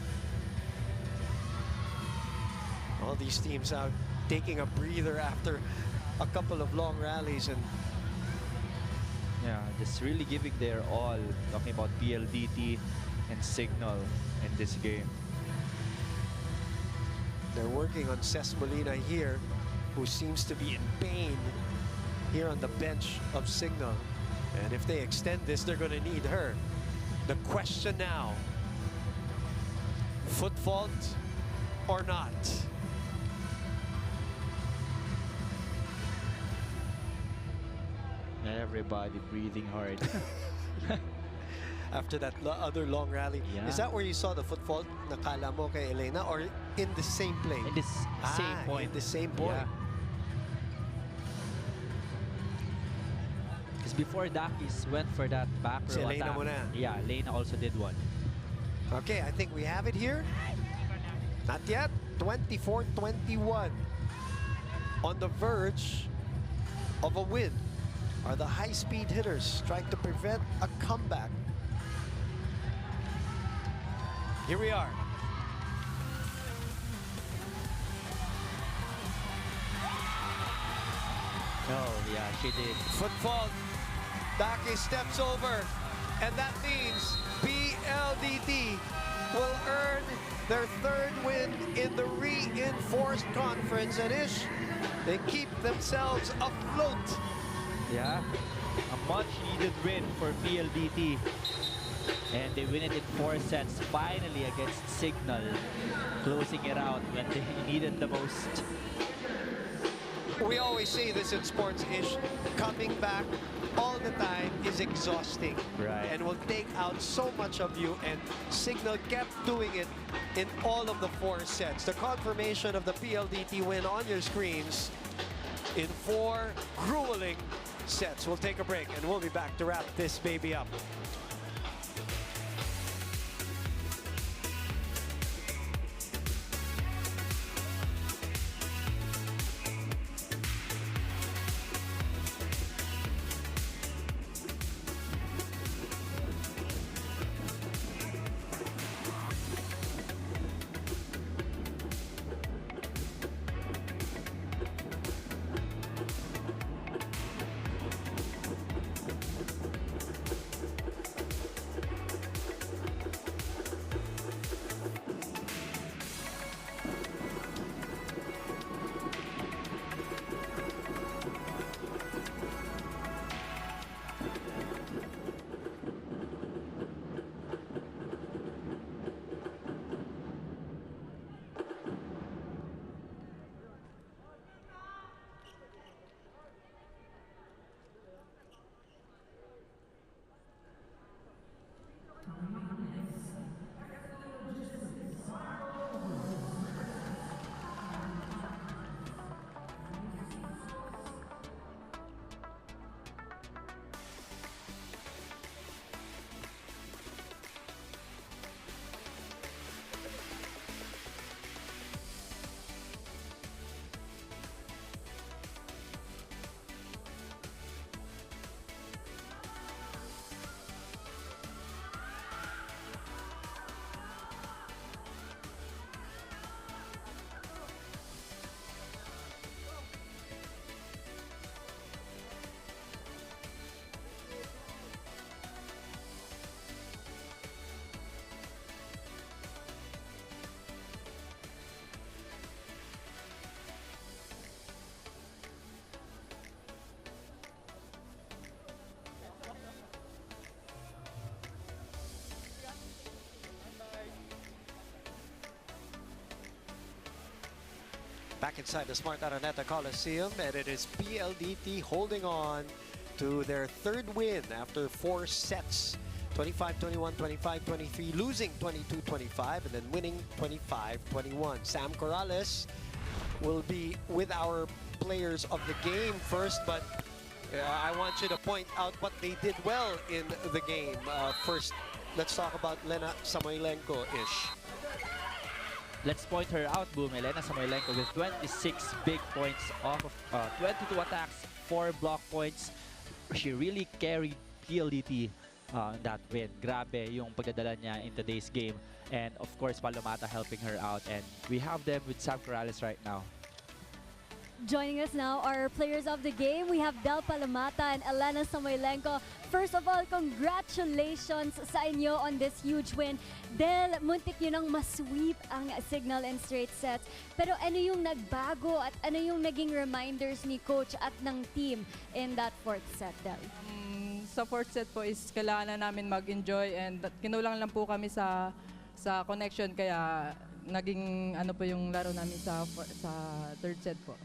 All these teams out taking a breather after a couple of long rallies, and Yeah, just really giving their all, talking about PLDT and CIGNAL in this game. they're working on Ces Molina here, who seems to be in pain here on the bench of CIGNAL. And if they extend this, they're going to need her. The question now, foot fault or not? Everybody breathing hard. After that other long rally. Yeah. Is that where you saw the foot fault? Nakala mo kay Elena, or in the same play? In this same point. In the same point. Yeah. Because before Dakis went for that back Si row Elena attack. muna. Yeah, Elena also did one. Okay, I think we have it here. Not yet. 24-21. On the verge of a win are the high-speed hitters trying to prevent a comeback. Here we are. Oh, yeah, she did. Foot fault. Dake steps over, and that means PLDT will earn their third win in the reinforced conference. And Ish, they keep themselves afloat. Yeah, a much-needed win for PLDT. And they win it in 4 sets, finally against CIGNAL, closing it out when they needed the most. We always say this in sports, Ish. Coming back all the time is exhausting. Right. And will take out so much of you. And CIGNAL kept doing it in all of the 4 sets. The confirmation of the PLDT win on your screens in 4 grueling sets. We'll take a break and we'll be back to wrap this baby up. Back inside the Smart Araneta Coliseum, and it is PLDT holding on to their third win after 4 sets. 25-21, 25-23, losing 22-25, and then winning 25-21. Sam Corrales will be with our players of the game first, but I want you to point out what they did well in the game. First, let's talk about Lena Samoilenko-ish. Let's point her out, Boom. Elena Samoilenko with 26 big points off of 22 attacks, 4 block points. She really carried PLDT that win. Grabe yung pagdadala niya in today's game. And of course, Palomata helping her out. And we have them with Sam Corrales right now. Joining us now are players of the game. We have Del Palomata and Elena Samoilenko. First of all, congratulations sa inyo on this huge win. Del, muntik yun ang masweep ang Signal and straight sets. Pero ano yung nagbago at ano yung naging reminders ni coach at ng team in that 4th set, Del? Sa 4th set po is kailangan na namin mag-enjoy and kinulang lang po kami sa connection kaya naging ano po yung laro namin sa 3rd set po.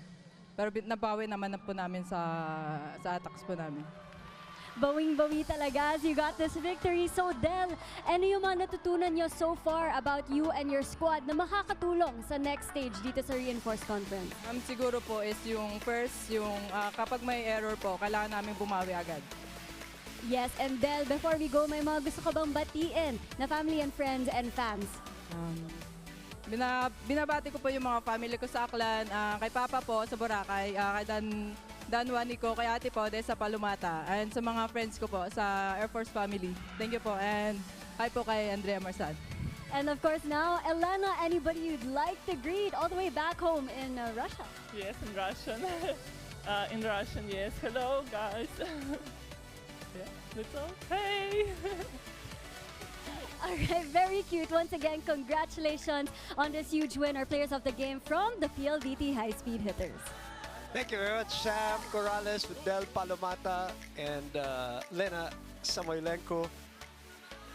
Pero nabawi naman na po namin sa attacks po namin. Bawing-bawi talaga as you got this victory. So Del, ano yung mga natutunan nyo so far about you and your squad na makakatulong sa next stage dito sa Reinforced Conference? Siguro po is yung first, yung kapag may error po, kailangan namin bumawi agad. Yes, and Del, before we go, may mga gusto ka bang batiin na family and friends and fans? Binabati ko po yung mga family ko sa Aklan, kay Papa po sa Boracay, kay Dan Juanico, kay Ate po sa Palomata, and sa mga friends ko po sa Air Force family. Thank you po, and hi po kay Andrea Marsan. And of course now, Elena, anybody you'd like to greet all the way back home in Russia? Yes, in Russian. In Russian, yes. Hello, guys. Yeah, that's all. Hey! All right, very cute. Once again, congratulations on this huge win, our players of the game from the PLDT High Speed Hitters. Thank you very much, Sam Corrales with Del Palomata and Lena Samoilenko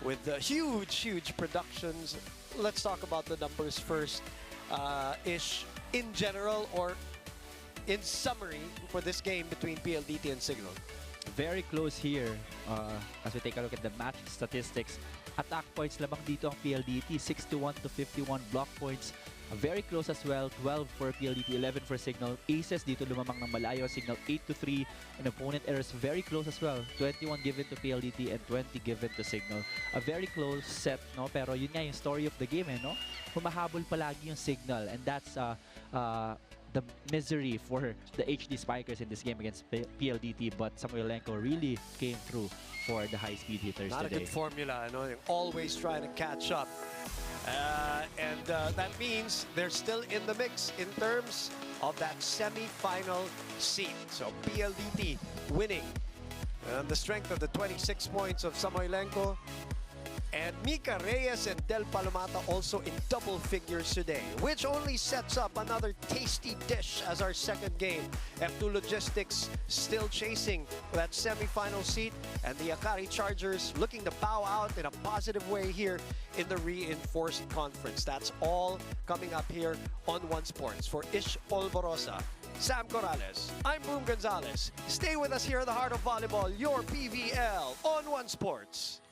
with huge productions. Let's talk about the numbers first. Ish, in general or in summary for this game between PLDT and Signal. Very close here as we take a look at the match statistics. Attack points lamang dito ang PLDT, 61 to 51 block points. Very close as well, 12 for PLDT, 11 for Signal. Aces dito lumamang ng malayo, Signal 8 to 3. And opponent errors very close as well, 21 given to PLDT and 20 given to Signal. A very close set, no? Pero yun nga yung story of the game, no? Humahabol palagi yung Signal, and that's the misery for the HD Spikers in this game against PLDT, but Samoilenko really came through for the high-speed hitters Not today. a good formula, no? They're always trying to catch up. And that means they're still in the mix in terms of that semi-final seat. So PLDT winning on the strength of the 26 points of Samoilenko. And Mika Reyes and Del Palomata also in double figures today, which only sets up another tasty dish as our second game. F2 Logistics still chasing that semi-final seat, and the Akari Chargers looking to bow out in a positive way here in the Reinforced Conference. That's all coming up here on One Sports. For Ish Polvorosa, Sam Corrales, I'm Boom Gonzalez. Stay with us here in the heart of volleyball, your PVL on One Sports.